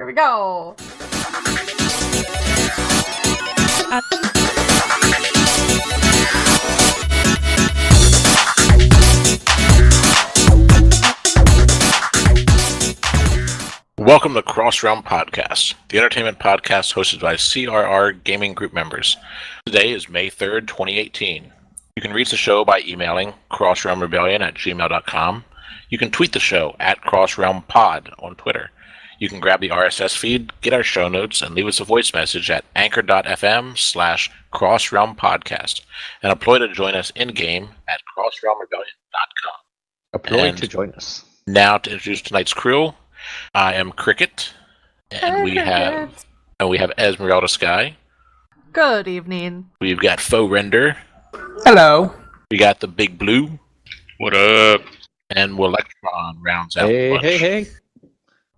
Here we go. Welcome to Cross Realm Podcast, the entertainment podcast hosted by CRR Gaming Group members. Today is May 3rd, 2018. You can reach the show by emailing crossrealmrebellion@gmail.com. You can tweet the show at crossrealmpod on Twitter. You can grab the RSS feed, get our show notes, and leave us a voice message at anchor.fm/crossrealmpodcast and apply to join us in-game at crossrealmrebellion.com. Apply to join us. Now to introduce tonight's crew. I am Cricket, and we have Esmeralda Sky. Good evening. We've got Faux Render. Hello. We got the Big Blue. What up? And Electron rounds out the bunch. Hey.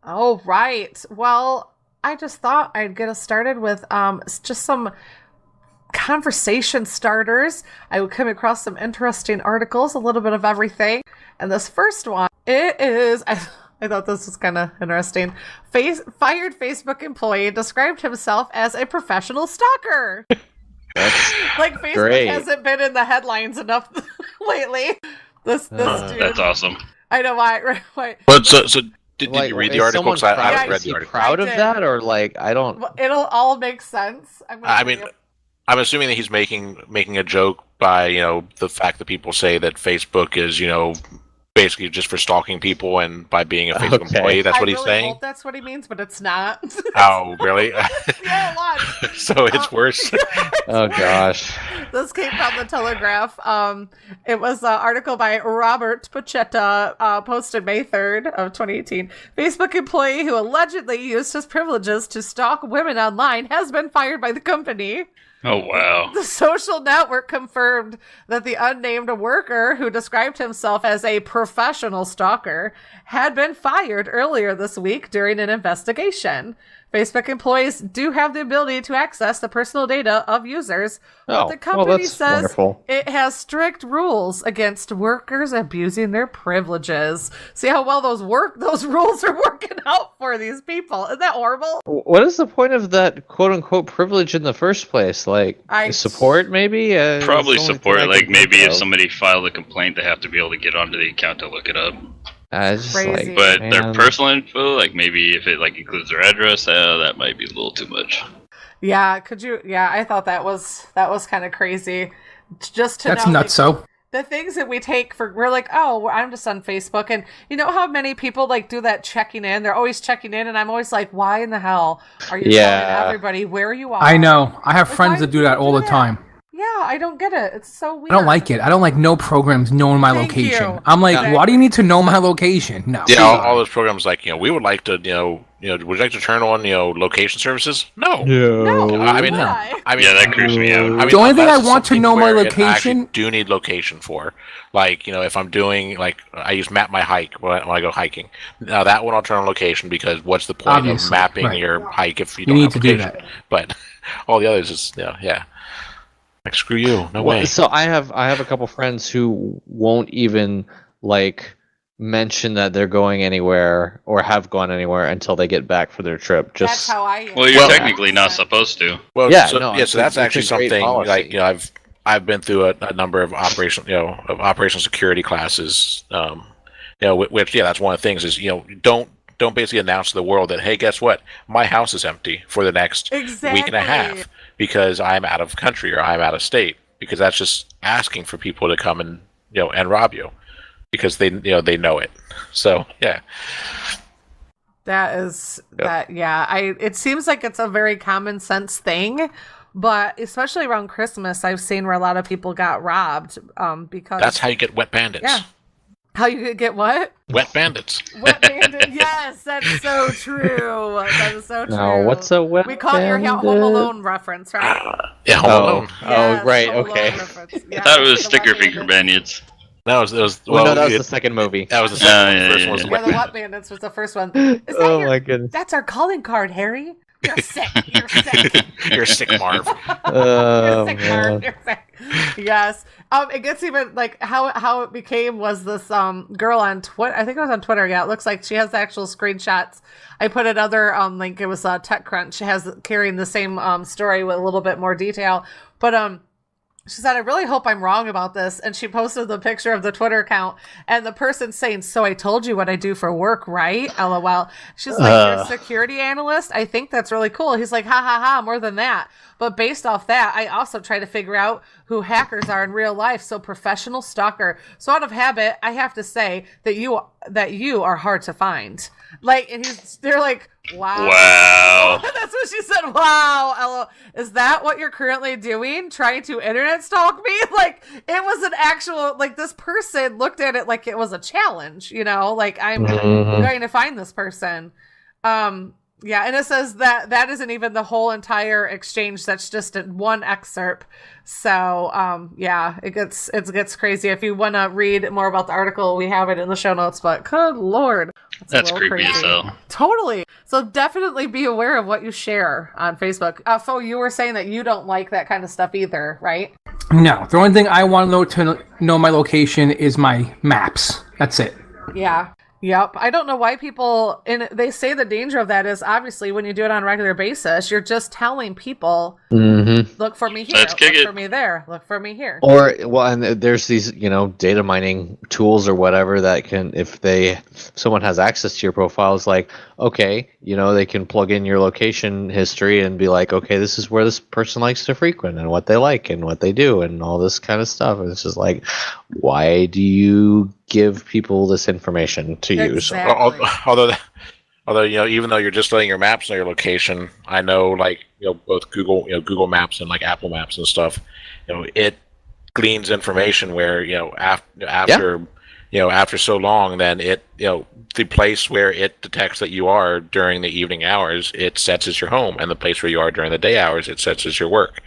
Oh, right. Well, I just thought I'd get us started with just some conversation starters. I would come across some interesting articles, a little bit of everything. And this first one, it is... I thought this was kind of interesting. Fired Facebook employee described himself as a professional stalker. Like Facebook great. hasn't been in the headlines enough lately. This dude. That's awesome. I know why. Right. But so did you read the is article? someone I haven't proud- read is he the article. proud of I did. that, or like I don't? It'll all make sense. I'm assuming that he's making a joke by the fact that people say that Facebook is basically just for stalking people, and by being a Facebook employee, that's what he's saying. Hope that's what he means, but it's not. Oh, really? Yeah, a lot. So it's worse. Oh gosh. This came from the Telegraph. It was an article by Robert Pachetta, posted May 3rd of 2018. Facebook employee who allegedly used his privileges to stalk women online has been fired by the company. Oh, wow. The social network confirmed that the unnamed worker, who described himself as a professional stalker, had been fired earlier this week during an investigation. Facebook employees do have the ability to access the personal data of users, but the company that's says wonderful. it has strict rules against workers abusing their privileges. See how well those rules are working out for these people. Isn't that horrible? What is the point of that quote-unquote privilege in the first place? Like support, maybe? Probably It's the only support. thing I Like can maybe think if of. somebody filed a complaint, they have to be able to get onto the account to look it up. It's just Crazy. But man. their personal info, like maybe if it includes their address, that might be a little too much. Yeah, could you? Yeah, I thought that was kind of crazy. Just to That's know, nuts, so. the things that we take for, we're like, oh, I'm just on Facebook, and you know how many people do that checking in? They're always checking in, and I'm always like, why in the hell are you telling everybody where you are? I know. I have Like, friends why that do that all the time. Yeah, I don't get it. It's so weird. I don't like it. I don't like no programs knowing my Thank location. you. I'm like, Okay. why do you need to know my location? No. Yeah, all those programs we would like to, would you like to turn on, location services? No. No, I mean, why? Yeah, that creeps me out. I mean, The only thing unless I want to something know my where location- I actually do need location for, if I'm doing, I use Map My Hike when I go hiking. Now that one I'll turn on location, because what's the point of Obviously, mapping right. your hike if you You don't need have to do location? that. But all the others is yeah. Like, screw you, no way. So I have a couple friends who won't even mention that they're going anywhere or have gone anywhere until they get back for their trip. That's how I am. Well, you're Well- technically not supposed to. Well, Yeah, so, no, so that's it's a actually great something policy. I've been through a number of operational security classes. Which that's one of the things is don't basically announce to the world that, hey, guess what, my house is empty for the next week and a half because I'm out of country or I'm out of state, because that's just asking for people to come and and rob you, because they know it. So yeah. That is that. Yeah, it seems like it's a very common sense thing, but especially around Christmas, I've seen where a lot of people got robbed because That's how you get wet bandits. Yeah. How you get what? Wet bandits. Wet bandit. Yes, that's so true. That is so true. Now, what's a wet We call it your Home bandit? Alone reference, right? Yeah, Home Alone. Yes, right, Home Alone okay. reference. I Yeah, thought it was the sticker Wet finger Bandits. bandits. That was No, that was the second movie. That was the second one. Yeah, The first yeah, one was yeah. the Yeah, Wet the Bandits. Wet Bandits was the first one. Is that Oh your, my goodness. That's our calling card, Harry. You're sick. You're sick. You're sick, Marv. Oh, You're sick, man. Marv. You're sick. Yes. It gets even like how it became was this girl on Twitter. I think it was on Twitter. Yeah, it looks like she has the actual screenshots. I put another link. It was TechCrunch. She has carrying the same story with a little bit more detail. But she said, I really hope I'm wrong about this. And she posted the picture of the Twitter account and the person saying, so I told you what I do for work, right? LOL. She's like, you're a security analyst? I think that's really cool. He's like, ha ha ha, more than that. But based off that, I also try to figure out who hackers are in real life. So professional stalker. So out of habit, I have to say that you are hard to find. Like, and they're like, wow. Wow. That's what she said. Wow. LOL. Is that what you're currently doing? Trying to internet stalk me? Like, it was an actual, like, this person looked at it like it was a challenge, you know? Like, I'm going to find this person. Yeah, and it says that isn't even the whole entire exchange. That's just one excerpt. So, yeah, it gets crazy. If you want to read more about the article, we have it in the show notes. But good lord, That's creepy as hell. Totally. So definitely be aware of what you share on Facebook. Fo, you were saying that you don't like that kind of stuff either, right? No, the only thing I want to know my location is my maps. That's it. Yeah. Yep. I don't know why people, and they say the danger of that is obviously when you do it on a regular basis, you're just telling people, look for me here, Let's kick look it. for me there, look for me here. Or, well, and there's these, data mining tools or whatever that can, if someone has access to your profile, it's like, okay, they can plug in your location history and be like, okay, this is where this person likes to frequent and what they like and what they do and all this kind of stuff. And it's just like, why do you give people this information to use? Exactly. Although even though you're just letting your maps know your location, I know both Google Maps and like Apple Maps and stuff, it gleans information where after so long, then it the place where it detects that you are during the evening hours, it sets as your home, and the place where you are during the day hours, it sets as your work,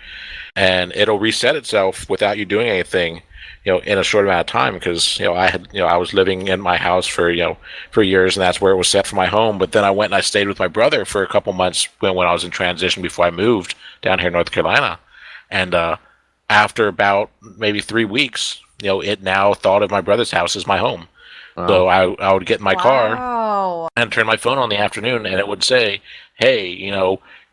and it'll reset itself without you doing anything. In a short amount of time, because I was living in my house for years, and that's where it was set for my home. But then I went and I stayed with my brother for a couple months when I was in transition before I moved down here in North Carolina, and after about maybe 3 weeks, it now thought of my brother's house as my home. Wow. So I would get in my car Wow. and turn my phone on in the afternoon, and it would say, "Hey,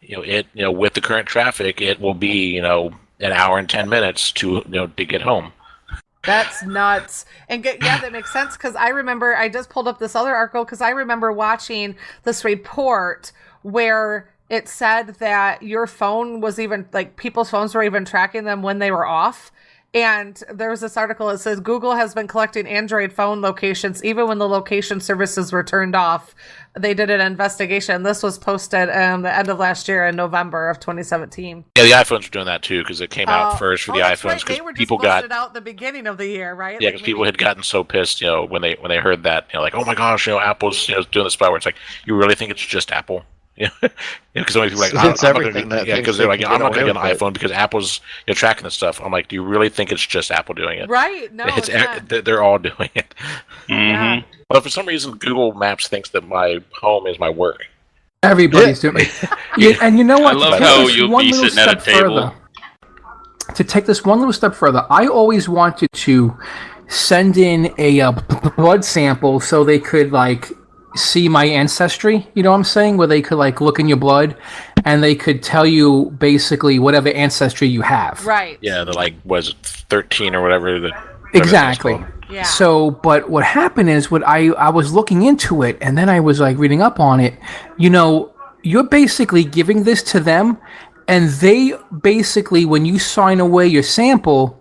with the current traffic, it will be an hour and 10 minutes to get home." That's nuts. And that makes sense, because I remember, I just pulled up this other article because I remember watching this report where it said that your phone was even, like, people's phones were even tracking them when they were off. And there was this article that says Google has been collecting Android phone locations even when the location services were turned off. They did an investigation. This was posted the end of last year in November of 2017. Yeah, the iPhones were doing that too, because it came out first for the that's iPhones, right. because They were just people posted got out the beginning of the year, right? yeah, because people had gotten so pissed, when they heard that, like, oh my gosh, Apple's doing this spyware. It's like, you really think it's just Apple? Because so many people are like, It's everything that because thinks they're they like, can I'm get not going to away get an with it. iPhone because Apple's tracking this stuff. I'm like, do you really think it's just Apple doing it? Right? No, it's not. They're all doing it. Yeah. Well, for some reason, Google Maps thinks that my home is my work. Everybody's doing it. And you know what? I love To take how this you'll one be little sitting at a step table. further- To take this one little step further, I always wanted to send in a blood sample so they could, like, see my ancestry, you know what I'm saying? Where they could, like, look in your blood and they could tell you basically whatever ancestry you have. Right. Yeah, the, like, was it 13 or whatever? Exactly. Yeah. So, but what happened is, I was looking into it, and then I was, like, reading up on it. You're basically giving this to them, and they basically, when you sign away your sample,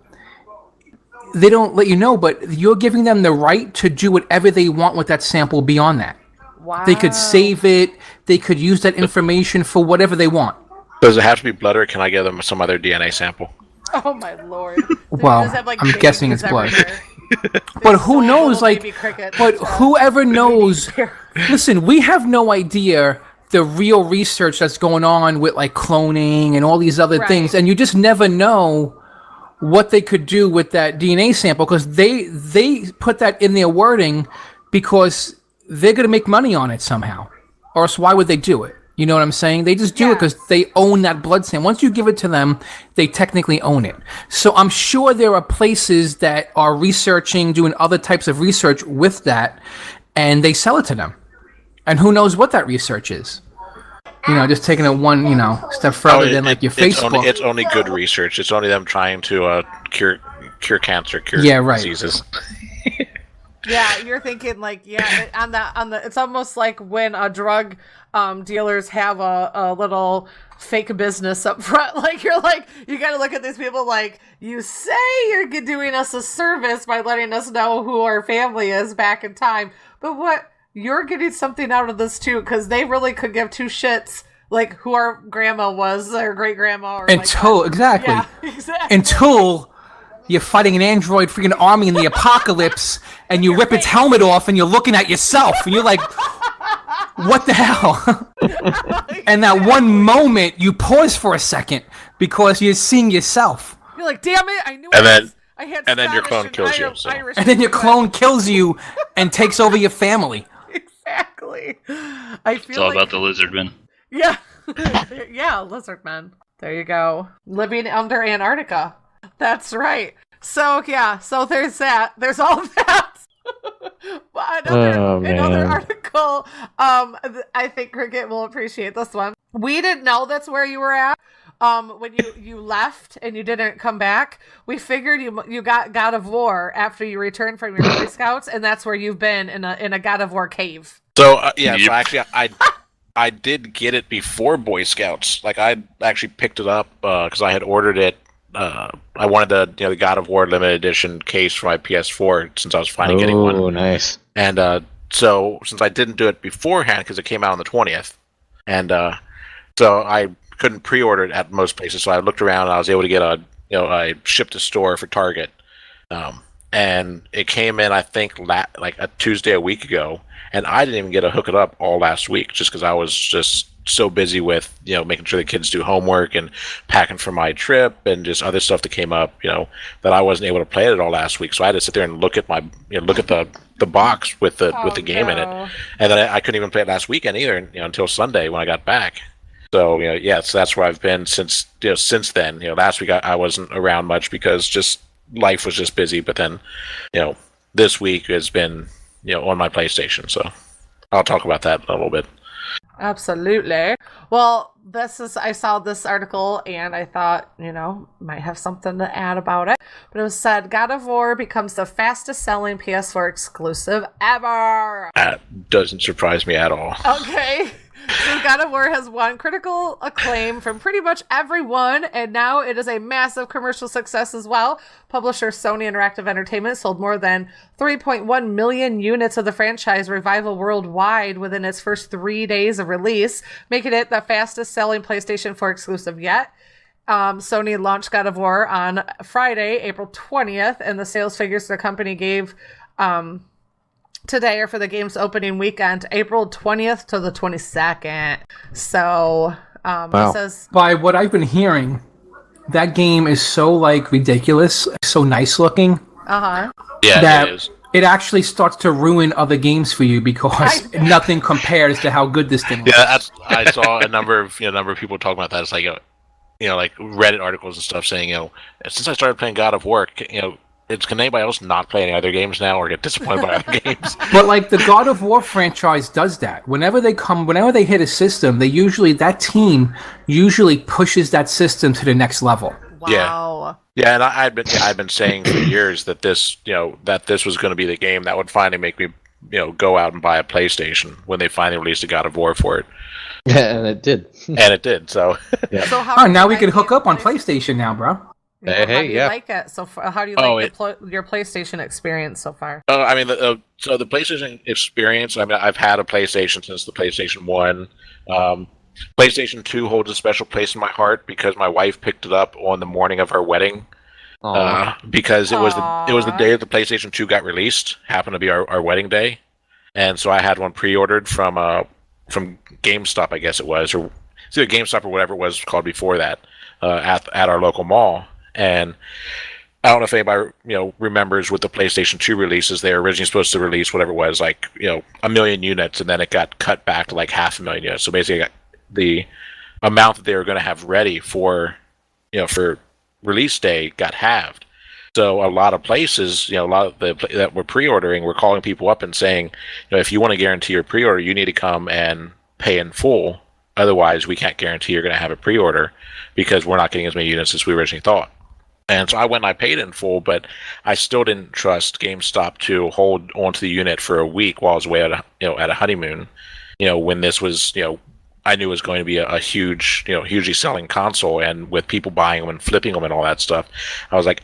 they don't let you know, but you're giving them the right to do whatever they want with that sample beyond that. Wow. They could save it. They could use that information for whatever they want. Does it have to be blood, or can I give them some other DNA sample? Oh my lord. Well, Does it have, like, I'm guessing babies it's blood. everywhere? But who So knows, little like, baby crickets. but whoever knows, listen, we have no idea the real research that's going on with, like, cloning and all these other Right. things, and you just never know what they could do with that DNA sample, because they put that in their wording because they're going to make money on it somehow, or else why would they do it? You know what I'm saying? They just do it because they own that blood stamp. Once you give it to them, they technically own it. So I'm sure there are places that are researching, doing other types of research with that, and they sell it to them. And who knows what that research is? You know, just taking it one, step further than like your Facebook. It's only good research. It's only them trying to cure cancer, cure diseases. Yeah, you're thinking like on the it's almost like when drug dealers have a little fake business up front. Like you got to look at these people like, you say you're doing us a service by letting us know who our family is back in time, but what you're getting something out of this too, because they really could give two shits like who our grandma was or great grandma until exactly until you're fighting an android freaking army in the apocalypse, and you rip its helmet off, and you're looking at yourself, and you're like, what the hell? And that one moment, you pause for a second, because you're seeing yourself. You're like, damn it, I knew and then your clone kills you. So. And then your clone kills you and takes over your family. Exactly. It's all about the lizard men. Yeah. Yeah, lizard men. There you go. Living under Antarctica. That's right. So there's that. There's all of that. But another article, I think Cricket will appreciate this one. We didn't know that's where you were at. When you left and you didn't come back, we figured you got God of War after you returned from your Boy Scouts, and that's where you've been in a God of War cave. So so actually I did get it before Boy Scouts. Like I actually picked it up because I had ordered it. I wanted the God of War limited edition case for my PS4 since I was finally getting one. Oh, nice! And so since I didn't do it beforehand because it came out on the 20th, and so I couldn't pre-order it at most places. So I looked around and I was able to get I shipped to store for Target, and it came in I think like a Tuesday a week ago, and I didn't even get to hook it up all last week just because I was just so busy with making sure the kids do homework and packing for my trip and just other stuff that came up that I wasn't able to play it all last week. So I had to sit there and look at the box with the game in it, and then I couldn't even play it last weekend either until Sunday when I got back. So so that's where I've been since then. Last week I wasn't around much because just life was just busy, but then this week has been on my PlayStation. So I'll talk about that in a little bit. Absolutely. Well, I saw this article and I thought, might have something to add about it. But it said God of War becomes the fastest selling PS4 exclusive ever. That doesn't surprise me at all. Okay. So God of War has won critical acclaim from pretty much everyone, and now it is a massive commercial success as well. Publisher Sony Interactive Entertainment sold more than 3.1 million units of the franchise revival worldwide within its first 3 days of release, making it the fastest selling PlayStation 4 exclusive yet. Sony launched God of War on Friday, April 20th, and the sales figures the company gave today are for the game's opening weekend, April 20th to the 22nd. So, it says... By what I've been hearing, that game is so, ridiculous, so nice looking. Uh-huh. Yeah, that it is. It actually starts to ruin other games for you because nothing compares to how good this thing is. Yeah, I saw a number of people talking about that. It's like, like Reddit articles and stuff saying, since I started playing God of War, can anybody else not play any other games now or get disappointed by other games? But the God of War franchise does that. Whenever they hit a system, that team usually pushes that system to the next level. Wow. Yeah, and I've been saying for years that this was going to be the game that would finally make me go out and buy a PlayStation when they finally released a God of War for it. Yeah, and it did. So. Yeah. So how now we can hook up on PlayStation now, bro. How do you like it? So how do you like your PlayStation experience so far? I mean, so the PlayStation experience. I mean, I've had a PlayStation since the PlayStation 1. PlayStation 2 holds a special place in my heart because my wife picked it up on the morning of her wedding. Because it was the day that the PlayStation 2 got released. Happened to be our wedding day, and so I had one pre-ordered from GameStop, I guess it was, or it's either GameStop or whatever it was called before that, at our local mall. And I don't know if anybody remembers with the PlayStation 2 releases, they were originally supposed to release whatever it was, 1 million units, and then it got cut back to 500,000 units. So basically, the amount that they were going to have ready for release day got halved. So a lot of places, a lot of that were pre-ordering were calling people up and saying, if you want to guarantee your pre-order, you need to come and pay in full. Otherwise, we can't guarantee you're going to have a pre-order because we're not getting as many units as we originally thought. And so I went and I paid in full, but I still didn't trust GameStop to hold onto the unit for a week while I was away at a honeymoon. When this was, I knew it was going to be a huge, hugely selling console, and with people buying them and flipping them and all that stuff, I was like,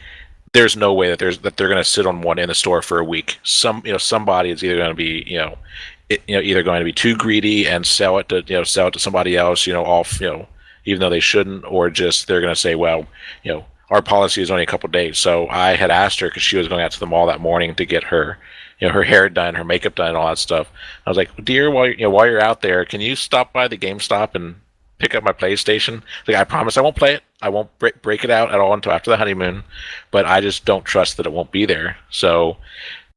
there's no way that they're going to sit on one in the store for a week. Somebody is either going to be, either going to be too greedy and sell it to somebody else, even though they shouldn't, or just they're going to say, well, our policy is only a couple days. So I had asked her, because she was going out to the mall that morning to get her, her hair done, her makeup done, and all that stuff. I was like, dear, while you're out there, can you stop by the GameStop and pick up my PlayStation? Like, I promise I won't play it. I won't break it out at all until after the honeymoon, but I just don't trust that it won't be there. So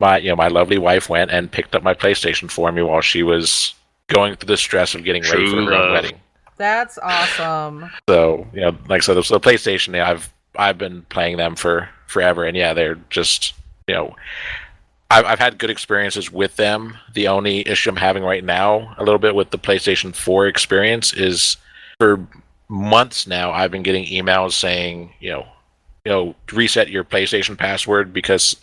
my lovely wife went and picked up my PlayStation for me while she was going through the stress of getting ready for her own wedding. That's awesome. So, like I said, so the PlayStation, I've been playing them for forever, and they're just, I've had good experiences with them. The only issue I'm having right now, a little bit with the PlayStation 4 experience, is for months now I've been getting emails saying, reset your PlayStation password because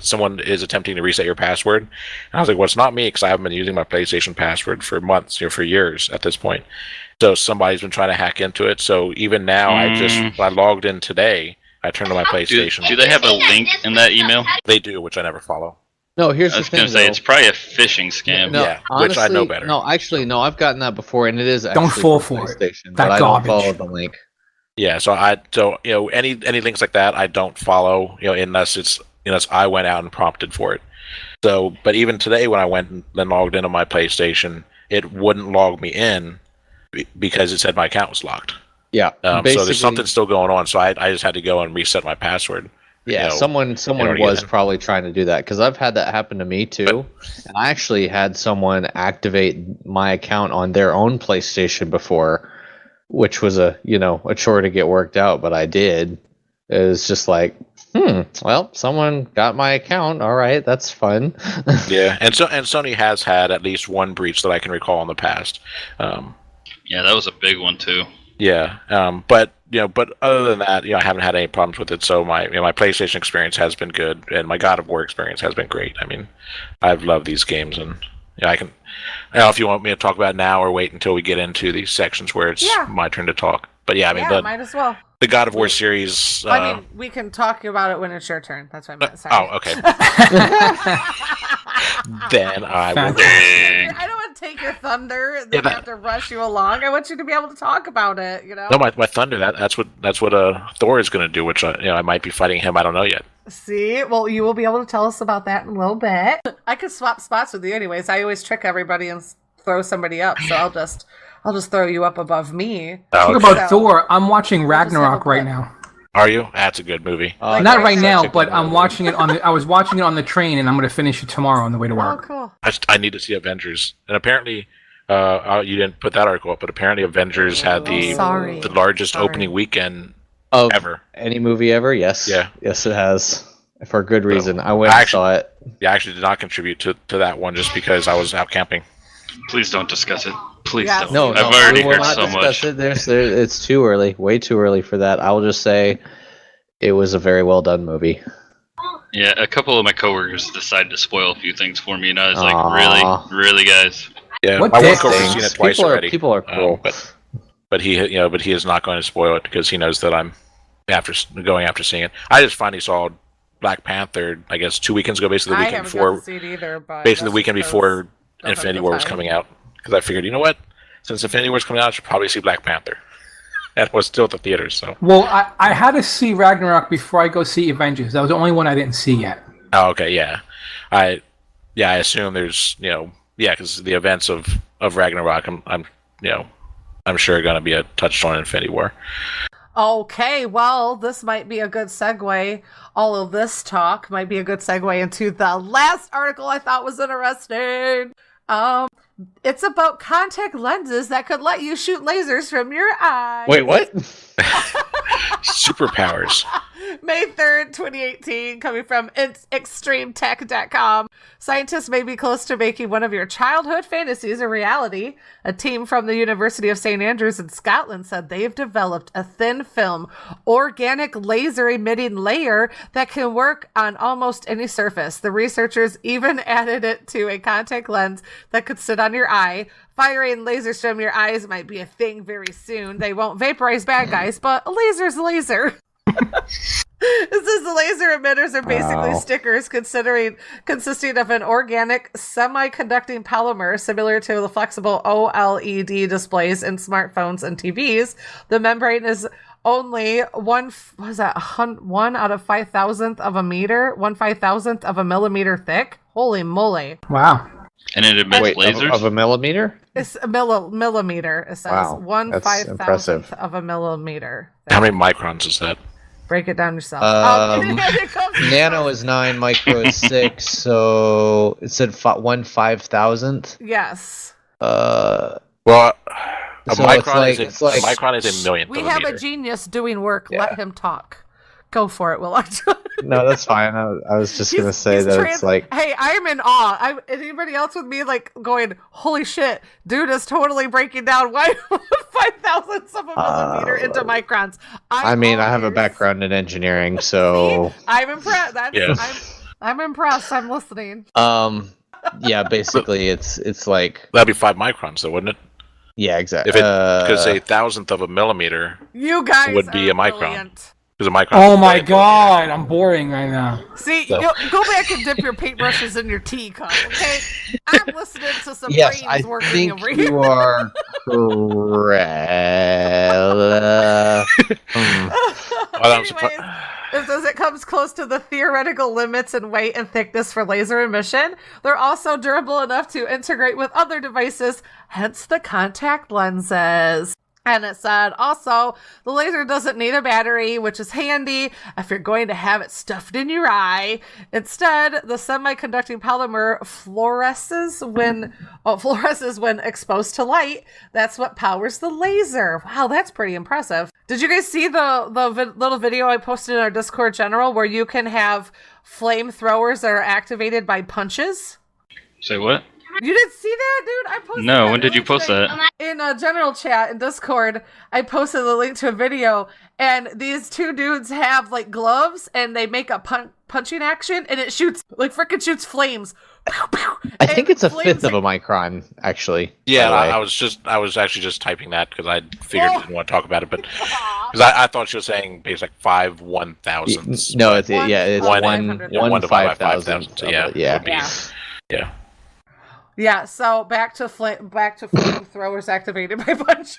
someone is attempting to reset your password. And I was like, well, it's not me, because I haven't been using my PlayStation password for months, for years at this point. So somebody's been trying to hack into it. So even now, I logged in today. I turned on my PlayStation. Do they have a link in that email? They do, which I never follow. No, here's I the was thing. going to say, it's probably a phishing scam. No, Yeah, honestly, which I know better. No, actually, no, I've gotten that before, and it is actually Don't fall for it. PlayStation, That but I garbage. don't follow the link. Yeah, so any links like that I don't follow, unless I went out and prompted for it. So, but even today when I went and then logged into my PlayStation, it wouldn't log me in because it said my account was locked. Yeah, So there's something still going on. So I just had to go and reset my password. Yeah, someone was probably trying to do that, because I've had that happen to me too, and I actually had someone activate my account on their own PlayStation before, which was a chore to get worked out, but I did. It was just like, well, someone got my account. All right, that's fun. Yeah, and Sony has had at least one breach that I can recall in the past. Yeah, that was a big one too. Yeah, but other than that, I haven't had any problems with it. So my PlayStation experience has been good, and my God of War experience has been great. I mean, I've loved these games, and I can. I don't know if you want me to talk about it now or wait until we get into these sections where it's my turn to talk. But might as well. The God of War series. I mean, we can talk about it when it's your turn. That's what I meant. Sorry. Oh, okay. Then I will. I don't want to take your thunder. Then I have to rush you along. I want you to be able to talk about it. No, my thunder. That's what Thor is going to do. Which I might be fighting him. I don't know yet. See, well, you will be able to tell us about that in a little bit. I could swap spots with you, anyways. I always trick everybody and throw somebody up. So I'll just throw you up above me. Talk about Thor. I'm watching Ragnarok right now. Are you? That's a good movie. Not right now, but I'm watching it I was watching it on the train, and I'm going to finish it tomorrow on the way to work. Oh, cool. I need to see Avengers, and apparently, you didn't put that article up, but apparently Avengers had the largest opening weekend ever. Any movie ever? Yes. Yeah. Yes, it has. For good reason. I went and saw it. Yeah, I actually did not contribute to that one just because I was out camping. Please don't discuss it. Please Yes. don't. No, I've already we will heard not so discuss much. it. It's too early. Way too early for that. I will just say it was a very well done movie. Yeah, a couple of my coworkers decided to spoil a few things for me, and I was Aw. like, really, guys? Yeah, What my dicks? work over's seen it twice already. People are cruel. But he is not going to spoil it because he knows that I'm going after seeing it. I just finally saw Black Panther, I guess 2 weekends ago, basically the I weekend haven't before. got to see it either, but Basically the that's weekend because before of Infinity the War was time. coming out, because I figured, you know what, since Infinity War is coming out, I should probably see Black Panther. And it was still at the theaters, so. Well, I had to see Ragnarok before I go see Avengers. That was the only one I didn't see yet. Oh, okay, yeah. I assume there's, because the events of Ragnarok, I'm sure are going to be touched on in Infinity War. Okay, well, this might be a good segue. All of this talk might be a good segue into the last article I thought was interesting. It's about contact lenses that could let you shoot lasers from your eye. Wait, what? Superpowers. May 3rd, 2018, coming from extremetech.com. Scientists may be close to making one of your childhood fantasies a reality. A team from the University of St. Andrews in Scotland said they've developed a thin film, organic laser emitting layer that can work on almost any surface. The researchers even added it to a contact lens that could sit on your eye. Firing lasers from your eyes might be a thing very soon. They won't vaporize bad guys, but a laser's a laser. It says the laser emitters are basically stickers consisting of an organic semiconducting polymer similar to the flexible OLED displays in smartphones and TVs. The membrane is only one out of 5,000th of a meter, 1/5,000th of a millimeter thick. Holy moly. Wow. And it emits lasers? Of a millimeter? It's a millimeter. It says Wow, 1/5,000th impressive. of a millimeter. How many microns is that? Break it down yourself. Nano is 9, micro is 6, so it said 1/5,000th. Yes. Well, a So micron it's like- a micron is a millionth We of a have meter. a genius doing work. Yeah. Let him talk. Go for it, Will. No, that's fine. I was just gonna say that it's like, Hey, I am in awe. Anybody else with me like going, holy shit, dude is totally breaking down 5,000ths of a millimeter into microns. I have a background in engineering, so I'm impressed. Yeah. I'm impressed. I'm listening. yeah, basically it's like, That'd be 5 microns, though, wouldn't it? yeah, exactly. If it, because a thousandth of a millimeter You guys would be are a micron. brilliant. is a micron. Oh my god, I'm boring right now. See, So- go back and dip your paintbrushes in your teacup, okay? I'm listening to some yes, brains I working think over here. you are correct. Oh, that was Anyways, it says it comes close to the theoretical limits in weight and thickness for laser emission. They're also durable enough to integrate with other devices, hence the contact lenses. And it said also, the laser doesn't need a battery, which is handy if you're going to have it stuffed in your eye. Instead, the semiconducting polymer fluoresces when exposed to light. That's what powers the laser. Wow, that's pretty impressive. Did you guys see the little video I posted in our Discord general where you can have flamethrowers that are activated by punches? Say what? You didn't see that, dude? I posted No, that when did you earlier post today. that? In a general chat in Discord, I posted the link to a video, and these two dudes have like gloves, and they make a punching action, and it shoots shoots flames. Pew, pew, I think it's a flames, fifth of a micron, actually. Yeah, by the way. I was actually just typing that because I figured I didn't want to talk about it, but because I thought she was saying basically like 5 1,000ths. No, it's One- it's one- one 1 to 5,000. So yeah, yeah. would be- yeah. Yeah, so back to flamethrowers activated by punches.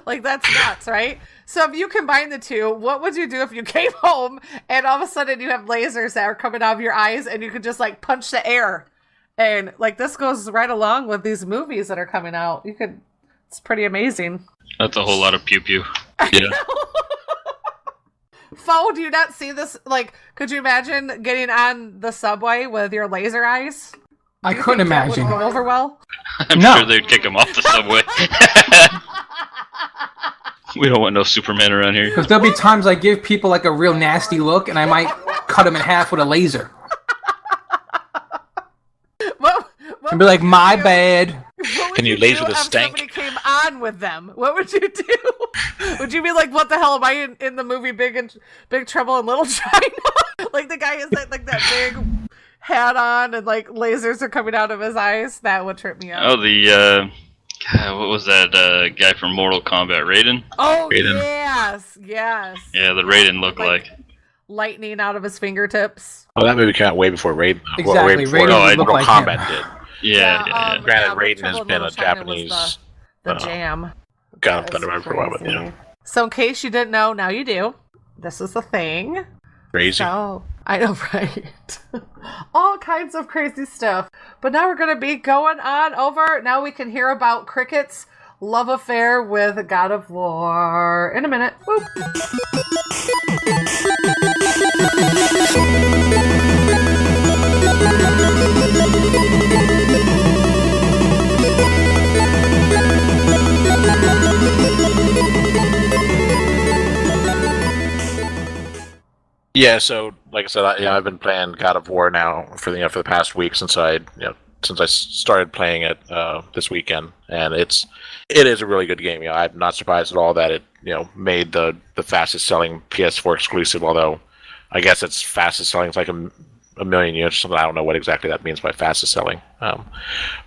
Like, that's nuts, right? So if you combine the two, what would you do if you came home and all of a sudden you have lasers that are coming out of your eyes and you could just like punch the air? And like this goes right along with these movies that are coming out. It's pretty amazing. That's a whole lot of pew pew. Yeah. Fo, do you not see this? Like, could you imagine getting on the subway with your laser eyes? I Do you couldn't think that would imagine. go over well? I'm No. sure they'd kick him off the subway. We don't want no Superman around here. Because there'll be times I give people like a real nasty look, and I might cut them in half with a laser. What And be like, would you my do? bad. What would Can you do laser the if stank? Somebody came on with them. What would you do? Would you be like, "What the hell am I in the movie Big Trouble in Little China?" Like the guy has that big hat on and like lasers are coming out of his eyes. That would trip me out. Oh, the God, what was that guy from Mortal Kombat, Raiden? Oh Raiden. yes. Yeah, the Raiden looked like. lightning out of his fingertips. Well, that movie came out way before Raiden. Exactly, way before Raiden would look Mortal like Kombat him. did. Yeah. Granted, Big Raiden Trouble has in been Little a China was Japanese the jam. God of That Thunder was for a while, but crazy. yeah, So in case you didn't know, now you do. This is the thing. crazy. So, I know, right? All kinds of crazy stuff. But now we're going to be going on over. Now we can hear about Cricket's love affair with God of War in a minute. Boop. Yeah, so like I said, I've been playing God of War now for the past week since I started playing it this weekend, and it is a really good game. I'm not surprised at all that it made the fastest selling PS4 exclusive. Although I guess it's fastest selling. It's like a million units or something. I don't know what exactly that means by fastest selling.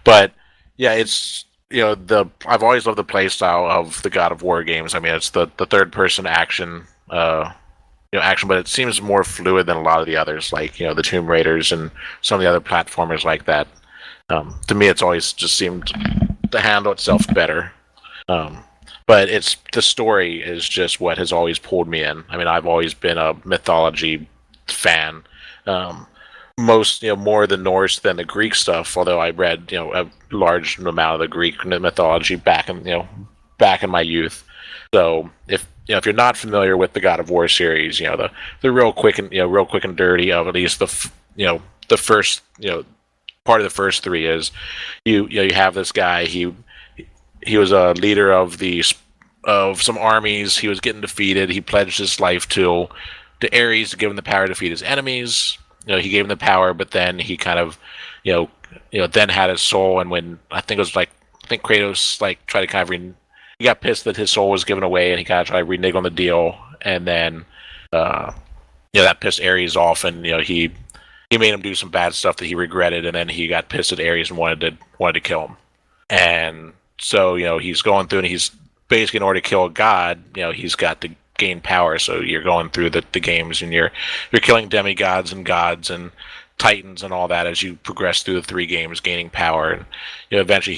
But yeah, it's I've always loved the play style of the God of War games. I mean, it's the third person action. Action, but it seems more fluid than a lot of the others, like the Tomb Raiders and some of the other platformers like that. To me, it's always just seemed to handle itself better. But the story is just what has always pulled me in. I mean, I've always been a mythology fan. More the Norse than the Greek stuff. Although I read a large amount of the Greek mythology back in my youth. So if you're not familiar with the God of War series, the real quick and dirty of at least the first part of the first three is you have this guy. He was a leader of some armies. He was getting defeated. He pledged his life to Ares to give him the power to defeat his enemies. He gave him the power, but then he kind of then had his soul. And when I think Kratos tried to kind of he got pissed that his soul was given away, and he kind of tried to renege on the deal. And then, that pissed Ares off, and he made him do some bad stuff that he regretted. And then he got pissed at Ares and wanted to kill him. And so he's going through, and he's basically, in order to kill a god, he's got to gain power. So you're going through the games, and you're killing demigods and gods and titans and all that as you progress through the three games, gaining power. And eventually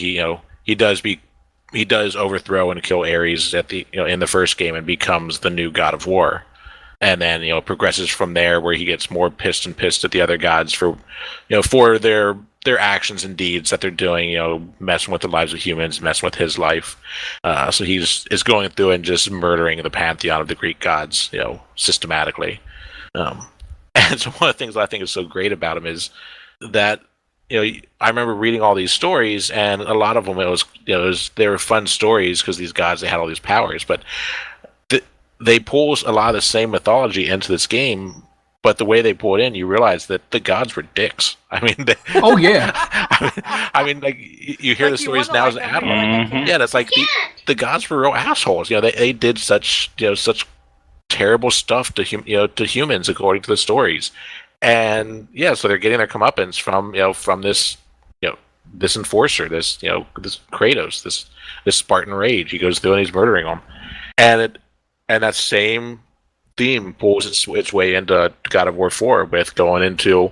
he does overthrow and kill Ares at in the first game and becomes the new God of War, and then progresses from there, where he gets more pissed at the other gods for their actions and deeds that they're doing, messing with the lives of humans, messing with his life. So he's going through and just murdering the pantheon of the Greek gods, systematically. And so one of the things I think is so great about him is that I remember reading all these stories, and a lot of them they were fun stories because these gods, they had all these powers, but they pull a lot of the same mythology into this game. But the way they pull it in, you realize that the gods were dicks. I mean, oh yeah. I mean, like you hear the stories now as an adult. Mm-hmm. Yeah, that's like the gods were real assholes. They did such terrible stuff to humans according to the stories. And so they're getting their comeuppance from this this enforcer, this Kratos, this Spartan rage. He goes through and he's murdering them, and that same theme pulls its way into God of War 4 with going into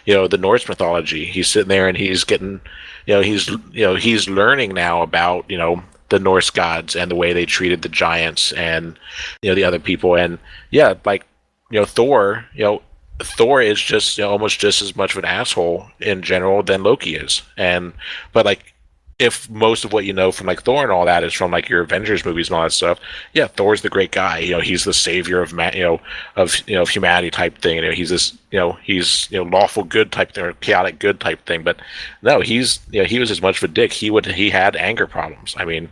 the Norse mythology. He's sitting there and he's getting he's learning now about the Norse gods and the way they treated the giants and the other people. And Thor. Thor is just almost just as much of an asshole in general than Loki is, but if most of what from Thor and all that is from your Avengers movies and all that stuff, Thor's the great guy. He's the savior of of humanity type thing. He's this he's lawful good type thing or chaotic good type thing. But no, he was as much of a dick. He had anger problems. I mean,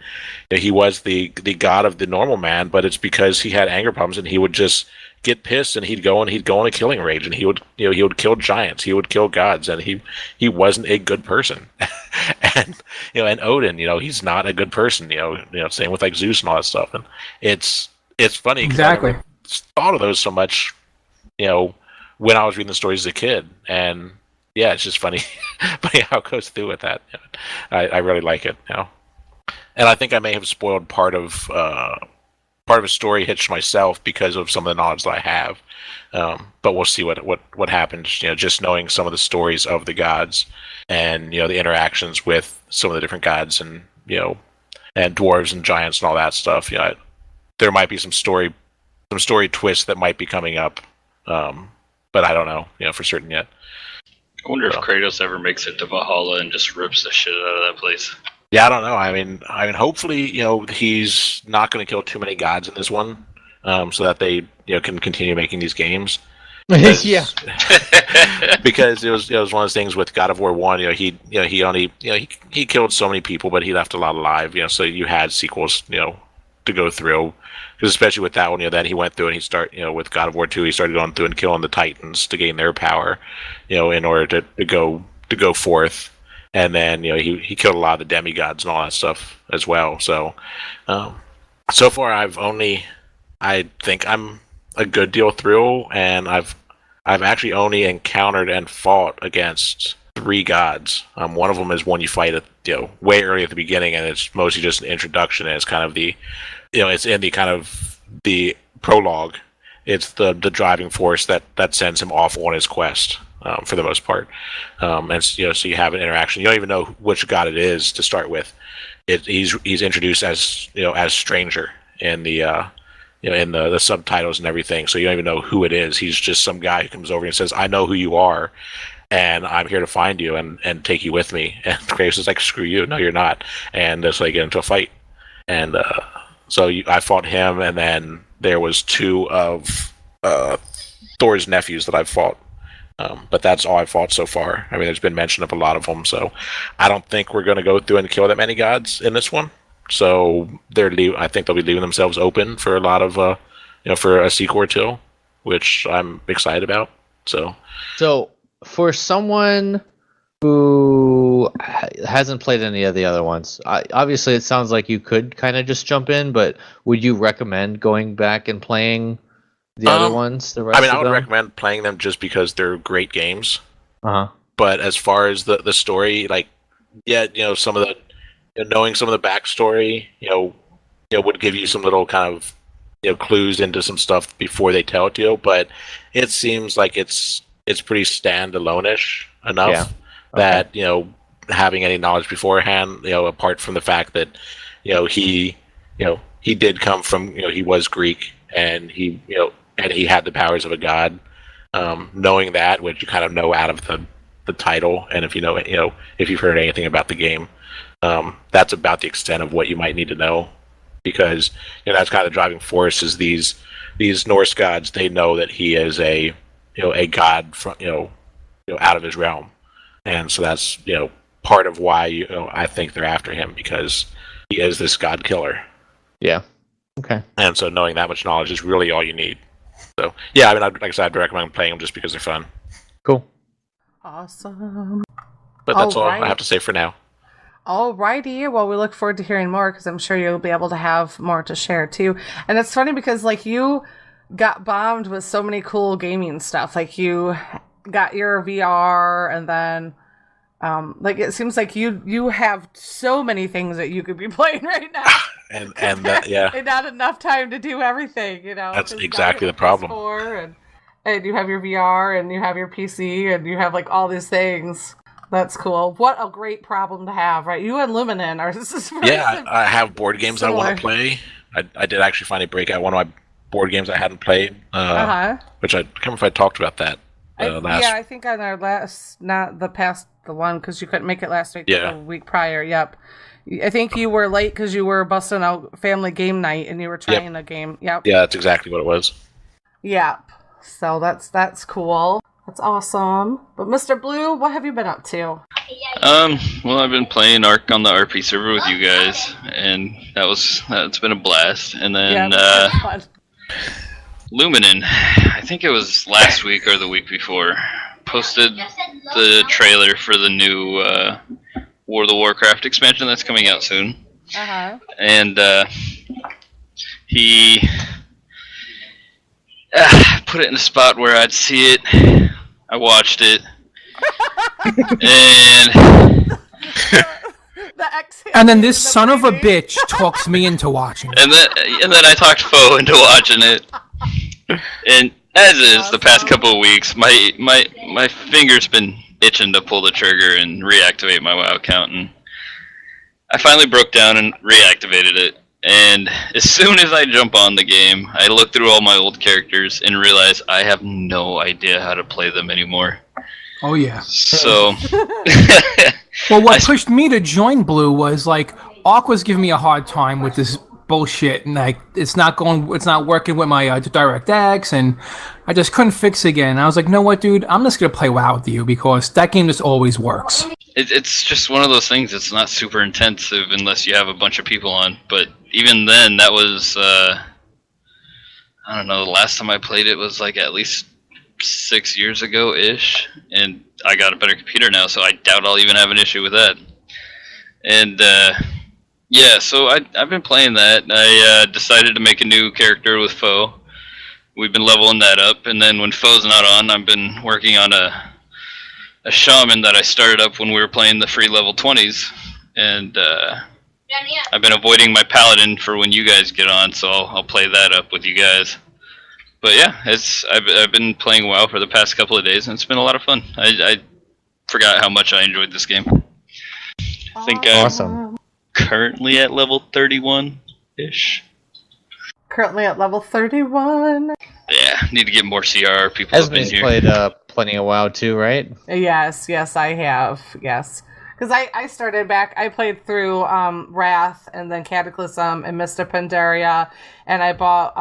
he was the god of the normal man, but it's because he had anger problems, and he would just get pissed, and he'd go on a killing rage, and he would kill giants, he would kill gods, and he wasn't a good person. and Odin, he's not a good person. Same with Zeus and all that stuff. And it's funny exactly. I thought of those so much, when I was reading the stories as a kid, and it's just funny how it goes through with that. I really like it. And I think I may have spoiled part of a story hitch myself because of some of the knowledge that I have. But we'll see what happens. Just knowing some of the stories of the gods and the interactions with some of the different gods and and dwarves and giants and all that stuff. There might be some story twists that might be coming up, but I don't know for certain yet. I wonder if Kratos ever makes it to Valhalla and just rips the shit out of that place. Yeah, I don't know. I mean, hopefully, he's not going to kill too many gods in this one, so that they, can continue making these games. Because, Yeah. Because it was one of those things with God of War 1. He only he killed so many people, but he left a lot alive. So you had sequels, to go through, because especially with that one, that he went through and with God of War 2, he started going through and killing the Titans to gain their power, in order to go forth. And then he killed a lot of the demigods and all that stuff as well. So so far I think I'm a good deal through, and I've actually only encountered and fought against 3 gods. One of them is one you fight at way early at the beginning, and it's mostly just an introduction, and it's kind of the it's in the kind of the prologue. It's the driving force that sends him off on his quest. For the most part, and so you have an interaction. You don't even know which god it is to start with. He's introduced as as stranger in the in the subtitles and everything. So you don't even know who it is. He's just some guy who comes over and says, "I know who you are, and I'm here to find you and take you with me." And Kratos is like, "Screw you! No, you're not." And so they get into a fight. And I fought him, and then there was 2 of Thor's nephews that I've fought. But that's all I've fought so far. I mean, there's been mention of a lot of them, so I don't think we're going to go through and kill that many gods in this one. So I think they'll be leaving themselves open for a lot of, for a sequel or 2, which I'm excited about. So for someone who hasn't played any of the other ones, obviously it sounds like you could kind of just jump in, but would you recommend going back and playing the other ones? I would recommend playing them just because they're great games. But as far as the story, some of the knowing some of the backstory, would give you some little kind of clues into some stuff before they tell it to you. But it seems like it's pretty standalone-ish enough that having any knowledge beforehand, apart from the fact that he did come from he was Greek, and he had the powers of a god. Knowing that, which you kind of know out of the title, and if if you've heard anything about the game, that's about the extent of what you might need to know, because that's kind of the driving force. Is these Norse gods? They know that he is a god from out of his realm, and so that's part of why I think they're after him, because he is this god killer. Yeah. Okay. And so knowing that much knowledge is really all you need. So yeah, like I said, I'd recommend playing them just because they're fun. Cool. Awesome. But that's all I have to say for now. Alrighty. Well, we look forward to hearing more, because I'm sure you'll be able to have more to share too. And it's funny because you got bombed with so many cool gaming stuff. You got your VR, and then it seems like you have so many things that you could be playing right now. and not enough time to do everything. That's exactly the problem. And you have your VR, and you have your PC, and you have all these things. That's cool. What a great problem to have, right? You and Luminen are I have board games similar. I want to play. I did actually finally break out one of my board games I hadn't played, which I can't remember if I talked about that last. Yeah, I think on our last, not the one, because you couldn't make it last week. The week prior. Yep. I think you were late because you were busting out family game night, and you were trying a game. Yep. Yeah, that's exactly what it was. Yep. So that's cool. That's awesome. But Mr. Blue, what have you been up to? Well, I've been playing Ark on the RP server with you guys, and that's been a blast. And then fun. Luminen, I think it was last week or the week before, posted the trailer for the new World of Warcraft expansion that's coming out soon. And he put it in a spot where I'd see it. I watched it. And then this son of a bitch talks me into watching it. And then I talked Foe into watching it. And as is the past couple of weeks, my finger's been itching to pull the trigger and reactivate my WoW account, and I finally broke down and reactivated it. And as soon as I jump on the game, I look through all my old characters and realize I have no idea how to play them anymore. Oh yeah. So well, what pushed me to join Blue was Ark was giving me a hard time with this bullshit, and it's not working with my DirectX, and I just couldn't fix it again. I was like, know what, dude? I'm just gonna play WoW with you, because that game just always works. It's just one of those things. It's not super intensive unless you have a bunch of people on, but even then, that was I don't know. The last time I played it was like at least 6 years ago ish, and I got a better computer now, so I doubt I'll even have an issue with that. And yeah, so I've been playing that. I decided to make a new character with Foe. We've been leveling that up, and then when Foe's not on, I've been working on a shaman that I started up when we were playing the free level 20s, and I've been avoiding my paladin for when you guys get on, so I'll play that up with you guys. But yeah, I've been playing WoW for the past couple of days, and it's been a lot of fun. I forgot how much I enjoyed this game. I think I'm currently at level 31-ish. Currently at level 31. Yeah, need to get more CR people up in Esme's here. played plenty of WoW too, right? Yes, I have. Yes. Because I started back, I played through Wrath and then Cataclysm and Mist of Pandaria, and I bought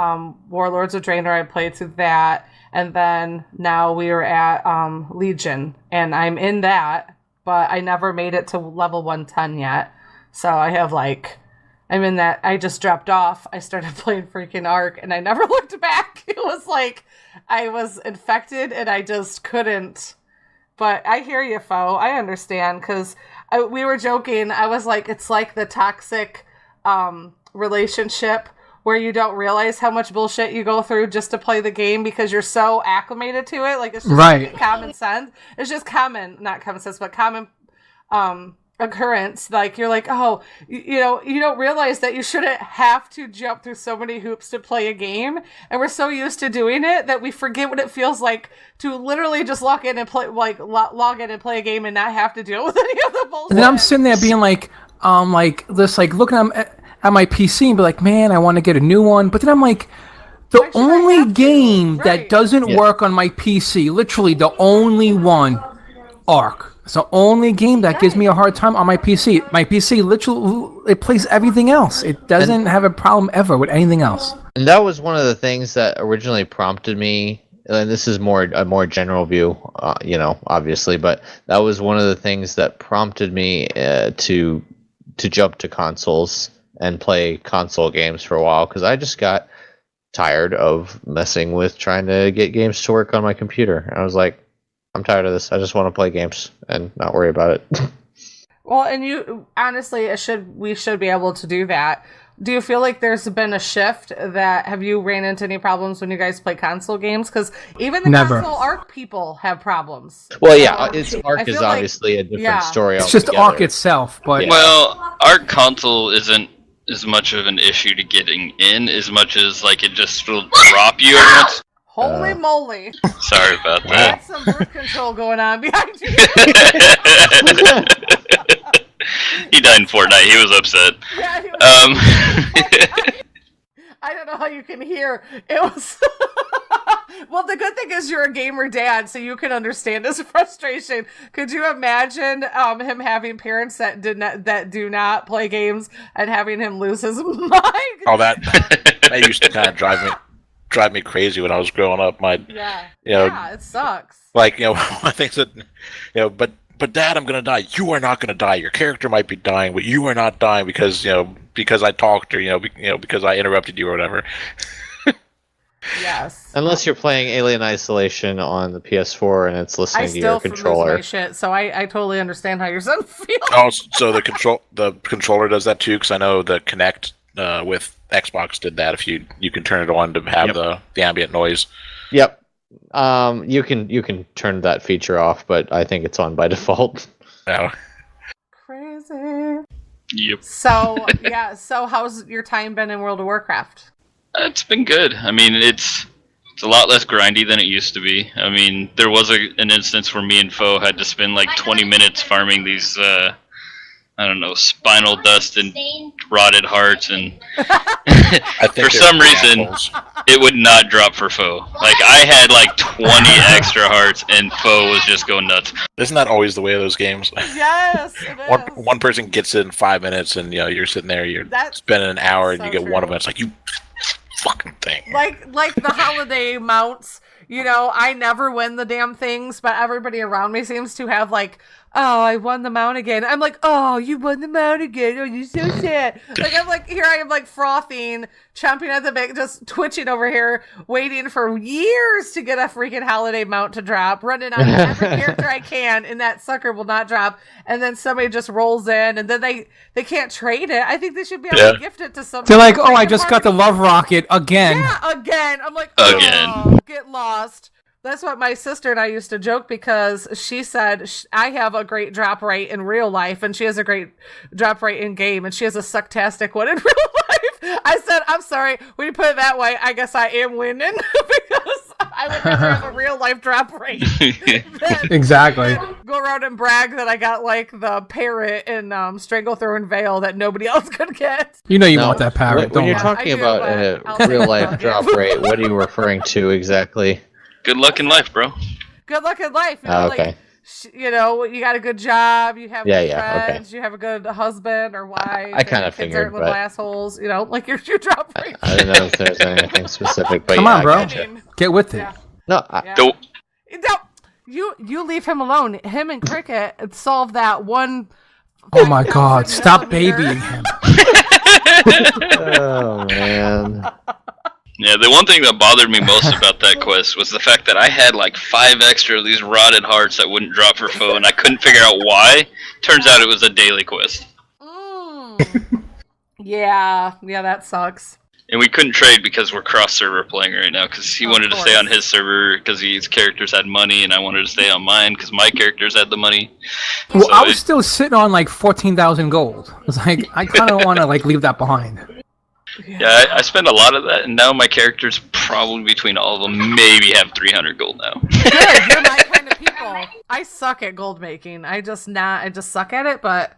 Warlords of Draenor. I played through that, and then now we are at Legion, and I'm in that, but I never made it to level 110 yet. So I have I'm in that. I just dropped off. I started playing freaking Ark, and I never looked back. It was like I was infected, and I just couldn't. But I hear you, Foe. I understand, because we were joking. I was like, it's like the toxic relationship where you don't realize how much bullshit you go through just to play the game because you're so acclimated to it. Like, it's just Right. common sense. It's just not common sense, but common occurrence. Like, you're like, oh, you don't realize that you shouldn't have to jump through so many hoops to play a game, and we're so used to doing it that we forget what it feels like to literally just log in and play a game and not have to deal with any of the bullshit. And then I'm sitting there being looking at my PC and be like, man, I want to get a new one. But then I'm like, the Why should I only have to? game Right. that doesn't work on my PC, literally the only one, Ark. It's the only game that gives me a hard time on my PC. My PC literally, it plays everything else. It doesn't have a problem ever with anything else. And that was one of the things that originally prompted me, and this is a more general view, obviously, but that was one of the things that prompted me to jump to consoles and play console games for a while, because I just got tired of messing with trying to get games to work on my computer. And I was like, I'm tired of this. I just want to play games and not worry about it. Well, and you honestly, we should be able to do that. Do you feel like there's been a shift have you ran into any problems when you guys play console games? Because even the Never. console Arc people have problems. Well, yeah, I Ark is feel like- obviously a different story. It's just altogether. Ark itself, but Yeah. Well, our console isn't as much of an issue to getting in as much as it just will drop you every once. Holy moly. Sorry about That's some birth control going on behind you. that. He died in Fortnite. He was upset. Yeah, he was- Um, I don't know how you can hear. It was... Well, the good thing is you're a gamer dad, so you can understand his frustration. Could you imagine him having parents that do not play games and having him lose his mind? Oh, that used to kind of drive me crazy when I was growing up. Yeah, it sucks. One of the things that, but Dad, I'm gonna die. You are not gonna die. Your character might be dying, but you are not dying because I talked, or because I interrupted you or whatever. Yes. Unless you're playing Alien Isolation on the PS4 and it's listening to your controller. Lose my shit, so I totally understand how your son feels. Oh, so the controller does that too, because I know the Kinect with Xbox did that. If you can turn it on to have the ambient noise. Yep. You can turn that feature off, but I think it's on by default. Oh. Crazy. yep. So how's your time been in World of Warcraft? It's been good. I mean, it's a lot less grindy than it used to be. I mean, there was an instance where me and Foe had to spend 20 minutes farming these, spinal dust and rotted hearts, and I think for some reason, it would not drop for Foe. I had 20 extra hearts, and Foe was just going nuts. Isn't that always the way of those games? Yes, it is. One person gets it in 5 minutes, and you're sitting there, you're spending an hour, and so you get true. one of them. It's like, you fucking thing. Like the holiday mounts, I never win the damn things, but everybody around me seems to have oh, I won the mount again. I'm like, oh, you won the mount again. Oh, you're so sad. Like, I'm like, here I am, like, frothing, chomping at the bit, just twitching over here, waiting for years to get a freaking holiday mount to drop, running on every character I can, and that sucker will not drop. And then somebody just rolls in, and then they can't trade it. I think they should be able to gift it to somebody. They're like, oh, I just got the Love Rocket again. Yeah, again. I'm like, oh, get lost. That's what my sister and I used to joke, because she said I have a great drop rate in real life and she has a great drop rate in game, and she has a sucktastic one in real life. I said, I'm sorry, when you put it that way, I guess I am winning because I would rather have a real life drop rate. Exactly. Go around and brag that I got like the parrot in Stranglethrow and Veil that nobody else could get. You know you want that parrot. When you're lie. talking I do, about but real life drop rate, what are you referring to exactly? Good luck in life, bro. Good luck in life. You know, Okay. like, you know, you got a good job, you have good friends, okay. you have a good husband or wife. I kind of kids figured, aren't little but assholes. You know, like your drop rate. I didn't know if there's anything specific. But Come yeah, on, bro. I gotcha. Get with it. Yeah. No, Yeah. Don't. No, you leave him alone. Him and Cricket solve that one. Oh my God! 5,000 Stop millimeter. babying him. oh man. Yeah, the one thing that bothered me most about that quest was the fact that I had like 5 extra of these rotted hearts that wouldn't drop for foe, and I couldn't figure out why. Turns out it was a daily quest. Yeah, that sucks. And we couldn't trade because we're cross-server playing right now, because he wanted to stay on his server because his characters had money, and I wanted to stay on mine because my characters had the money. Well, So I was still sitting on like 14,000 gold. It's like I kind of want to like leave that behind. Yeah, I spent a lot of that, and now my characters probably between all of them maybe have 300 gold now. Good, you're my kind of people. I suck at gold making. I just suck at it, but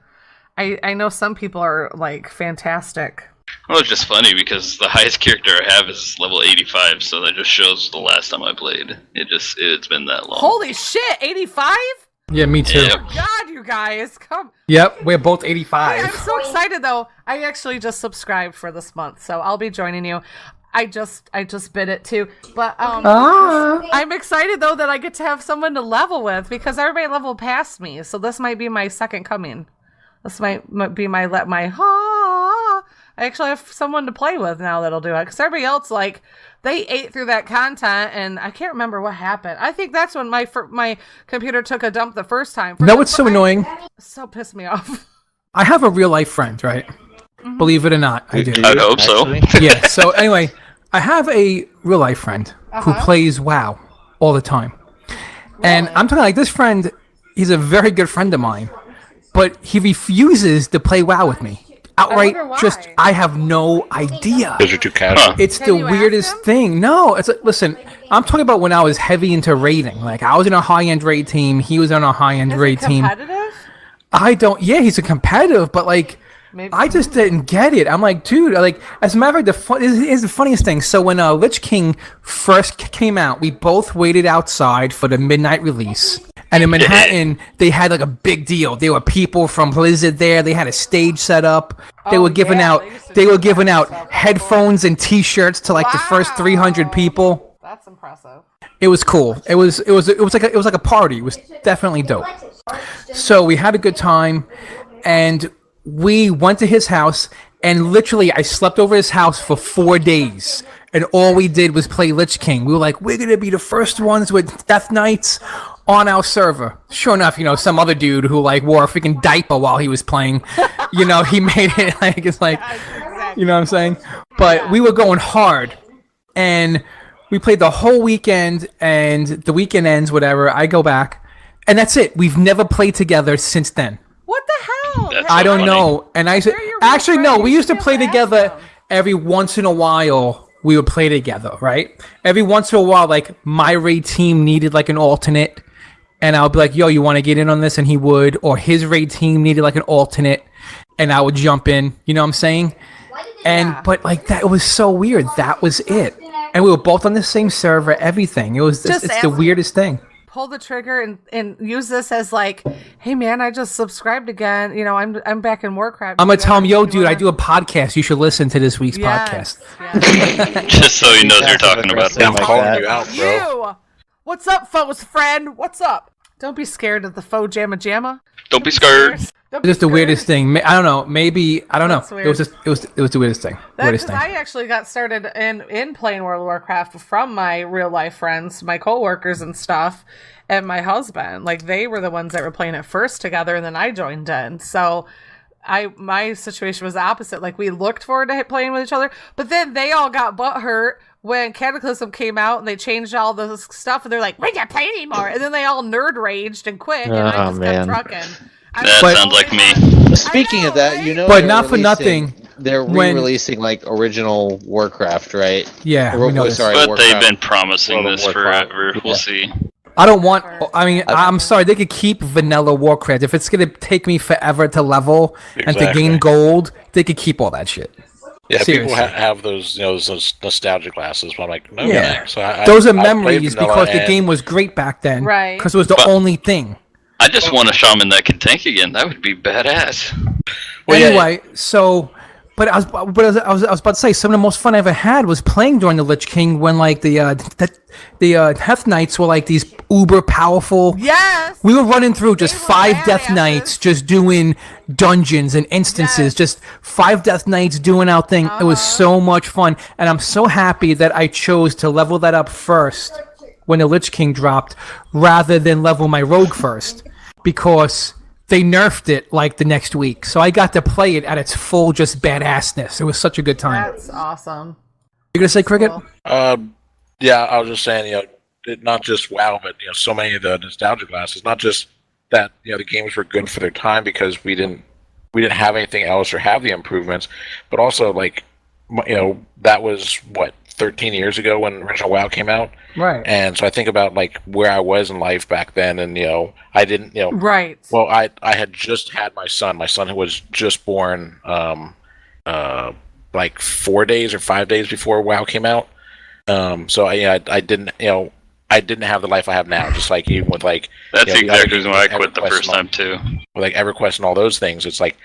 I know some people are like fantastic. Well, it's just funny because the highest character I have is level 85, so that just shows the last time I played. It's been that long. Holy shit, 85? Yeah, me too. Yep. God, you guys, come. Yep, we're both Hey, 85. I'm so excited though. I actually just subscribed for this month, so I'll be joining you. I just bid it too, but I'm excited though that I get to have someone to level with, because everybody leveled past me, so this might be my second coming. This might be my I actually have someone to play with now that'll do it, because everybody else, like, they ate through that content, and I can't remember what happened. I think that's when my computer took a dump the first time. No, it's so annoying. So pissed me off. I have a real life friend, right? Believe it or not, I do. I hope so. Yeah, so anyway, I have a real life friend who plays WoW all the time. And I'm talking like this friend, he's a very good friend of mine, but he refuses to play WoW with me. Outright, wonder just, why. I have no idea. Because you're too casual. It's Can the you ask weirdest him? thing. No, it's like, listen, I'm talking about when I was heavy into raiding. Like, I was in a high-end raid team, he was on a high-end Is raid it team. competitive? Yeah, he's a competitive, but like, Maybe. I just didn't get it. I'm like, dude, like, as a matter of fact, this is the funniest thing. So when Lich King first came out, we both waited outside for the midnight release. And in Manhattan, they had like a big deal. There were people from Blizzard there. They had a stage set up. They were giving out headphones and T-shirts to like the first 300 people. That's impressive. It was cool. It was like a party. It was definitely dope. So we had a good time, and we went to his house, and literally I slept over his house for 4 days, and all we did was play Lich King. We were like, we're gonna be the first ones with Death Knights on our server. Sure enough, some other dude who like wore a freaking diaper while he was playing, he made it like, it's like, you know what I'm saying? But we were going hard, and we played the whole weekend, and the weekend ends, whatever. I go back, and that's it. We've never played together since then. What the hell? That's I don't funny. know. And I said, They're your real actually, no, friends. we You used to should play be able to ask together them. every once in a while. We would play together, right? Every once in a while, like, my raid team needed like an alternate, and I would be like, yo, you want to get in on this? And he would. Or his raid team needed like an alternate, and I would jump in. You know what I'm saying? But like, that was so weird. That was it. And we were both on the same server, everything. It's the ask- weirdest thing. Pull the trigger and use this as like, hey man, I just subscribed again. I'm back in Warcraft. I'm going to tell him, yo, dude, I do a podcast. You should listen to this week's podcast. Yes. Just so he knows you're talking about Yeah, I'm them. like calling that. you out, bro. You. What's up, friend? What's up? Don't be scared of the faux jamma jamma. Don't be scared. Don't be Just the scared. weirdest thing. I don't know. Maybe I don't That's know. weird. It was the weirdest thing. Because I actually got started in playing World of Warcraft from my real life friends, my coworkers and stuff, and my husband. Like, they were the ones that were playing it first together, and then I joined in. So my situation was the opposite. Like, we looked forward to playing with each other, but then they all got butthurt when Cataclysm came out and they changed all the stuff, and they're like, we can't play anymore. And then they all nerd raged and quit, and I just kept trucking. That sounds like me. Speaking of that, you know, But they're not for nothing. They're when- re-releasing like original Warcraft, right? Yeah, we know this. But Warcraft. they've been promising World of this Warcraft. forever. We'll see. I don't want. I mean, I'm sorry. They could keep vanilla Warcraft. If it's gonna take me forever to level and to gain gold, they could keep all that shit. Yeah, Seriously. people have those, those nostalgia glasses. But I'm like, no, Yeah. thanks. So Those are I played memories vanilla because the and- game was great back then. Right. Because it was the But- only thing. I just want a shaman that can tank again. That would be badass. Well, yeah, Anyway, so. But I was about to say some of the most fun I ever had was playing during the Lich King when like the Death Knights were like these uber powerful. Yes! We were running through just They were 5 Death badasses. Knights, just doing dungeons and instances, Yes. just 5 Death Knights doing our thing. It was so much fun, and I'm so happy that I chose to level that up first when the Lich King dropped, rather than level my Rogue first, because they nerfed it like the next week. So I got to play it at its full just badassness. It was such a good time. That's awesome. You gonna say Cricket? Cool. Yeah, I was just saying, not just WoW, but so many of the nostalgia glasses. Not just that, the games were good for their time because we didn't have anything else or have the improvements, but also like, that was what 13 years ago when original WoW came out, Right. and so I think about like where I was in life back then, and I didn't, Right. well, I had just had my son who was just born, like 4 days or 5 days before WoW came out. So I didn't, I didn't have the life I have now. Just like even with like That's the other exactly games why I like quit the EverQuest first and all- time too. with like EverQuest and all those things. It's like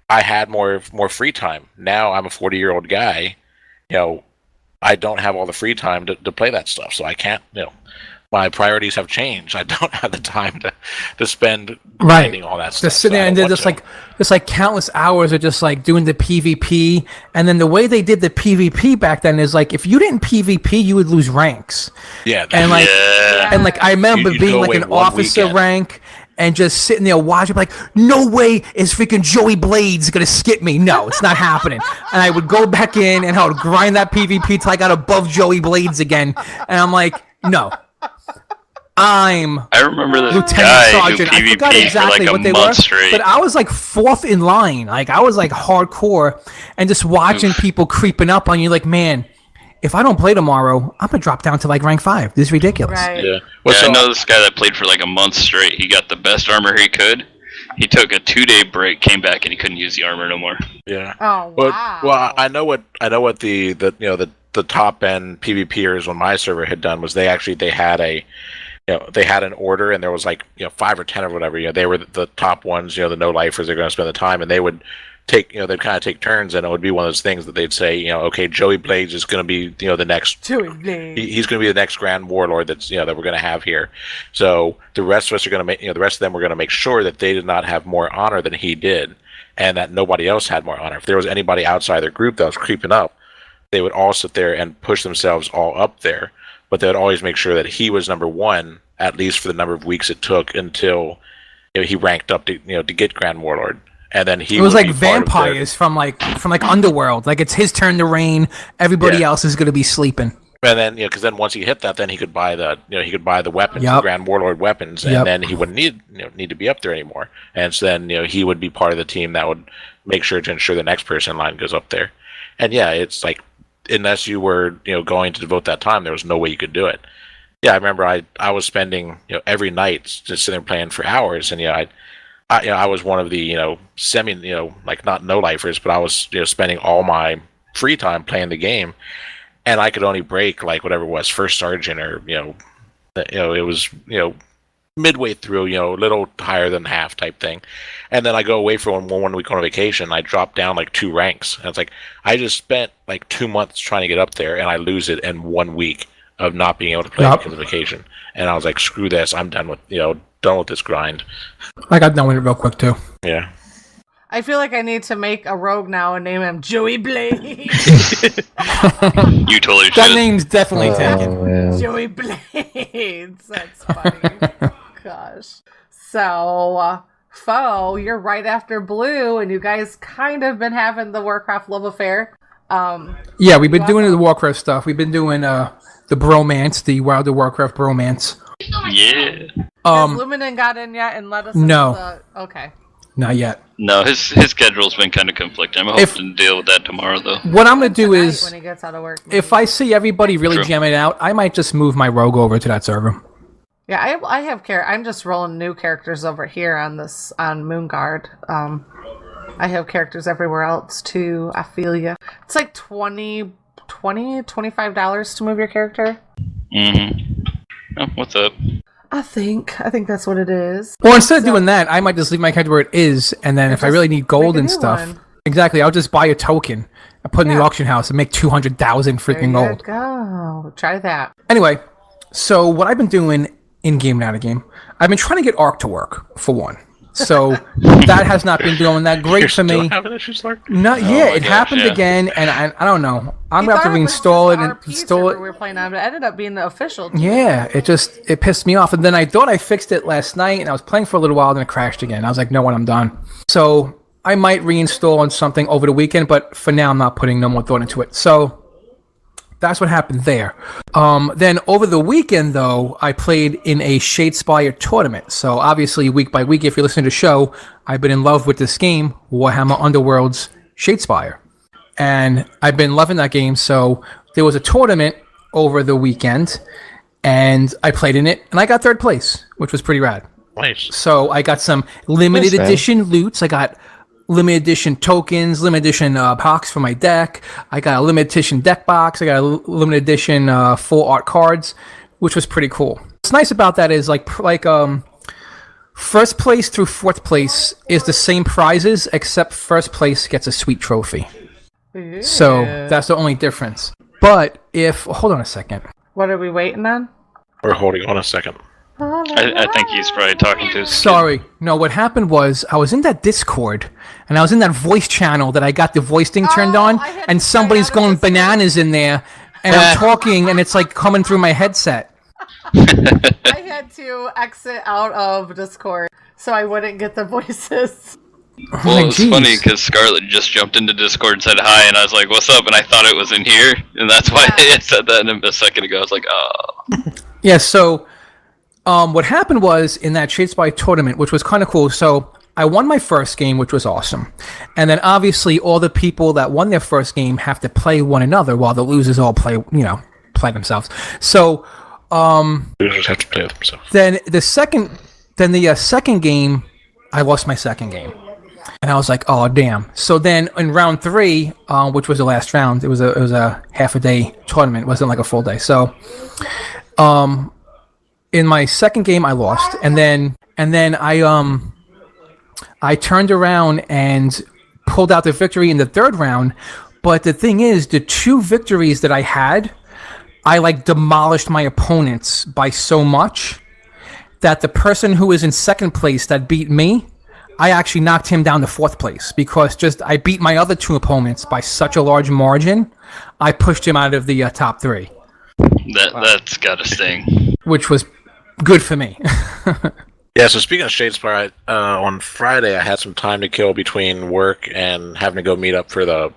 I had more free time. Now I'm a 40-year-old guy. I don't have all the free time to play that stuff, so I can't. My priorities have changed. I don't have the time to spend grinding all that stuff. Just sitting so I there and don't they're want just like countless hours of just like doing the PvP, and then the way they did the PvP back then is like if you didn't PvP, you would lose ranks. Yeah, And like Yeah. and like I remember You'd being go like away an one officer weekend. rank and just sitting there watching like no way is freaking Joey Blades gonna skip me. No, it's not happening. And I would go back in and I would grind that PvP till I got above Joey Blades again. And I'm like, no. I'm I remember this Lieutenant guy Sergeant. who I forgot PvP'd exactly for what like they a were, month straight. but I was like 4th in line. Like I was like hardcore, and just watching people creeping up on you. Like, man, if I don't play tomorrow, I'm gonna drop down to like rank 5. This is ridiculous. Right. Yeah. Well, Yeah, so I know this guy that played for like a month straight. He got the best armor he could. He took a 2-day break, came back, and he couldn't use the armor no more. yeah. Oh, Well, wow. well, I know what the top end PvPers on my server had done was they had they had an order, and there was like 5 or 10 or whatever. They were the top ones. The no lifers. They're going to spend the time, and they would take they'd kind of take turns, and it would be one of those things that they'd say okay, Joey Blades is going to be the next. Joey Blades. He's going to be the next Grand Warlord that's that we're going to have here. So the rest of us are going to make the rest of them were going to make sure that they did not have more honor than he did, and that nobody else had more honor. If there was anybody outside their group that was creeping up, they would all sit there and push themselves all up there, but they would always make sure that he was number one, at least for the number of weeks it took until he ranked up to to get Grand Warlord. And then he It was would like be part of the- vampires from like Underworld. Like it's his turn to reign. Everybody Yeah. else is gonna be sleeping. And then because then once he hit that, then he could buy the weapons, Yep. the Grand Warlord weapons, and Yep. then he wouldn't need to be up there anymore. And so then he would be part of the team that would make sure to ensure the next person in line goes up there. And yeah, it's like unless you were going to devote that time, there was no way you could do it. Yeah, I remember I was spending every night just sitting there playing for hours, and I was one of the semi like not no lifers, but I was spending all my free time playing the game, and I could only break like whatever it was first sergeant or it was midway through a little higher than half type thing, and then I go away for one week on vacation. I drop down like 2 ranks, and it's like I just spent like 2 months trying to get up there, and I lose it in 1 week. of not being able to play because of vacation. And I was like, screw this, I'm done with this grind. I got done with it real quick too. Yeah. I feel like I need to make a rogue now and name him Joey Blade. You totally should. That name's definitely taken. Man. Joey Blades. That's funny. Gosh. So, Foe, you're right after Blue, and you guys kind of been having the Warcraft love affair. Yeah, we've been doing the Warcraft stuff. We've been doing the bromance, the World of Warcraft bromance. Yeah. Has Luminen got in yet and let us No. Okay. Not yet. No, his schedule's been kind of conflicting. I'm hoping to deal with that tomorrow, though. What I'm going to do is, when he gets out of work, if I see everybody really jamming out, I might just move my rogue over to that server. Yeah, I have I'm just rolling new characters over here on Moonguard. I have characters everywhere else too. I feel you. It's like $25 to move your character. Mm-hmm. Oh, what's up? I think that's what it is. Well, instead of doing that, I might just leave my character where it is, and then if I really need gold and stuff, exactly, I'll just buy a token and put in the auction house and make 200,000 freaking gold. There you go. Try that. Anyway, so what I've been doing in game and out of game, I've been trying to get Arc to work for one. So that has not been doing that great for me. Not yet. It happened again, and I don't know. I'm gonna have to reinstall it and install it. We were playing on, but it ended up being the official. Yeah, it pissed me off, and then I thought I fixed it last night, and I was playing for a little while, then it crashed again. I was like, no, what, I'm done. So I might reinstall on something over the weekend, but for now, I'm not putting no more thought into it. So that's what happened there. Then over the weekend, though, I played in a Shadespire tournament. So obviously, week by week, if you listen to the show, I've been in love with this game, Warhammer Underworld's Shadespire. And I've been loving that game. So there was a tournament over the weekend, and I played in it, and I got third place, which was pretty rad. Nice. So I got some limited edition loots. I got limited edition tokens, limited edition box for my deck. I got a limited edition deck box. I got a limited edition full art cards, which was pretty cool. What's nice about that is like first place through fourth place is the same prizes, except first place gets a sweet trophy. Yeah. So that's the only difference. But hold on a second. What are we waiting on? We're holding on a second. I think he's probably talking to his Sorry. No, what happened was I was in that Discord, and I was in that voice channel that I got the voice thing turned on, and somebody's going bananas in there, and I'm talking, and it's like coming through my headset. I had to exit out of Discord so I wouldn't get the voices. Well, it was funny because Scarlett just jumped into Discord and said hi, and I was like, what's up? And I thought it was in here, and that's why I said that a second ago. I was like, oh. Yeah, so what happened was in that Shadespire tournament, which was kind of cool, so I won my first game, which was awesome. And then obviously all the people that won their first game have to play one another while the losers all play themselves. So losers have to play with themselves. Then the second game, I lost my second game. And I was like, oh, damn. So then in round 3, which was the last round, it was a half a day tournament. It wasn't like a full day. So in my second game, I lost. And then I turned around and pulled out the victory in the third round. But the thing is, the 2 victories that I had, I like demolished my opponents by so much that the person who was in second place that beat me, I actually knocked him down to fourth place because I beat my other 2 opponents by such a large margin. I pushed him out of the top 3. That's gotta sting. Which was good for me. Yeah, so speaking of Shadespire, on Friday I had some time to kill between work and having to go meet up for the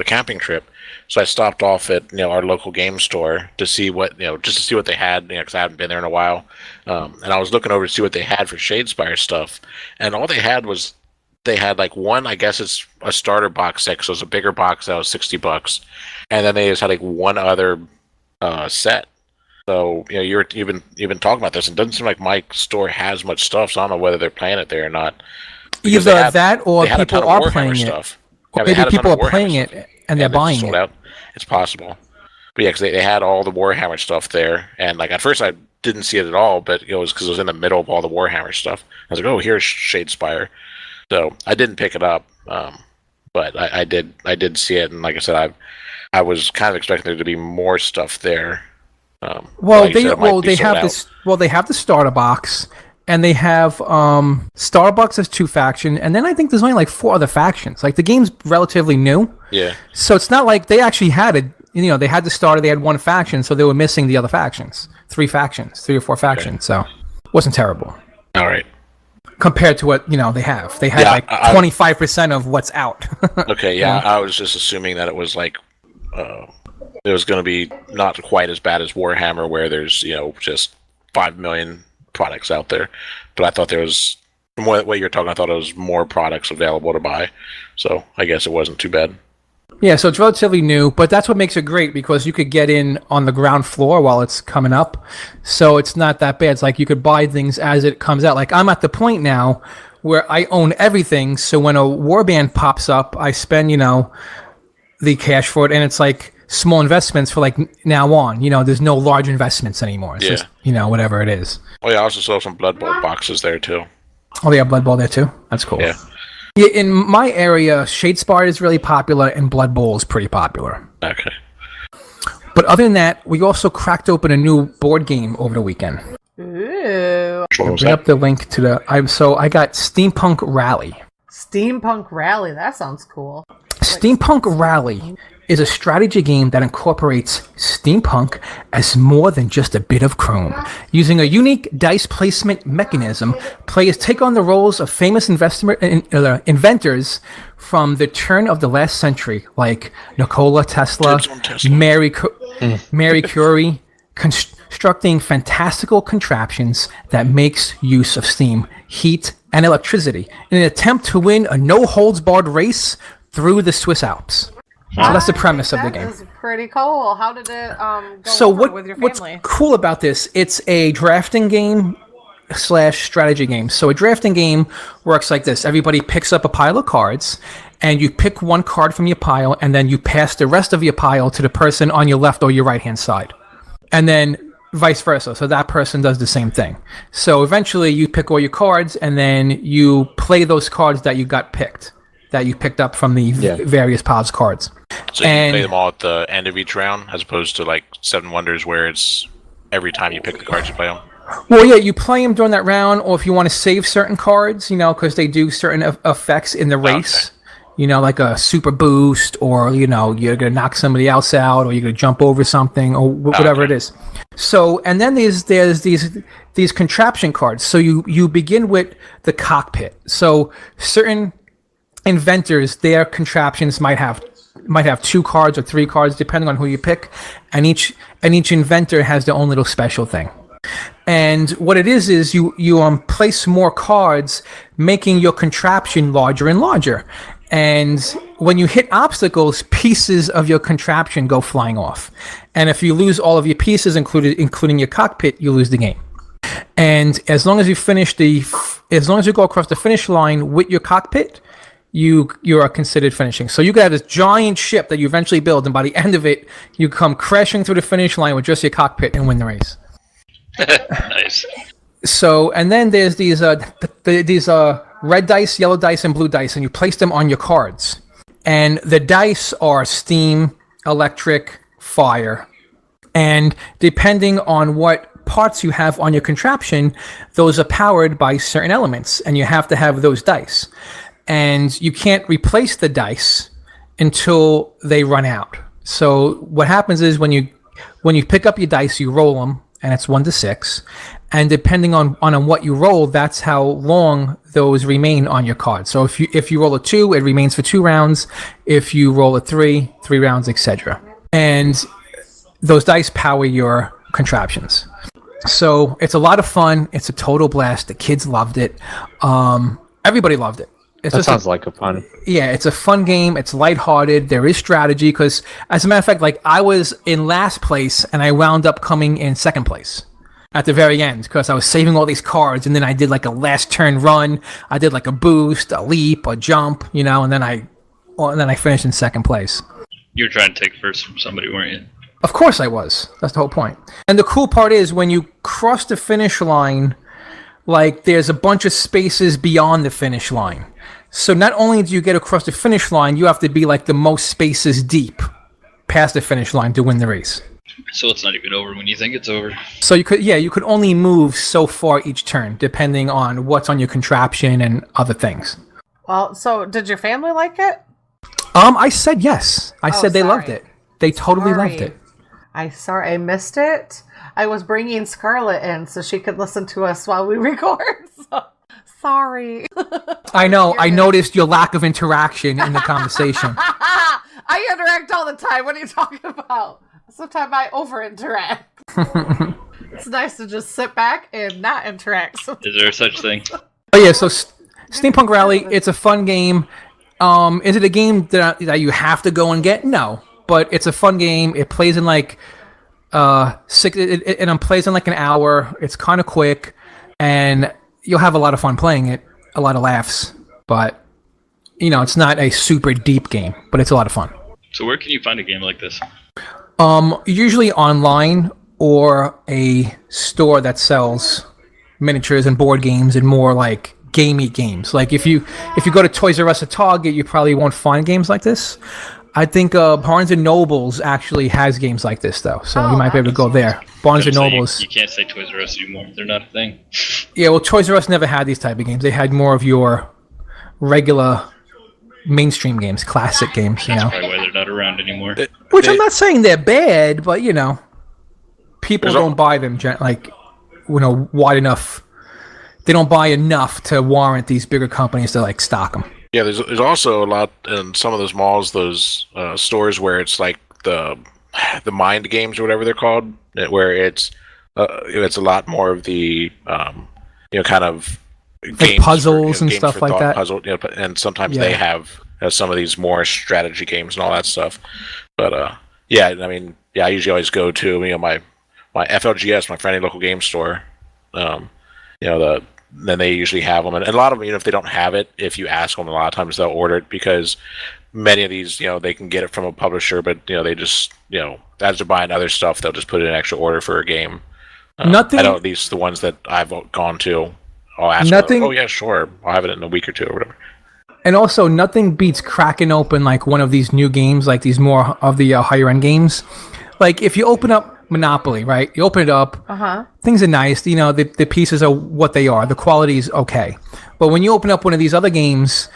camping trip. So I stopped off at our local game store to see what just to see what they had, because I hadn't been there in a while. And I was looking over to see what they had for Shadespire stuff, and all they had like one, I guess it's a starter box set, so it's a bigger box that was $60, and then they just had like one other set. So you've been talking about this, and it doesn't seem like my store has much stuff. So I don't know whether they're playing it there or not. Either that or people are playing it. Or maybe people are playing it and they're buying it. Out. It's possible. But yeah, because they had all the Warhammer stuff there, and like at first I didn't see it at all, but it was because it was in the middle of all the Warhammer stuff. I was like, oh, here's Shadespire. So I didn't pick it up, but I did see it, and like I said, I was kind of expecting there to be more stuff there. Like you said, it might be sold out. They have the starter box, and they have Starbucks has 2 factions, and then I think there's only like 4 other factions. Like the game's relatively new, Yeah. so it's not like they actually had it. You know, they had the starter, they had 1 faction, so they were missing the other factions. 3 or 4 factions, so it wasn't terrible. All right. Compared to what they have. They had 25% of what's out. Okay, yeah, I was just assuming that it was like it was going to be not quite as bad as Warhammer, where there's just 5 million products out there. But I thought there was, from what you're talking, I thought it was more products available to buy. So I guess it wasn't too bad. Yeah, so it's relatively new, but that's what makes it great, because you could get in on the ground floor while it's coming up. So it's not that bad. It's like you could buy things as it comes out. Like I'm at the point now where I own everything. So when a warband pops up, I spend, the cash for it, and it's like small investments for like now on. There's no large investments anymore. It's just, whatever it is. Oh yeah, I also saw some Blood Bowl boxes there too. Oh, they have Blood Bowl there too? That's cool. Yeah. Yeah, in my area, Shadespire is really popular, and Blood Bowl is pretty popular. Okay. But other than that, we also cracked open a new board game over the weekend. Ooh. What was Bring that? up the link to the. I got Steampunk Rally. Steampunk Rally. That sounds cool. Steampunk Rally is a strategy game that incorporates steampunk as more than just a bit of chrome. Using a unique dice placement mechanism, players take on the roles of famous inventors from the turn of the last century, like Nikola Tesla, Marie Curie, constructing fantastical contraptions that makes use of steam, heat, and electricity in an attempt to win a no-holds-barred race through the Swiss Alps. So that's the premise of the game. That is pretty cool. How did it go over with your family? What's cool about this, it's a drafting game / strategy game. So a drafting game works like this. Everybody picks up a pile of cards, and you pick 1 card from your pile, and then you pass the rest of your pile to the person on your left or your right-hand side. And then vice versa. So that person does the same thing. So eventually you pick all your cards, and then you play those cards that you picked up from the various piles of cards. So you can play them all at the end of each round, as opposed to like 7 Wonders, where it's every time you pick the cards you play them. Well, yeah, you play them during that round, or if you want to save certain cards, because they do certain effects in the race. Okay. Like a super boost, or you're gonna knock somebody else out, or you're gonna jump over something, or whatever it is. So, and then there's these contraption cards. So you begin with the cockpit. So certain inventors, their contraptions might have 2 cards or 3 cards, depending on who you pick, and each inventor has their own little special thing. And what it is you place more cards, making your contraption larger and larger. And when you hit obstacles, pieces of your contraption go flying off. And if you lose all of your pieces, including your cockpit, you lose the game. And as long as you go across the finish line with your cockpit, you are considered finishing. So you could have this giant ship that you eventually build, and by the end of it, you come crashing through the finish line with just your cockpit and win the race. Nice. So, and then there's these red dice, yellow dice, and blue dice, and you place them on your cards. And the dice are steam, electric, fire. And depending on what parts you have on your contraption, those are powered by certain elements, and you have to have those dice. And you can't replace the dice until they run out. So what happens is when you pick up your dice, you roll them, and it's 1 to 6. And depending on what you roll, that's how long those remain on your card. So if you roll a 2, it remains for 2 rounds. If you roll a 3 rounds, etc. And those dice power your contraptions. So it's a lot of fun. It's a total blast. The kids loved it. Everybody loved it. That sounds like a fun. Yeah, it's a fun game. It's lighthearted. There is strategy because, as a matter of fact, like I was in last place and I wound up coming in second place at the very end because I was saving all these cards, and then I did like a last turn run. I did like a boost, a leap, a jump, and then I finished in second place. You were trying to take first from somebody, weren't you? Of course I was. That's the whole point. And the cool part is when you cross the finish line, like there's a bunch of spaces beyond the finish line. So not only do you get across the finish line, you have to be like the most spaces deep past the finish line to win the race. So it's not even over when you think it's over. So you could only move so far each turn, depending on what's on your contraption and other things. Well, so did your family like it? I said yes. I said they loved it. They totally loved it. I missed it. I was bringing Scarlett in so she could listen to us while we record. So, sorry. I know. I noticed your lack of interaction in the conversation. I interact all the time. What are you talking about? Sometimes I over-interact. It's nice to just sit back and not interact. Is there such thing? Oh yeah, so Steampunk Rally, it's a fun game. Is it a game that you have to go and get? No, but it's a fun game. It plays in like it plays in like an hour. It's kind of quick, and you'll have a lot of fun playing it. A lot of laughs, but it's not a super deep game, but it's a lot of fun. So where can you find a game like this? Usually online or a store that sells miniatures and board games and more like gamey games. Like if you go to Toys R Us or Target, you probably won't find games like this. I think Barnes and Nobles actually has games like this though, so you might be able to go there. Barnes and Nobles. You can't say Toys R Us anymore. They're not a thing. Yeah, well, Toys R Us never had these type of games. They had more of your regular mainstream games, classic games. That's probably why they're not around anymore. Which I'm not saying they're bad, but people don't buy them wide enough. They don't buy enough to warrant these bigger companies to stock them. Yeah, there's also a lot in some of those malls, those stores where it's like the mind games or whatever they're called, where it's a lot more of the kind of like games for, and games stuff like that. Puzzle, and sometimes they have some of these more strategy games and all that stuff. But I usually always go to my FLGS, my friendly local game store. Then they usually have them, and a lot of them, even if they don't have it, if you ask them, a lot of times they'll order it because many of these, they can get it from a publisher, but they just, as they're buying other stuff, they'll just put in an extra order for a game. Nothing. I know at least the ones that I've gone to, I'll ask nothing. them, oh yeah, sure, I'll have it in a week or two or whatever. And also, nothing beats cracking open one of these new games, like these more of the higher end games. Like if you open up Monopoly, right? You open it up. Things are nice. The pieces are what they are. The quality is okay. But when you open up one of these other games,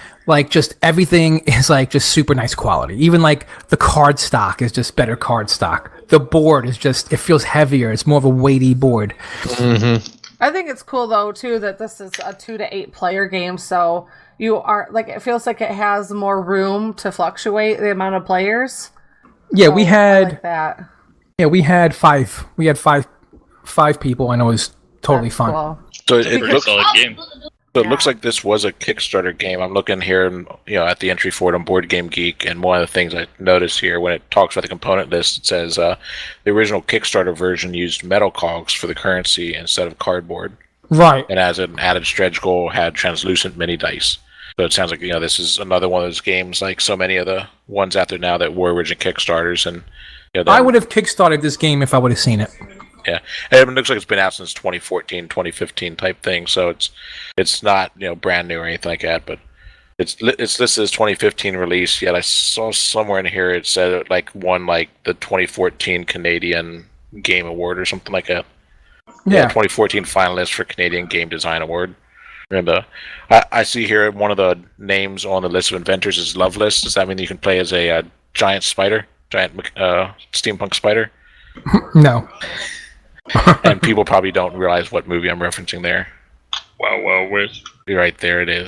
just everything is just super nice quality. Even the card stock is just better card stock. The board is it feels heavier. It's more of a weighty board. Mm-hmm. I think it's cool though too that this is a 2 to 8 player game, so you are it feels like it has more room to fluctuate the amount of players. Yeah, so we had I like that. Yeah, we had five. We had five people, and it was totally fun. Cool. So it looks solid game. So it looks like this was a Kickstarter game. I'm looking here, at the entry for it on Board Game Geek, and one of the things I noticed here when it talks about the component list, it says the original Kickstarter version used metal cogs for the currency instead of cardboard. Right. And as an added stretch goal, had translucent mini dice. So it sounds like this is another one of those games, like so many of the ones out there now that were original Kickstarters, and I would have kickstarted this game if I would have seen it. Yeah, and it looks like it's been out since 2014, 2015 type thing. So it's not brand new or anything like that. But it's listed as 2015 release. Yet I saw somewhere in here it said it won the 2014 Canadian Game Award or something like that. Yeah, 2014 finalist for Canadian Game Design Award. And I see here one of the names on the list of inventors is Loveless. Does that mean you can play as a giant spider? Giant steampunk spider? No. And people probably don't realize what movie I'm referencing there. Wow, where's... You're right, there it is.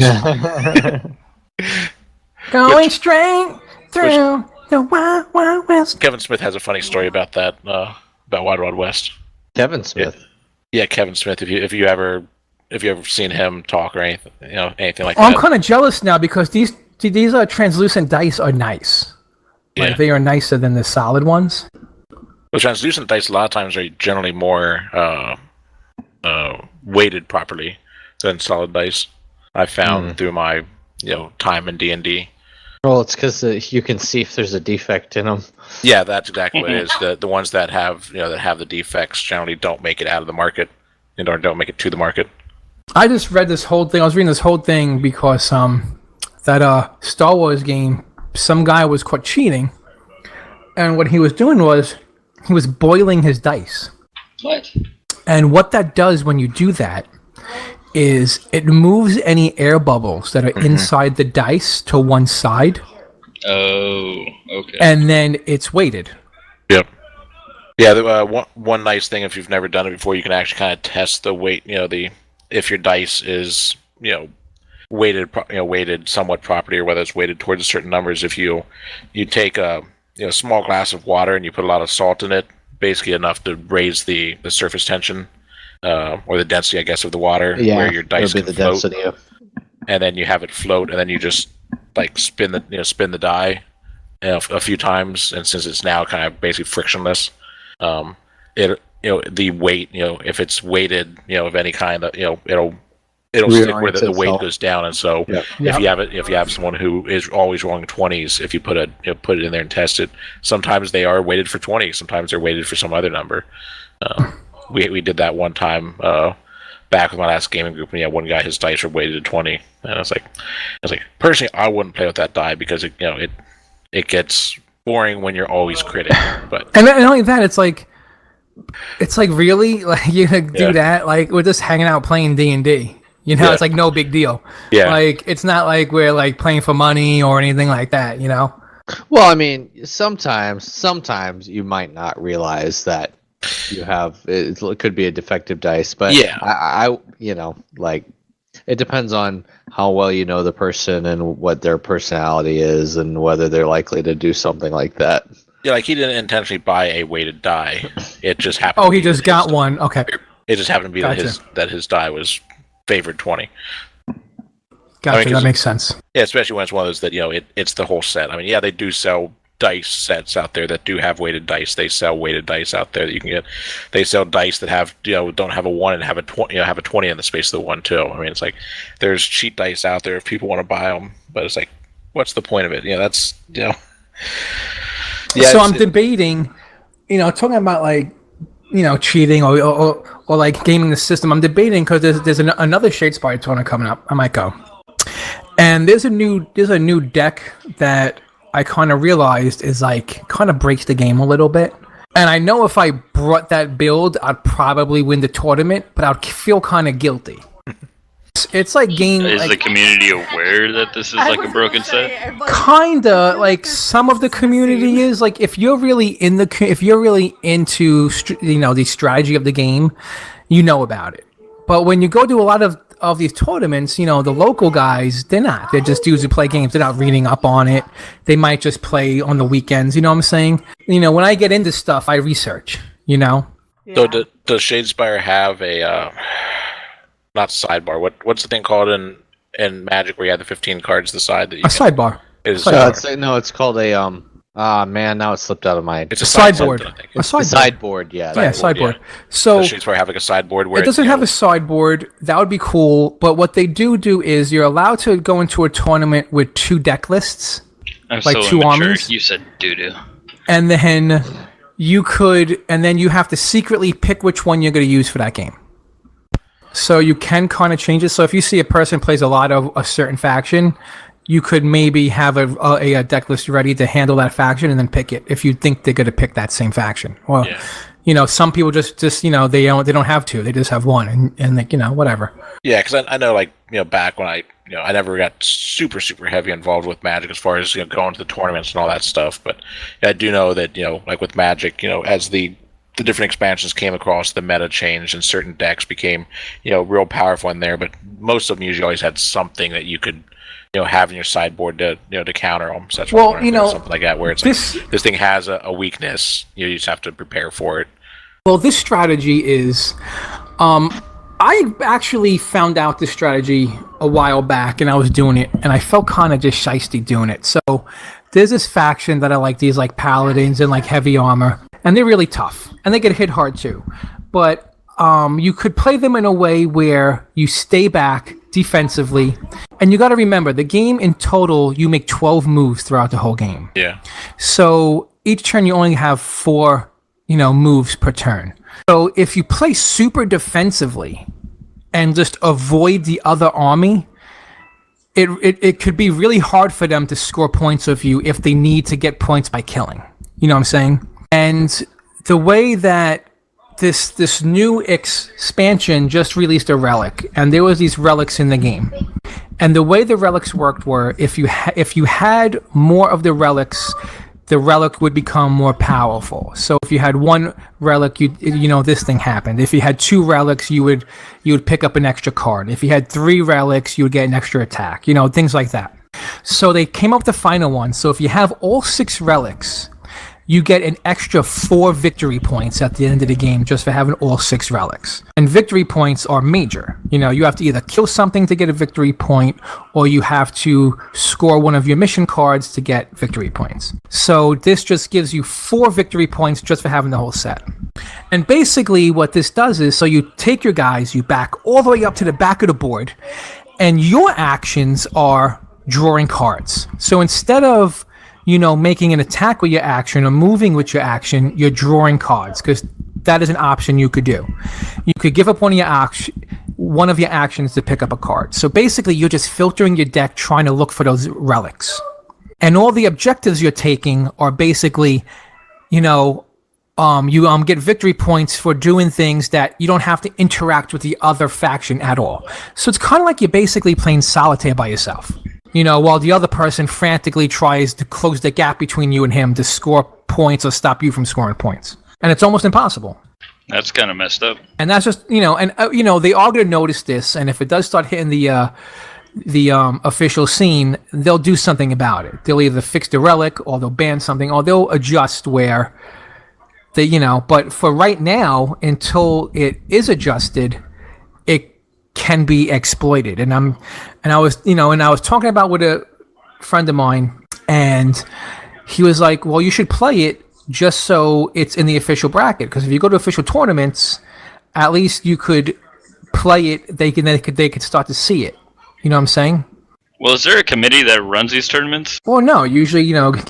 Going straight through the Wild Wild West. Kevin Smith has a funny story about that, about Wild Wild West. Kevin Smith? Yeah, Kevin Smith. If you ever seen him talk or anything, anything like that. I'm kind of jealous now because these translucent dice are nice. Yeah. They are nicer than the solid ones. Well, translucent dice a lot of times are generally more weighted properly than solid dice. I found through my time in D&D. Well, it's because you can see if there's a defect in them. Yeah, that's exactly what it is. The ones that have the defects generally don't make it out of the market, or don't make it to the market. I just read this whole thing. I was reading this whole thing because that Star Wars game, some guy was caught cheating, and what he was doing was he was boiling his dice. What? And what that does when you do that is it moves any air bubbles that are inside the dice to one side. Oh, okay. And then it's weighted. Yep. Yeah, one nice thing, if you've never done it before, you can actually kind of test the weight, if your dice is, weighted somewhat properly, or whether it's weighted towards a certain numbers. If you take a small glass of water and you put a lot of salt in it, basically enough to raise the surface tension, or the density, I guess, of the water, where your dice can the float, density of... and then you have it float, and then you just spin the die a few times, and since it's now kind of basically frictionless, the weight, if it's weighted, of any kind, it'll stick where the weight goes down. And so if you have someone who is always rolling 20s, if you put it in there and test it, sometimes they are weighted for 20, sometimes they're weighted for some other number. We did that one time back with my last gaming group, and one guy, his dice were weighted at 20, and I was like, personally, I wouldn't play with that die because it gets boring when you're always critting. But and not only that, it's like really, like, you do that, like, we're just hanging out playing D&D. It's like no big deal. Yeah. Like, it's not like we're like playing for money or anything like that. Well, I mean, sometimes you might not realize that you have it could be a defective dice, but I it depends on how well you know the person and what their personality is and whether they're likely to do something like that. Yeah, like he didn't intentionally buy a weighted die. It just happened. Oh, he just got one. Okay. It just happened to be that his die was favored 20. Gotcha. That makes sense. Yeah, especially when it's one of those that it's the whole set. I mean, they do sell dice sets out there that do have weighted dice. They sell weighted dice out there that you can get. They sell dice that have don't have a 1 and have a 20, have a 20 in the space of the 1 too. I mean, it's like there's cheat dice out there if people want to buy them, but it's like, what's the point of it? That's Yeah, so I'm debating, talking about like, cheating or like gaming the system. I'm debating because there's another Shadespire tournament coming up. I might go, and there's a new deck that I kind of realized is like kind of breaks the game a little bit. And I know if I brought that build, I'd probably win the tournament, but I'd feel kind of guilty. It's like game. Is the community aware that this is like a broken set? Kinda, like some of the community is like, if you're really into the strategy of the game, about it. But when you go to a lot of these tournaments, the local guys, they're not. They're just dudes who play games. They're not reading up on it. They might just play on the weekends. You know what I'm saying? When I get into stuff, I research. Yeah. So does Shadespire have a not sidebar? What's the thing called in Magic where you have the 15 cards to the side that you sidebar? It's called a man, now it slipped out of my... It's a sideboard. A sideboard, yeah. Sideboard. Yeah. So does Shadespire have like a sideboard where it doesn't have a sideboard? That would be cool. But what they do is you're allowed to go into a tournament with 2 deck lists, I'm like so 2 immature. armies. You said doo-doo. And then you have to secretly pick which one you're going to use for that game. So you can kind of change it. So if you see a person plays a lot of a certain faction, you could maybe have a deck list ready to handle that faction and then pick it if you think they're going to pick that same faction. Or, some people just they don't have 2. They just have 1 and like, whatever. Yeah, because I know, like, back when I never got super, super heavy involved with Magic as far as, going to the tournaments and all that stuff. But I do know that, like with Magic, as the different expansions came across, the meta changed and certain decks became, real powerful in there. But most of them usually always had something that you could, have in your sideboard to, to counter them. So that's something like that where it's this thing has a weakness. You just have to prepare for it. Well, this strategy is, I actually found out this strategy a while back, and I was doing it, and I felt kind of just shiesty doing it. So there's this faction that I like, these like paladins and like heavy armor, and they're really tough, and they get hit hard too. But you could play them in a way where you stay back defensively, and you got to remember the game in total, you make 12 moves throughout the whole game. Yeah. So each turn you only have 4, moves per turn. So if you play super defensively and just avoid the other army, it could be really hard for them to score points of you if they need to get points by killing. You know what I'm saying? And the way that this new expansion just released a relic, and there was these relics in the game, and the way the relics worked were if you had more of the relics, the relic would become more powerful. So if you had one relic, this thing happened. If you had 2 relics, you would pick up an extra card. If you had 3 relics, you would get an extra attack. Things like that. So they came up with the final one. So if you have all 6 relics, you get an extra 4 victory points at the end of the game just for having all 6 relics. And victory points are major. You have to either kill something to get a victory point, or you have to score one of your mission cards to get victory points. So this just gives you 4 victory points just for having the whole set. And basically what this does is, so you take your guys, you back all the way up to the back of the board, and your actions are drawing cards. So instead of making an attack with your action or moving with your action, you're drawing cards, because that is an option you could do. You could give up one of your actions to pick up a card. So basically, you're just filtering your deck, trying to look for those relics. And all the objectives you're taking are basically, you get victory points for doing things that you don't have to interact with the other faction at all. So it's kind of like you're basically playing solitaire by yourself. While the other person frantically tries to close the gap between you and him to score points or stop you from scoring points. And it's almost impossible. That's kind of messed up. And that's just, they are going to notice this. And if it does start hitting the official scene, they'll do something about it. They'll either fix the relic, or they'll ban something, or they'll adjust where but for right now, until it is adjusted, it can be exploited. And I was talking about with a friend of mine, and he was like, well, you should play it just so it's in the official bracket, because if you go to official tournaments, at least you could play it, they could start to see it. You know what I'm saying? Well, is there a committee that runs these tournaments? Well, no. Usually,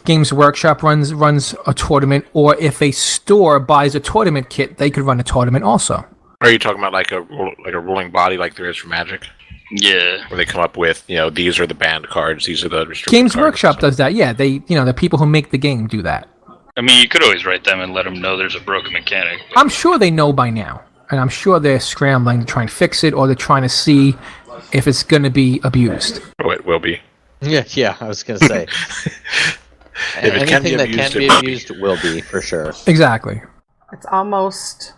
Games Workshop runs a tournament, or if a store buys a tournament kit, they could run a tournament also. Are you talking about like a ruling body like there is for Magic? Yeah. Where they come up with, these are the banned cards, these are the restricted Games cards. Workshop does that, yeah. They, the people who make the game do that. I mean, you could always write them and let them know there's a broken mechanic. But I'm sure they know by now. And I'm sure they're scrambling to try and fix it, or they're trying to see if it's going to be abused. Oh, it will be. Yeah, I was going to say. Anything that can be abused will be, for sure. Exactly. It's almost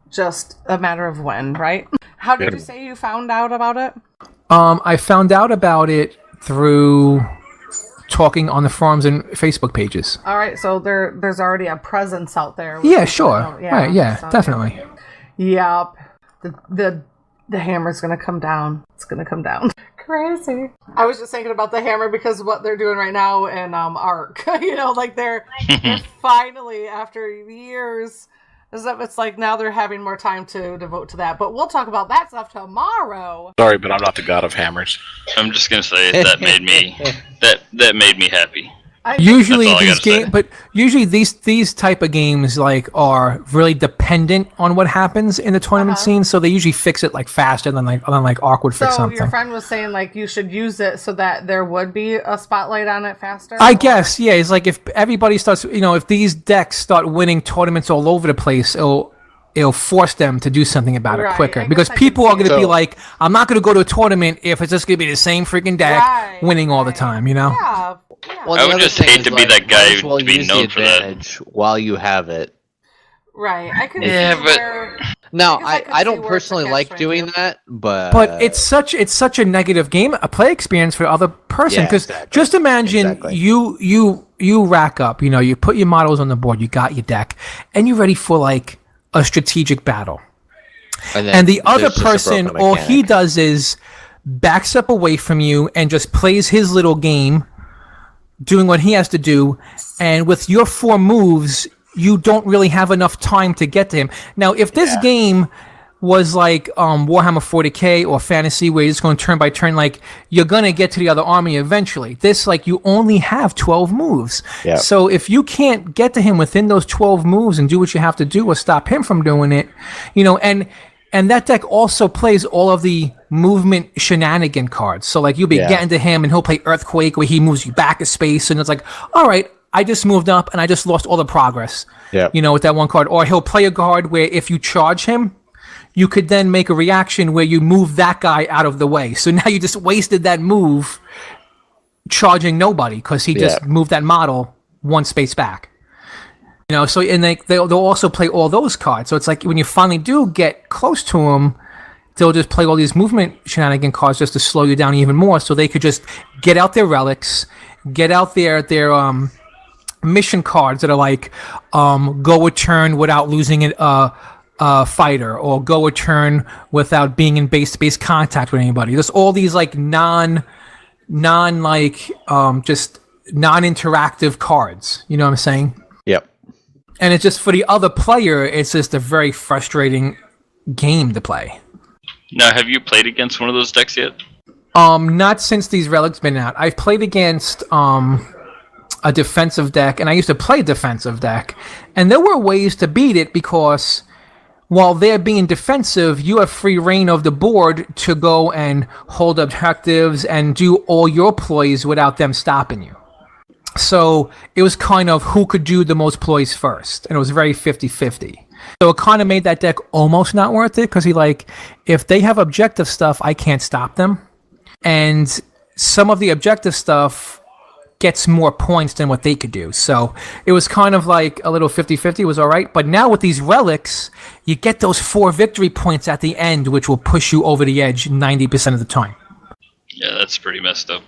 just a matter of when, right? How did you say you found out about it? I found out about it through talking on the forums and Facebook pages. All right, so there's already a presence out there. Yeah, sure. Right, yeah, definitely. Yep. The hammer's gonna come down. It's gonna come down. Crazy. I was just thinking about the hammer because what they're doing right now in Arc. They're finally, after years, it's like now they're having more time to devote to that. But we'll talk about that stuff tomorrow. Sorry, but I'm not the god of hammers. I'm just gonna say that made me happy. Usually these type of games are really dependent on what happens in the tournament scene, so they usually fix it faster than Arc would fix something. So your friend was saying you should use it so that there would be a spotlight on it faster? I guess, yeah. It's like if everybody starts, if these decks start winning tournaments all over the place, it'll force them to do something about it quicker, because people are going to be like, I'm not going to go to a tournament if it's just going to be the same freaking deck winning all the time, Yeah. Well, I would just hate to be that guy to be known for that. While you have it. Right. I could Now, I don't personally like doing that, but it's such a negative play experience for the other person, because just imagine you rack up, you put your models on the board, you got your deck, and you're ready for a strategic battle. And the other person, all he does is backs up away from you and just plays his little game, doing what he has to do, and with your 4 moves, you don't really have enough time to get to him. Now, if this game was like Warhammer 40K or Fantasy, where you're just going turn by turn, you're going to get to the other army eventually. This, you only have 12 moves. Yeah. So if you can't get to him within those 12 moves and do what you have to do or stop him from doing it, and that deck also plays all of the movement shenanigan cards. So you'll be getting to him and he'll play Earthquake, where he moves you back a space, and it's all right, I just moved up and I just lost all the progress. Yeah. You know, with that one card. Or he'll play a card where if you charge him, you could then make a reaction where you move that guy out of the way. So now you just wasted that move charging nobody because he just moved that model one space back. You know, so and they'll also play all those cards. So it's like when you finally do get close to him, they'll just play all these movement shenanigan cards just to slow you down even more. So they could just get out their relics, get out their mission cards that are like go a turn without losing a fighter, or go a turn without being in base-to-base contact with anybody. There's all these like just non-interactive cards. You know what I'm saying? Yep. And it's just for the other player, it's just a very frustrating game to play. Now, have you played against one of those decks yet? Not since these relics been out. I've played against a defensive deck, and I used to play defensive deck, and there were ways to beat it because while they're being defensive, you have free reign of the board to go and hold objectives and do all your ploys without them stopping you. So it was kind of who could do the most ploys first, and it was very 50-50. So it kind of made that deck almost not worth it because if they have objective stuff, I can't stop them. And some of the objective stuff gets more points than what they could do. So it was kind of like a little 50-50 was all right. But now with these relics, you get those 4 victory points at the end, which will push you over the edge 90% of the time. Yeah, that's pretty messed up.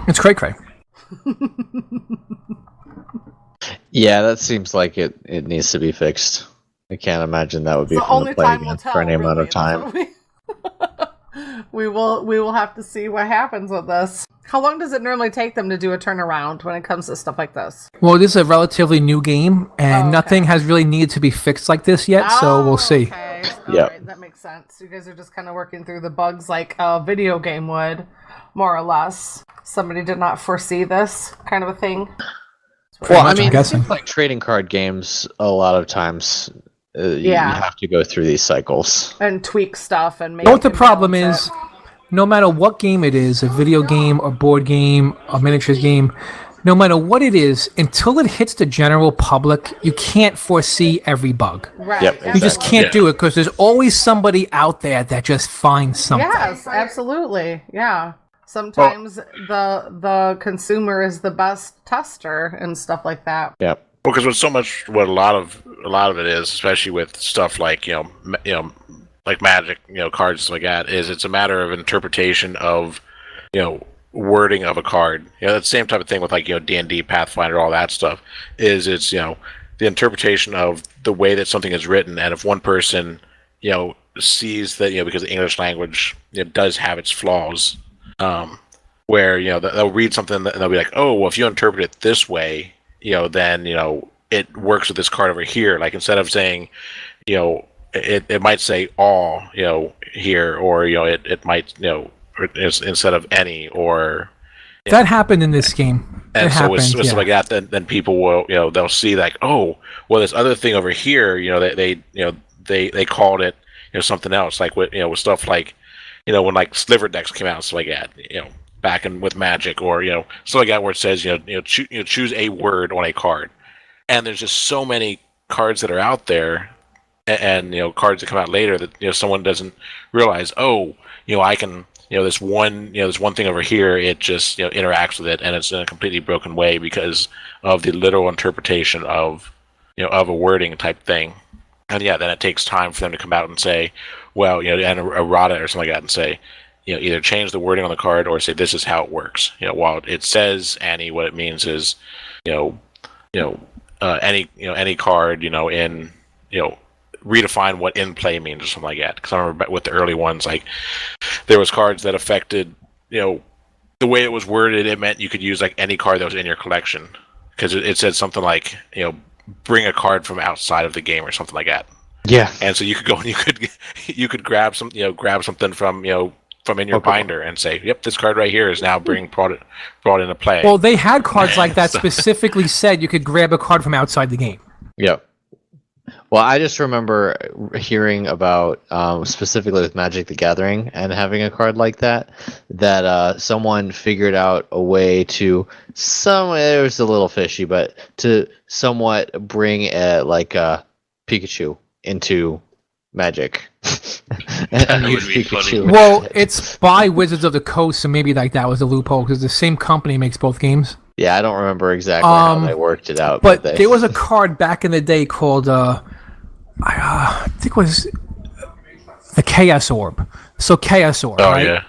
It's cray-cray. Yeah, that seems like it needs to be fixed. I can't imagine that would be It's the fun only to play time again we'll tell, for any amount really. of time. We will have to see what happens with this. How long does it normally take them to do a turnaround when it comes to stuff like this? Well, this is a relatively new game, and nothing has really needed to be fixed like this yet, so we'll see. Okay. Yep. Alright, that makes sense. You guys are just kind of working through the bugs like a video game would, more or less. Somebody did not foresee this kind of a thing. Well, much, I'm guessing. it's like trading card games, a lot of times you have to go through these cycles. And tweak stuff and make You know what the and problem balance is? No matter what game it is, a video game, a board game, a miniatures game, no matter what it is, until it hits the general public, you can't foresee every bug. it. Right. Yep, You just can't do it because there's always somebody out there that just finds something. Yes, absolutely. Yeah. Sometimes the consumer is the best tester and stuff like that. Yep. Well, because what a lot of it is, especially with stuff like like Magic, cards and stuff like that, is it's a matter of interpretation of, wording of a card. That same type of thing with like D&D, Pathfinder, all that stuff. It's the interpretation of the way that something is written, and if one person sees that because the English language does have its flaws, where they'll read something and they'll be like, oh well, if you interpret it this way, then it works with this card over here. Like instead of saying it might say all here, or it might instead of any, or That happened in this game. and it so happened, with stuff like that, then people will they'll see like, oh well, this other thing over here, they called it something else, like with stuff like when like sliver decks came out and stuff like that, back in with Magic, or stuff like that, where it says choose a word on a card, and there's just so many cards that are out there, and cards that come out later that someone doesn't realize, oh I can this one thing over here, it just interacts with it, and it's in a completely broken way because of the literal interpretation of of a wording type thing. And then it takes time for them to come out and say, well, and errata or something like that, and say, either change the wording on the card or say this is how it works. While it says Annie, what it means is, any card, in redefine what in play means or something like that. Because I remember with the early ones, like there was cards that affected, the way it was worded, it meant you could use like any card that was in your collection, because it said something like, bring a card from outside of the game or something like that. Yeah. And so you could go and you could grab something from in your binder and say, yep, this card right here is now brought into play. Well, they had cards like that specifically said you could grab a card from outside the game. Yep. Well, I just remember hearing about specifically with Magic the Gathering and having a card like that someone figured out a way to it was a little fishy, but to somewhat bring like a Pikachu into Magic. That would be funny. Well, it's by Wizards of the Coast, so maybe like that was a loophole because the same company makes both games. Yeah, I don't remember exactly how they worked it out. But there was a card back in the day called, I think it was the Chaos Orb. So Chaos Orb, right? Yeah.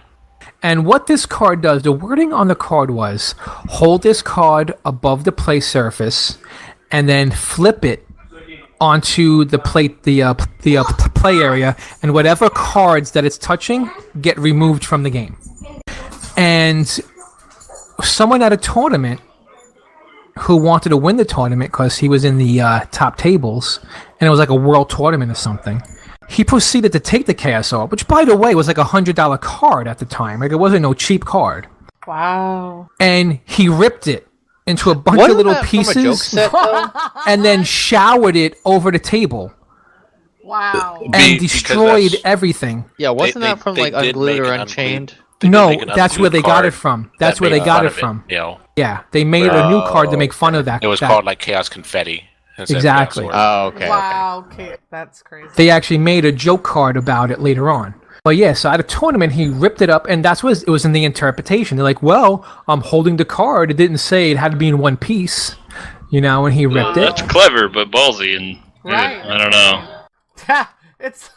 And what this card does, the wording on the card was, hold this card above the play surface, and then flip it onto the play area, and whatever cards that it's touching get removed from the game. And someone at a tournament who wanted to win the tournament because he was in the top tables, and it was like a world tournament or something, he proceeded to take the Chaos Orb, which, by the way, was like $100 card at the time. Like, it wasn't no cheap card. Wow. And he ripped it into a bunch of little pieces and then showered it over the table. Wow. And destroyed everything. Yeah, wasn't that from like did Unglued make or an Unchained? No, that's where they got it from. That's where they got it from. You know, Yeah, they made a new card to make fun of that. it was called like Chaos Confetti. instead of Exactly. Chaos Orb. Oh, okay. Wow. Okay. That's crazy. They actually made a joke card about it later on. But yeah, so at a tournament, he ripped it up, and that's what it was in the interpretation. They're like, well, I'm holding the card. It didn't say it had to be in one piece, and he ripped it. That's clever, but ballsy, and Right. I don't know. It's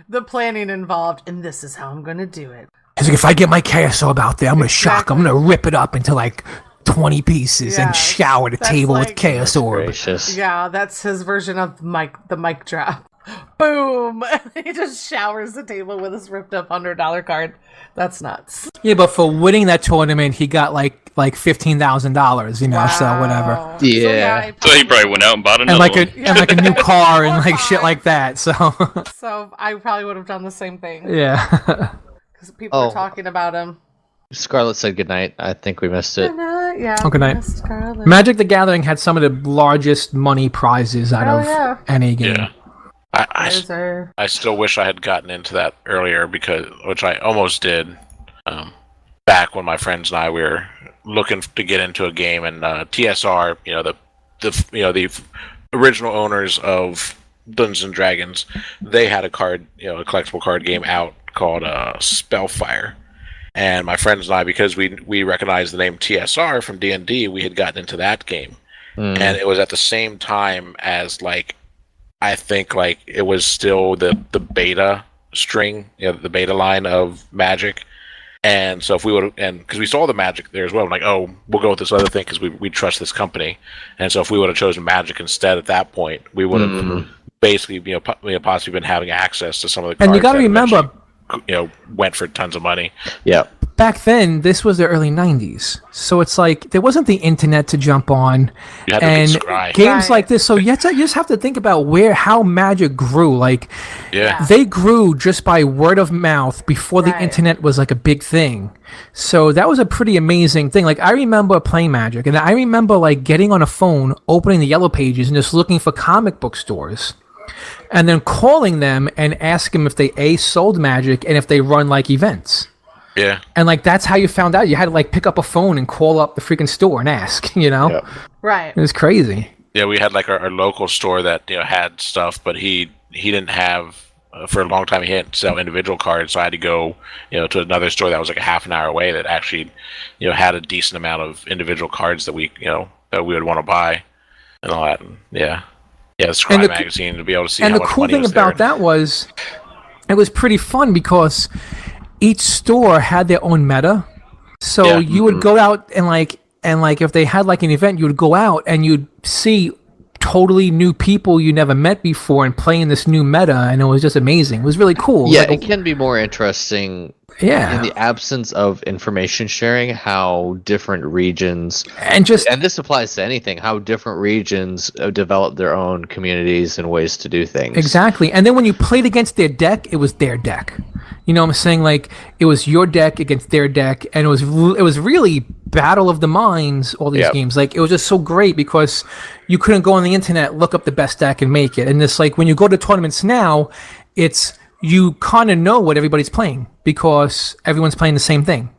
the planning involved, and this is how I'm going to do it. He's like, if I get my Chaos Orb out there, I'm going to shock. I'm going to rip it up into like 20 pieces and Yeah, shower the that's table like- with Chaos Orb. Gracious. Yeah, that's his version of the mic drop. Boom! He just showers the table with his ripped up $100 card. That's nuts. Yeah, but for winning that tournament, he got like $15,000, so whatever. Wow. Yeah. So he probably went out and bought And another like one. and like a new car and like shit like that. So So I probably would have done the same thing yeah. because people Oh. were talking about him. Scarlett said goodnight. I think we missed it. Yeah. Oh, good night. Miss Scarlet. Magic the Gathering had some of the largest money prizes out of yeah. any game. Yeah. Those are- I still wish I had gotten into that earlier which I almost did. Back when my friends and I were looking to get into a game, and TSR, the original owners of Dungeons and Dragons, they had a collectible card game out called Spellfire. And my friends and I, because we recognized the name TSR from D&D, we had gotten into that game. And it was at the same time as I think it was still the beta string, the beta line of Magic. And so if we would, and because we saw the Magic there as well, I'm like, oh, we'll go with this other thing because we trust this company. And so if we would have chosen Magic instead at that point, we would have basically, possibly been having access to some of the cards. And you got to that remember, eventually, went for tons of money. Yeah. back then, this was the early 90s. So it's like there wasn't the internet to jump on. You had to and subscribe. games Right. like this. So you just have to think about how Magic grew. Like, Yeah. they grew just by word of mouth before the Right. internet was like a big thing. So that was a pretty amazing thing. Like, I remember playing Magic, and I remember like getting on a phone, opening the Yellow Pages, and just looking for comic book stores. And then calling them and asking them if they sold Magic and if they run like events. Yeah. And like that's how you found out. You had to like pick up a phone and call up the freaking store and ask, Yep. Right. It was crazy. Yeah, we had like our local store that had stuff, but he didn't have for a long time. He didn't sell individual cards, so I had to go to another store that was like a half an hour away that actually had a decent amount of individual cards that we would want to buy and all that. And yeah, the Scry magazine to be able to see. And how the much cool money thing was about there. that was it was pretty fun because each store had their own meta. So Yeah. you would go out and like if they had like an event, you would go out and you'd see totally new people you never met before and playing this new meta, and it was just amazing. It was really cool. Yeah, Like, it can be more interesting yeah. in the absence of information sharing, how different regions, and this applies to anything, how different regions develop their own communities and ways to do things. exactly. And then when you played against their deck, it was their deck. You know what I'm saying? Like, it was your deck against their deck, and it was really battle of the minds, all these games. Like, it was just so great because you couldn't go on the internet, look up the best deck, and make it. And it's like, when you go to tournaments now, you kind of know what everybody's playing because everyone's playing the same thing.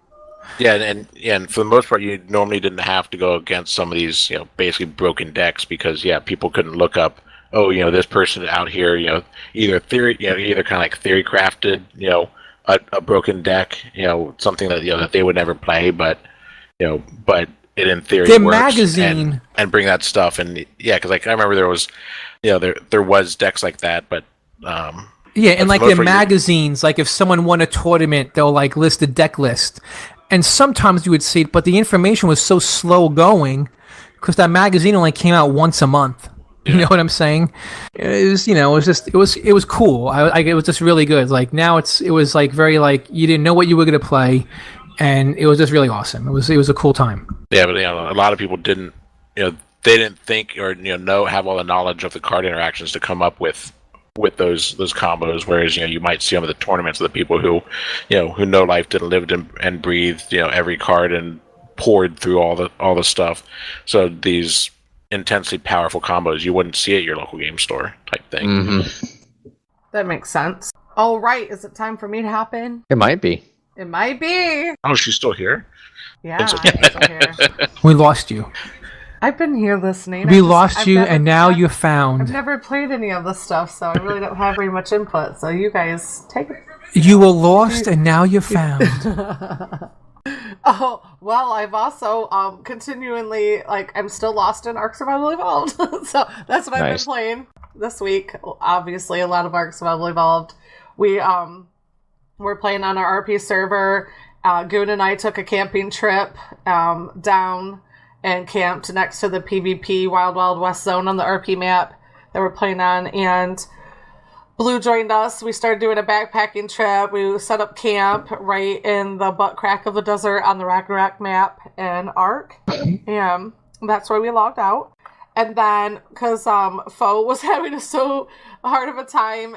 Yeah, and for the most part, you normally didn't have to go against some of these, basically broken decks because, people couldn't look up, this person out here, either kind of like theory crafted, a broken deck, something that that they would never play, but it in theory their works magazine and bring that stuff, and because like I remember there was, there was decks like that, but and like their magazines, like if someone won a tournament, they'll like list a deck list, and sometimes you would see it, but the information was so slow going because that magazine only came out once a month. You know what I'm saying? It was, it was cool. It was just really good. Like now it was like very like you didn't know what you were gonna play, and it was just really awesome. It was a cool time. Yeah, but a lot of people didn't, they didn't think or have all the knowledge of the card interactions to come up with those combos. Whereas you might see them at the tournaments of the people who know life didn't live and breathed every card and poured through all the stuff. So these intensely powerful combos you wouldn't see at your local game store type thing. Mm-hmm. That makes sense. All right, is it time for me to hop in? It might be. It might be. Oh, she's still here? Yeah, I'm still here. We lost you. I've been here listening. We lost you, and now you're found. I've never played any of this stuff, so I really don't have very much input. So you guys take it. You were lost, and now you're found. Oh, well, I've also continually, I'm still lost in Ark Survival Evolved. So that's what I've been playing this week. Obviously, a lot of Ark Survival Evolved. We're playing on our RP server. Goon and I took a camping trip down and camped next to the PvP Wild Wild West zone on the RP map that we're playing on. And Blue joined us. We started doing a backpacking trip. We set up camp right in the butt crack of the desert on the Ragnarok map in Ark. And that's where we logged out. And then, because Foe was having so hard of a time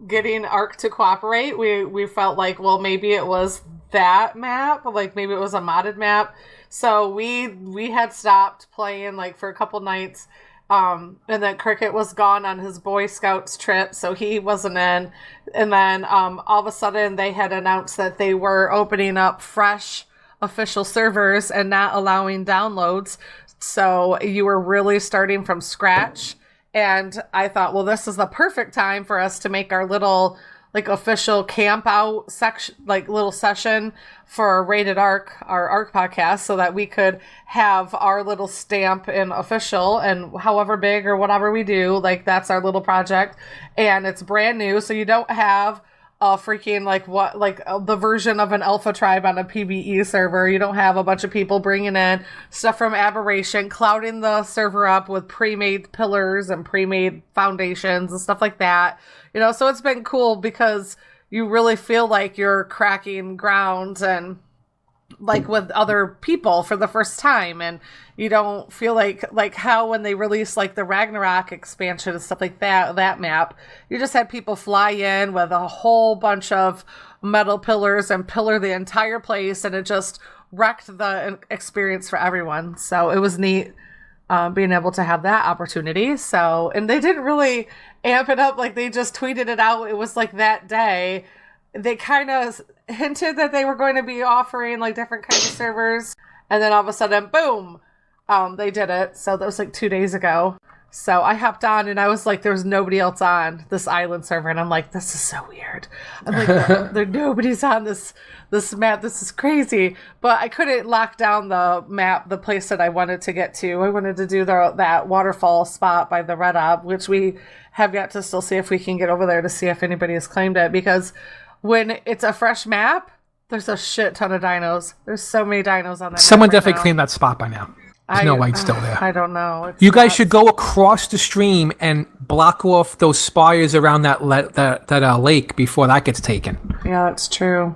getting Ark to cooperate, we felt like, well, maybe it was that map. Like, maybe it was a modded map. So we had stopped playing, for a couple nights. And then Cricket was gone on his Boy Scouts trip, so he wasn't in. And then all of a sudden they had announced that they were opening up fresh official servers and not allowing downloads. So you were really starting from scratch. And I thought, well, this is the perfect time for us to make our little official camp out section, little session for Rated Ark, our Ark podcast, so that we could have our little stamp in official, and however big or whatever we do, that's our little project. And it's brand new, so you don't have a freaking the version of an alpha tribe on a PvE server. You don't have a bunch of people bringing in stuff from Aberration, clouding the server up with pre-made pillars and pre-made foundations and stuff like that. So it's been cool because you really feel like you're cracking ground and with other people for the first time, and you don't feel like how when they released the Ragnarok expansion and stuff like that map, you just had people fly in with a whole bunch of metal pillars and pillar the entire place, and it just wrecked the experience for everyone. So it was neat being able to have that opportunity. So, and they didn't really amp it up, they just tweeted it out. It was that day. They kind of hinted that they were going to be offering different kinds of servers, and then all of a sudden, boom, they did it. So that was 2 days ago. So I hopped on, and I was there was nobody else on this island server, and I'm this is so weird. I'm there nobody's on this map. This is crazy. But I couldn't lock down the map, the place that I wanted to get to. I wanted to do that waterfall spot by the Red Ob, which we have yet to still see if we can get over there to see if anybody has claimed it, because when it's a fresh map, there's a shit ton of dinos. There's so many dinos on that Someone map right definitely now. Claimed that spot by now. There's no way it's still there. I don't know. You guys should go across the stream and block off those spires around that lake before that gets taken. Yeah, that's true.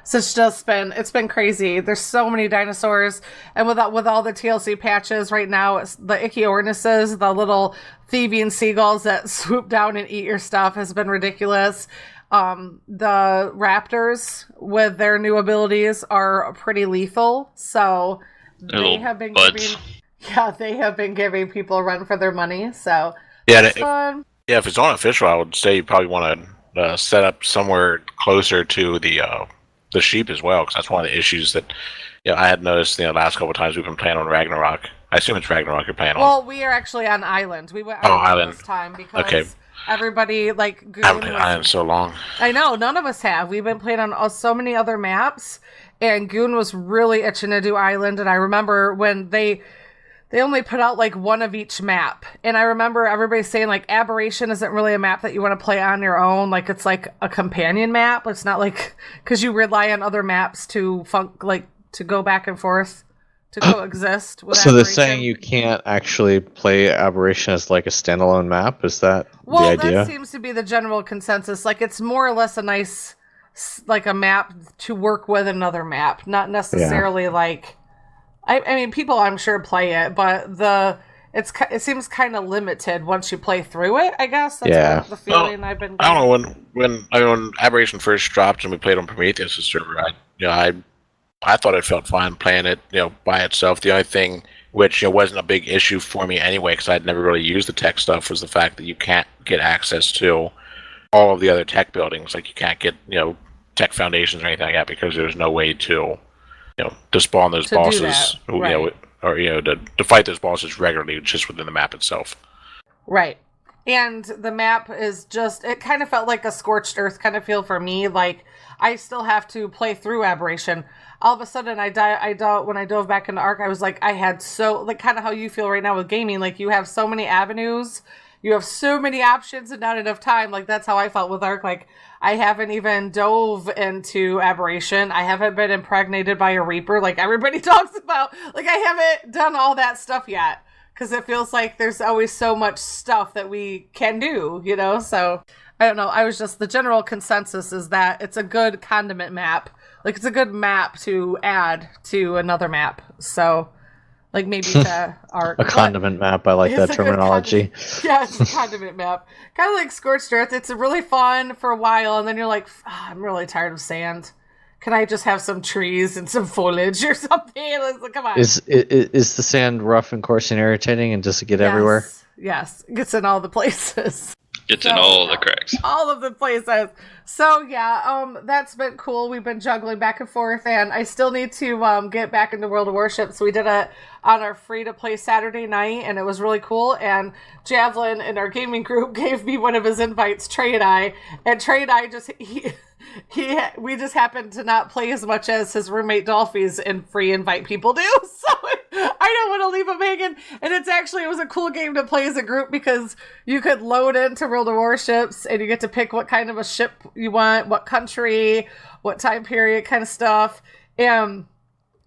So it's been crazy. There's so many dinosaurs, and with all the TLC patches right now, it's the Ichthyornis, the little thieving seagulls that swoop down and eat your stuff, has been ridiculous. The raptors with their new abilities are pretty lethal, so they have been giving people a run for their money. So it's fun. Yeah, if it's unofficial, I would say you probably want to set up somewhere closer to the sheep as well, because that's one of the issues that I had noticed the last couple of times we've been playing on Ragnarok. I assume it's Ragnarok you're playing on. Well, we are actually on Island. We went Island this time because everybody I haven't played Island so long. I know, none of us have. We've been playing on so many other maps, and Goon was really itching to do Island, and I remember when they only put out like one of each map. And I remember everybody saying like Aberration isn't really a map that you want to play on your own. Like it's like a companion map. It's not like, because you rely on other maps to to go back and forth to coexist with So they're saying you can't actually play Aberration as like a standalone map? Is that the idea? That seems to be the general consensus. Like it's more or less a nice, like a map to work with another map. Not necessarily like... I mean, people I'm sure play it, but it seems kind of limited once you play through it. I guess that's the feeling I've been getting. I don't know when Aberration first dropped and we played on Prometheus' server. I thought it felt fine playing it by itself. The only thing which wasn't a big issue for me anyway, because I'd never really used the tech stuff, was the fact that you can't get access to all of the other tech buildings. Like you can't get tech foundations or anything like that because there's no way to to spawn those bosses, right. or to fight those bosses regularly just within the map itself. Right. And the map is it kind of felt like a scorched earth kind of feel for me. Like I still have to play through Aberration. All of a sudden when I dove back into Ark, I was like, I had kind of how you feel right now with gaming. Like you have so many avenues, you have so many options and not enough time. Like that's how I felt with Ark. Like I haven't even dove into Aberration. I haven't been impregnated by a Reaper like everybody talks about. Like I haven't done all that stuff yet because it feels like there's always so much stuff that we can do, So I don't know. The general consensus is that it's a good condiment map. Like it's a good map to add to another map. So like maybe to Ark. A condiment map. I like that terminology. Yeah, it's a condiment map. Kind of like Scorched Earth. It's really fun for a while, and then you're like, I'm really tired of sand. Can I just have some trees and some foliage or something? Like, come on. Is the sand rough and coarse and irritating, and does it get everywhere? Yes, it gets in all the places. Gets in all the cracks. All of the places. So yeah, that's been cool. We've been juggling back and forth, and I still need to get back into World of Warships. So we did it on our free-to-play Saturday night, and it was really cool. And Javelin in our gaming group gave me one of his invites, Trey and I. And Trey and I we just happened to not play as much as his roommate Dolphy's and free invite people do. So I don't want to leave him hanging. And it was a cool game to play as a group because you could load into World of Warships and you get to pick what kind of a ship you want, what country, what time period kind of stuff. And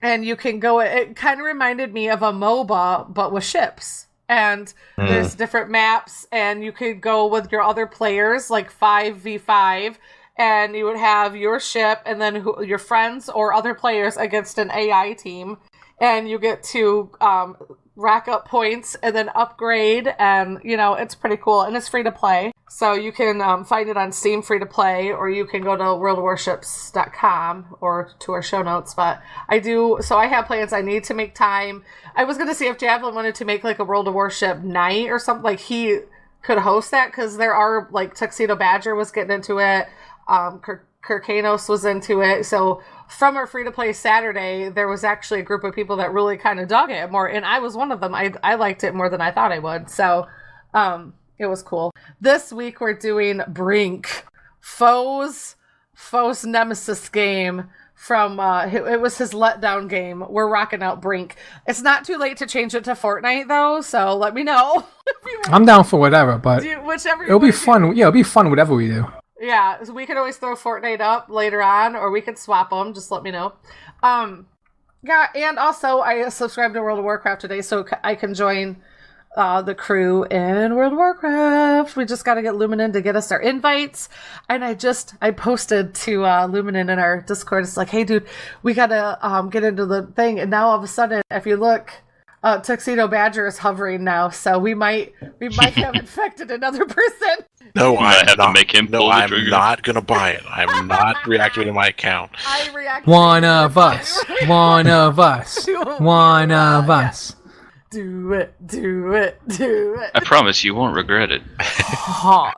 you can go, it kind of reminded me of a MOBA, but with ships. And there's different maps, and you could go with your other players, like 5v5, and you would have your ship and then your friends or other players against an AI team. And you get to rack up points and then upgrade, and it's pretty cool, and it's free to play. So you can find it on Steam free to play, or you can go to worldwarships.com or to our show notes. But I have plans. I need to make time. I was going to see if Javelin wanted to make like a World of Warship night or something, like he could host that, because there are like Tuxedo Badger was getting into it. Kirkanos was into it. So from our free-to-play Saturday, there was actually a group of people that really kind of dug it more, and I was one of them. I liked it more than I thought I would. So it was cool. This week we're doing Brink, Foe's nemesis game from it was his letdown game. We're rocking out Brink. It's not too late to change it to Fortnite though, so let me know. I'm down for whatever, but whichever it'll be fun. Yeah, it'll be fun whatever we do. Yeah, so we could always throw Fortnite up later on, or we could swap them. Just let me know. Yeah, and also I subscribed to World of Warcraft today, so I can join the crew in World of Warcraft. We just got to get Luminen to get us our invites. And I posted to Luminen in our Discord. It's like, hey, dude, we got to get into the thing. And now all of a sudden, if you look, Tuxedo Badger is hovering now. So we might have infected another person. No, I have to make him pull the I'm trigger. not going to buy it. I'm not reactivating my account. I reacted. One of us. One of us. One of us. Do it. Do it. Do it. I promise you won't regret it. Hot.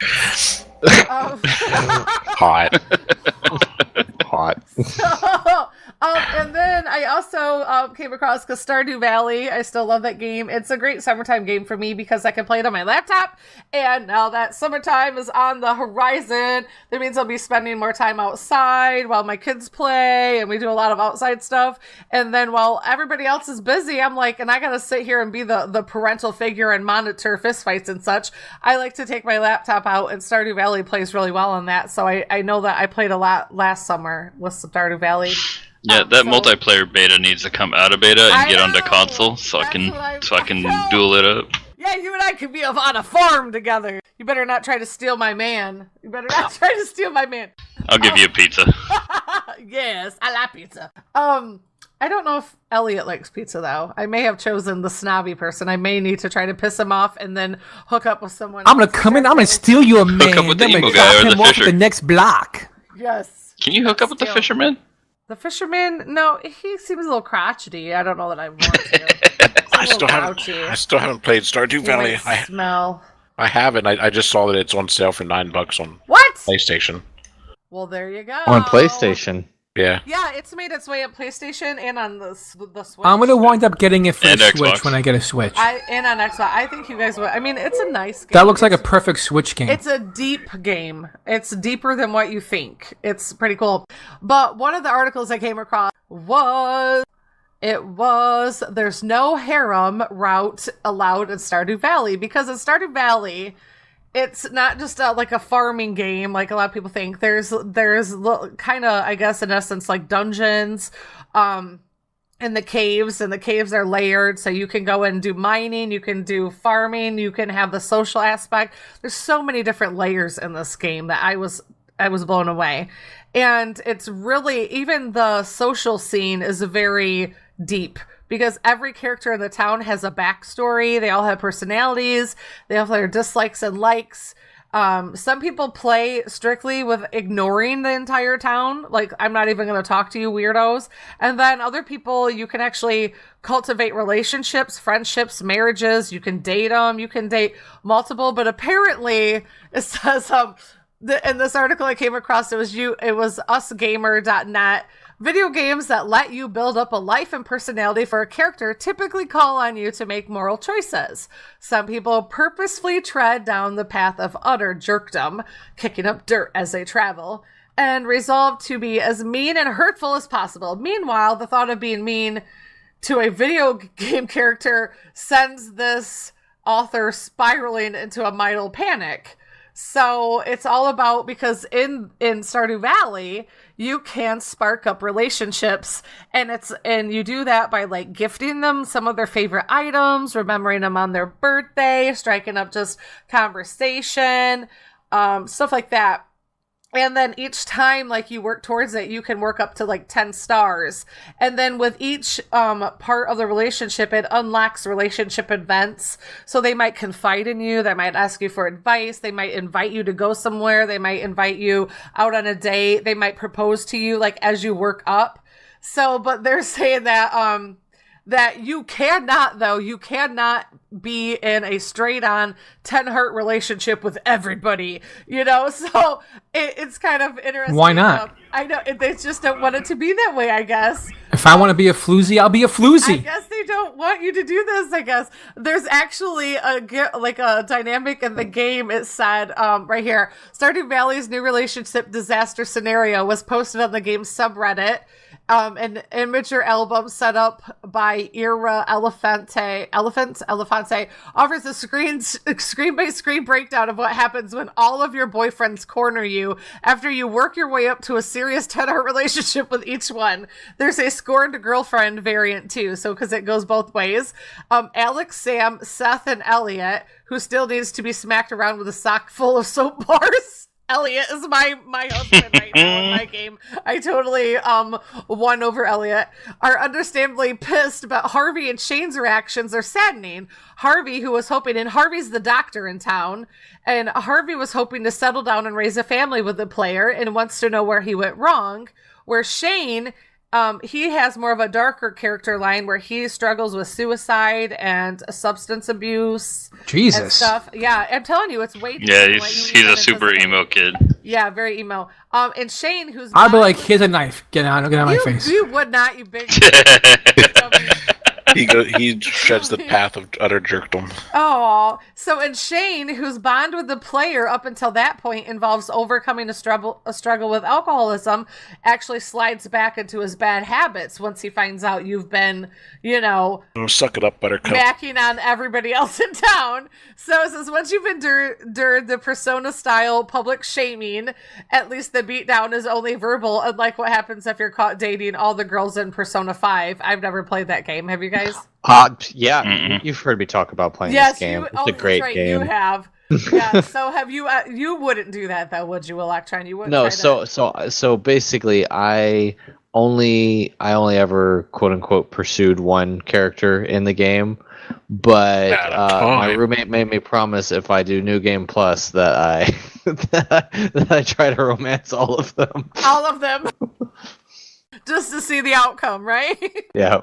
Hot. Hot. And then I also came across Stardew Valley. I still love that game. It's a great summertime game for me because I can play it on my laptop. And now that summertime is on the horizon, that means I'll be spending more time outside while my kids play, and we do a lot of outside stuff. And then while everybody else is busy, I'm like, and I gotta sit here and be the parental figure and monitor fistfights and such. I like to take my laptop out, and Stardew Valley plays really well on that. So I know that I played a lot last summer with Stardew Valley. Yeah, that multiplayer beta needs to come out of beta and get onto console so I can duel it up. Yeah, you and I could be on a farm together. You better not try to steal my man. I'll give you a pizza. Yes, I like pizza. I don't know if Elliot likes pizza though. I may have chosen the snobby person. I may need to try to piss him off and then hook up with someone. I'm gonna come in. I'm gonna steal your man. up with the I'm gonna emo guy drop or the him off fisher. at the next block. Yes. Can you hook up with the fisherman? The fisherman? No, he seems a little crotchety. I don't know that I want to. I still haven't played Stardew Valley. Smell. I haven't. I just saw that it's on sale for $9 on What? PlayStation. Well, there you go. On PlayStation. Yeah. Yeah, it's made its way on PlayStation and on the Switch. I'm gonna wind up getting it for And the Xbox. Switch when I get a Switch. And on Xbox. I think you guys would. I mean, it's a nice game. That looks like a perfect Switch game. It's a deep game. It's deeper than what you think. It's pretty cool. But one of the articles I came across was there's no harem route allowed in Stardew Valley, because in Stardew Valley, it's not just like a farming game like a lot of people think. There's kind of, I guess, in essence, like dungeons, in the caves, and the caves are layered, so you can go and do mining, you can do farming, you can have the social aspect. There's so many different layers in this game that I was blown away. And it's really, even the social scene is very deep, because every character in the town has a backstory. They all have personalities. They all have their dislikes and likes. Some people play strictly with ignoring the entire town. Like, I'm not even going to talk to you, weirdos. And then other people, you can actually cultivate relationships, friendships, marriages. You can date them. You can date multiple. But apparently, it says, in this article I came across, it was usgamer.net. Video games that let you build up a life and personality for a character typically call on you to make moral choices. Some people purposefully tread down the path of utter jerkdom, kicking up dirt as they travel, and resolve to be as mean and hurtful as possible. Meanwhile, the thought of being mean to a video game character sends this author spiraling into a mild panic. So it's all about, because in Stardew Valley, you can spark up relationships, and you do that by like gifting them some of their favorite items, remembering them on their birthday, striking up just conversation, stuff like that. And then each time, like, you work towards it, you can work up to like 10 stars. And then with each part of the relationship, it unlocks relationship events. So they might confide in you. They might ask you for advice. They might invite you to go somewhere. They might invite you out on a date. They might propose to you, like, as you work up. So, but they're saying that, that you cannot be in a straight-on 10-heart relationship with everybody, so it's kind of interesting. Why not? I know, they just don't want it to be that way, I guess. If I want to be a floozy, I'll be a floozy. I guess they don't want you to do this, I guess. There's actually a dynamic in the game. It said, right here, Stardew Valley's new relationship disaster scenario was posted on the game's subreddit. an immature album set up by Ira Elefante offers a screen-by-screen breakdown of what happens when all of your boyfriends corner you after you work your way up to a serious 10-hour relationship with each one. There's a scorned girlfriend variant too, so because it goes both ways. Alex, Sam, Seth, and Elliot, who still needs to be smacked around with a sock full of soap bars. Elliot is my husband right now in my game. I totally won over Elliot. Are understandably pissed, but Harvey and Shane's reactions are saddening. Harvey, who was hoping, and Harvey's the doctor in town, and Harvey was hoping to settle down and raise a family with the player and wants to know where he went wrong. Where Shane, he has more of a darker character line where he struggles with suicide and substance abuse. Jesus. And stuff. Yeah, I'm telling you, it's way too he's a super emo kid. Yeah, very emo. And Shane, who's I'd be like, here's a knife. Get out of my face. You would not, you big. He treads the path of utter jerkdom. Oh, so and Shane, whose bond with the player up until that point involves overcoming a struggle with alcoholism, actually slides back into his bad habits once he finds out you've been, suck it up, Buttercup. backing on everybody else in town. So it says once you've endured the Persona-style public shaming, at least the beatdown is only verbal, unlike what happens if you're caught dating all the girls in Persona 5. I've never played that game. Have you guys? Yeah, you've heard me talk about playing this game. It's a great game. You have. Yeah. So have you? You wouldn't do that though, would you, Electron? You wouldn't. No. Try that? So basically, I only ever quote unquote pursued one character in the game, but my roommate made me promise if I do New Game Plus that I that I try to romance all of them. All of them. Just to see the outcome, right? Yeah.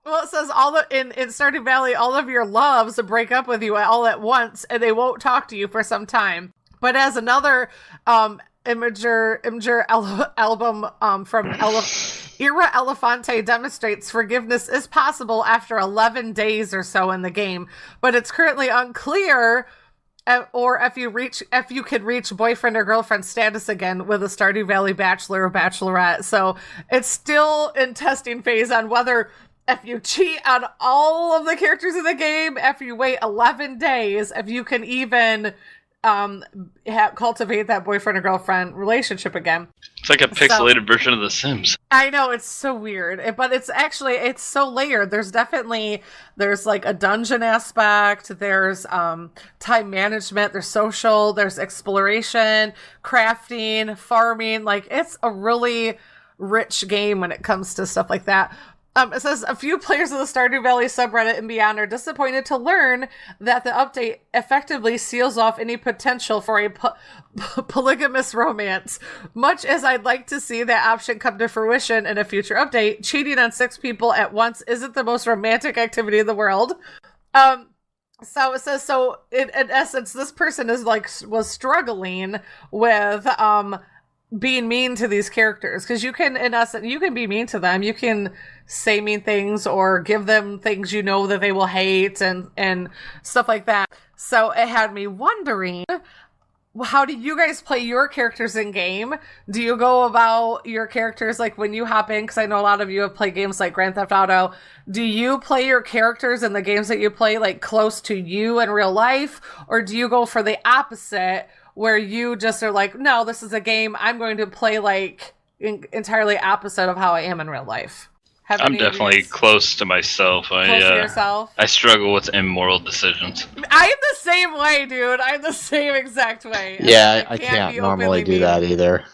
Well, it says in Stardew Valley, all of your loves break up with you all at once, and they won't talk to you for some time. But as another Imager album from Ira Elefante demonstrates, forgiveness is possible after 11 days or so in the game, but it's currently unclear or if you can reach boyfriend or girlfriend status again with a Stardew Valley bachelor or bachelorette. So it's still in testing phase on whether if you cheat on all of the characters in the game, after you wait 11 days, if you can even cultivate that boyfriend or girlfriend relationship again. It's like a pixelated version of The Sims. I know, it's so weird, but it's so layered. There's like a dungeon aspect, there's time management, there's social, there's exploration, crafting, farming. Like, it's a really rich game when it comes to stuff like that. It says a few players of the Stardew Valley subreddit and beyond are disappointed to learn that the update effectively seals off any potential for a polygamous romance. Much as I'd like to see that option come to fruition in a future update, cheating on 6 people at once isn't the most romantic activity in the world. So it says, in essence, this person was struggling with being mean to these characters, because you can be mean to them. You can say mean things or give them things that they will hate and stuff like that. So it had me wondering, how do you guys play your characters in game? Do you go about your characters like when you hop in? Because I know a lot of you have played games like Grand Theft Auto. Do you play your characters in the games that you play like close to you in real life, or do you go for the opposite, where you just are like, no, this is a game, I'm going to play like entirely opposite of how I am in real life? I'm definitely close to myself. Close to yourself? I struggle with immoral decisions. I'm the same way, dude. I'm the same exact way. Yeah, I can't normally do that either.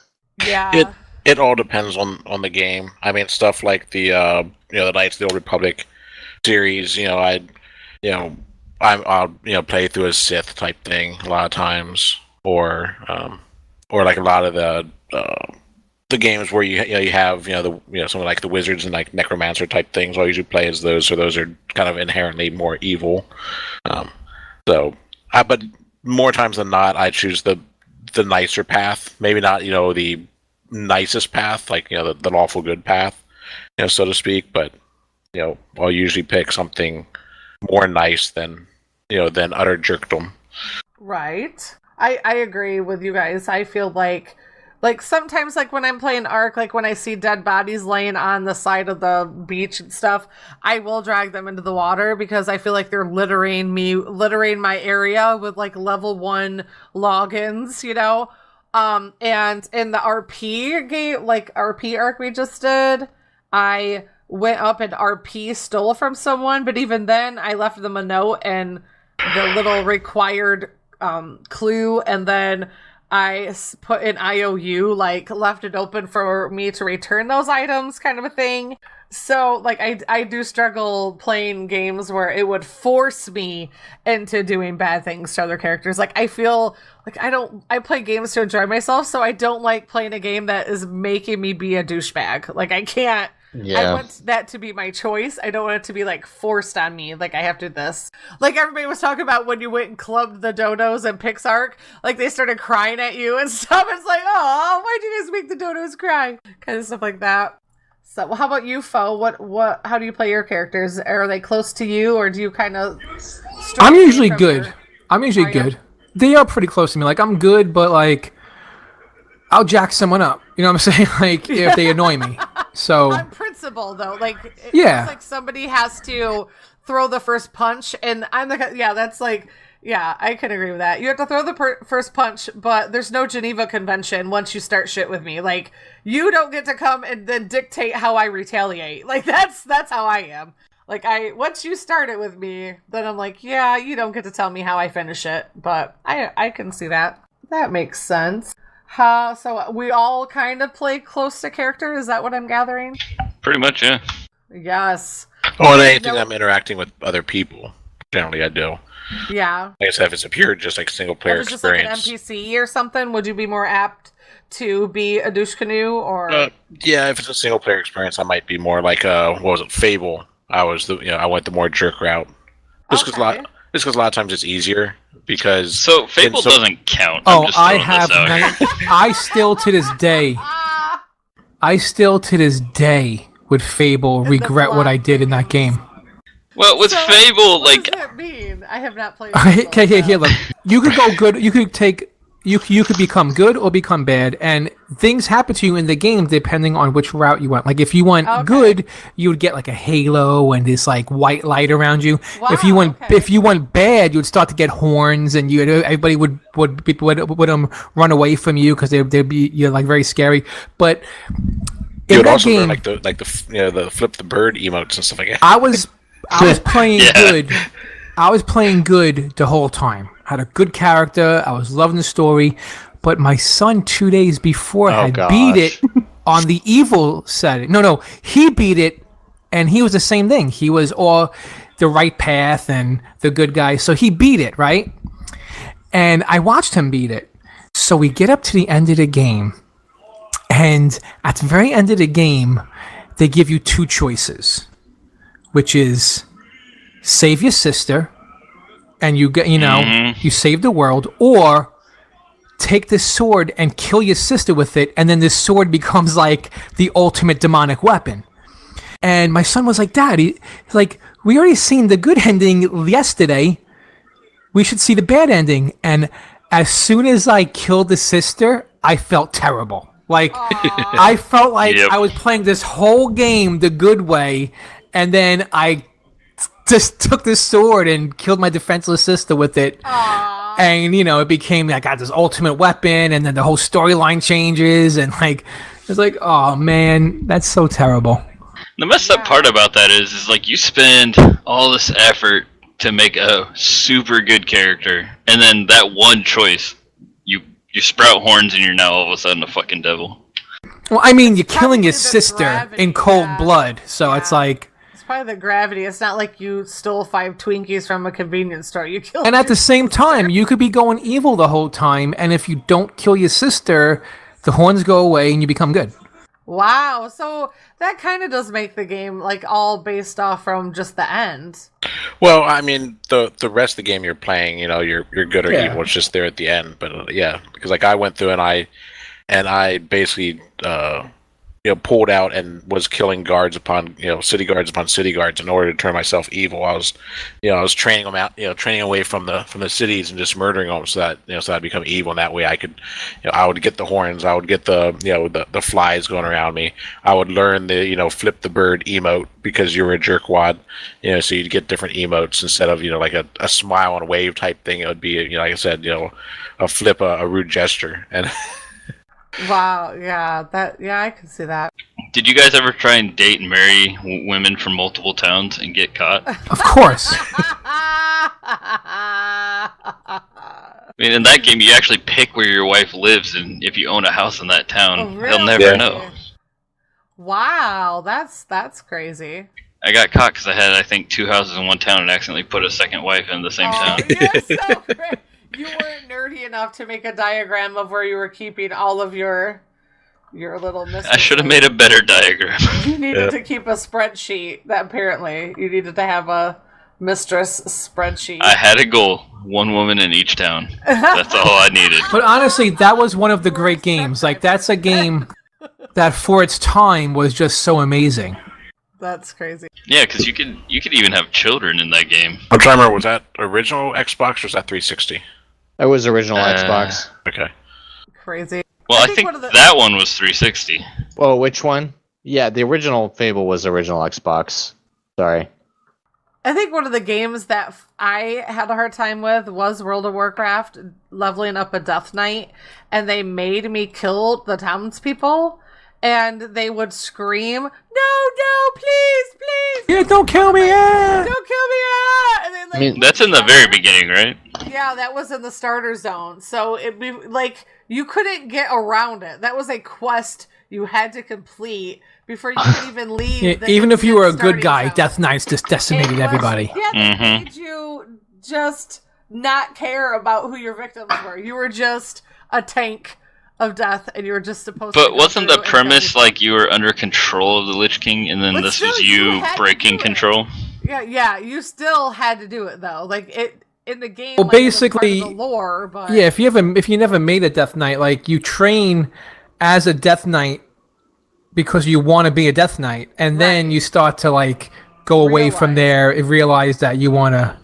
Yeah. It all depends on the game. I mean, stuff like the the Knights of the Old Republic series. I'll play through a Sith type thing a lot of times, or like a lot of the games where you have something like the wizards and like necromancer type things. I'll usually play as those, so those are kind of inherently more evil. But more times than not, I choose the nicer path. Maybe not the nicest path, like the lawful good path, so to speak. But I'll usually pick something more nice than utter jerkdom. Right. I agree with you guys. I feel like Like sometimes, like when I'm playing Ark, like when I see dead bodies laying on the side of the beach and stuff, I will drag them into the water because I feel like they're littering my area with like level 1 logins, you know? And in the RP game, like RP Ark we just did, I went up and RP stole from someone, but even then I left them a note and the little required clue, and then I put an IOU, like left it open for me to return those items, kind of a thing. So like I do struggle playing games where it would force me into doing bad things to other characters. Like I feel like I play games to enjoy myself, so I don't like playing a game that is making me be a douchebag. Like I can't. Yeah. I want that to be my choice. I don't want it to be like forced on me. Like I have to do this. Like everybody was talking about when you went and clubbed the dodos and Pixark, like they started crying at you and stuff. It's like, oh, why'd you guys make the dodos cry? Kind of stuff like that. So, well, how about you, Fo? How do you play your characters? Are they close to you, or do you kind of? I'm usually good. I'm usually good. They are pretty close to me. Like I'm good, but like I'll jack someone up. You know what I'm saying? Like if they annoy me. So on principle, though, like it yeah, feels like somebody has to throw the first punch, and I'm like, yeah, that's like. Yeah, I can agree with that. You have to throw the first punch, but there's no Geneva Convention once you start shit with me. Like, you don't get to come and then dictate how I retaliate. Like, that's how I am. Like, once you start it with me, then I'm like, yeah, you don't get to tell me how I finish it. But I can see that. That makes sense. So we all kind of play close to character? Is that what I'm gathering? Pretty much, yeah. Yes. Oh, and anything I'm interacting with other people, generally I do. Yeah. I guess if it's a pure, just like single player if it's experience. Just like an NPC or something, would you be more apt to be a douche canoe or? Yeah, if it's a single player experience, I might be more like what was it, Fable? I went the more jerk route. Just because a lot of times it's easier because. So Fable doesn't count. Oh, I have. I still to this day with Fable regret what I did in that game. Well, with Fable, like... What does that mean? I have not played Okay, here, look. You could go good, you could become good or become bad, and things happen to you in the game depending on which route you went. Like, if you went good, you would get, like, a halo and this, like, white light around you. Wow, if you went bad, you would start to get horns, and everybody would run away from you because they'd be, like, very scary. But you would also learn, like the flip the bird emotes and stuff like that. I was playing good. I was playing good the whole time. Had a good character. I was loving the story. But my son 2 days before had beat it on the evil setting. No, he beat it, and he was the same thing. He was all the right path and the good guy. So he beat it, right? And I watched him beat it. So we get up to the end of the game. And at the very end of the game, they give you two choices. Which is save your sister, and you get, you save the world, or take this sword and kill your sister with it, and then this sword becomes like the ultimate demonic weapon. And my son was like, Dad, we already seen the good ending yesterday. We should see the bad ending. And as soon as I killed the sister, I felt terrible. Like, I felt like I was playing this whole game the good way. And then I just took this sword and killed my defenseless sister with it. Aww. And, it became, I got this ultimate weapon, and then the whole storyline changes, and, it's like, oh, man, that's so terrible. The messed up part about that is like, you spend all this effort to make a super good character, and then that one choice, you sprout horns, and you're now all of a sudden a fucking devil. Well, I mean, you're killing your sister in cold blood, so it's like... Probably the gravity. It's not like you stole 5 Twinkies from a convenience store. You killed. And at the same time, you could be going evil the whole time, and if you don't kill your sister, the horns go away and you become good. Wow. So that kind of does make the game like all based off from just the end. Well, I mean, the rest of the game you're playing, you're good or evil. It's just there at the end. But because like I went through and I basically pulled out and was killing guards upon city guards in order to turn myself evil. I was training them out, training away from the cities and just murdering them so that I'd become evil. And that way I could, I would get the horns, I would get the flies going around me. I would learn the flip the bird emote because you were a jerkwad, so you'd get different emotes instead of like a smile and wave type thing. It would be like I said, a flip, a rude gesture. And Wow, yeah, I can see that. Did you guys ever try and date and marry women from multiple towns and get caught? Of course. I mean, in that game, you actually pick where your wife lives, and if you own a house in that town, Oh, really? they'll never know. Wow, that's crazy. I got caught because I had, I think, 2 houses in one town and accidentally put a second wife in the same town. You're so great. You weren't nerdy enough to make a diagram of where you were keeping all of your little mistresses. I should have made a better diagram. You needed to keep a spreadsheet. That apparently you needed to have a mistress spreadsheet. I had a goal: 1 woman in each town. That's all I needed. But honestly, that was one of the great games. Like, that's a game that for its time was just so amazing. That's crazy. Yeah, because you could even have children in that game. I'm trying to remember, was that original Xbox or was that 360? It was original Xbox. Okay. Crazy. Well, I think that one was 360. Oh, which one? Yeah, the original Fable was original Xbox. Sorry. I think one of the games that I had a hard time with was World of Warcraft, leveling up a Death Knight, and they made me kill the townspeople, and they would scream, "No, please! Yeah, don't kill me! Yeah! Don't kill me!" Ah! And then, like, I mean, That's in the very beginning, right? yeah, that was in the starter zone, so it'd be like you couldn't get around it. That was a quest you had to complete before you could even leave. Yeah, the even if you were a good starting guy, zone. Death Knights just decimated everybody. Yeah, they made you just not care about who your victims were. You were just a tank of death, and you were just supposed to. But go wasn't through the and premise kill like you were under control of the Lich King, and then But this still, was you you had to breaking do it. control? Yeah, you still had to do it though. Like it in the game. Well, like, it was part of basically, the lore, but Yeah, if you never made a Death Knight, like, you train as a Death Knight because you want to be a Death Knight, and then you start to, like, go away from there and realize that you want to,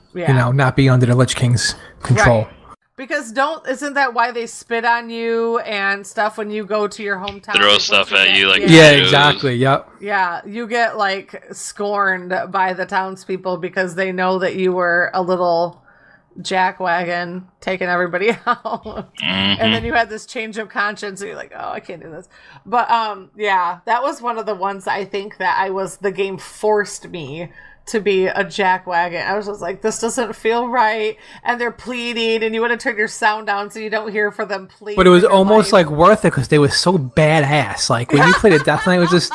not be under the Lich King's control. Right. Because isn't that why they spit on you and stuff when you go to your hometown? Throw Like, stuff once you at you, like, Yeah, It was- exactly. Yep. Yeah, you get like scorned by the townspeople because they know that you were a little jackwagon taking everybody out. And then you had this change of conscience and you're like, oh, I can't do this. But yeah, that was one of the ones I think that the game forced me to be a jackwagon. I was just like, this doesn't feel right. And they're pleading, and you want to turn your sound down so you don't hear for them pleading. But it was almost like worth it because they were so badass. Like, when you played a Death Knight, it was just,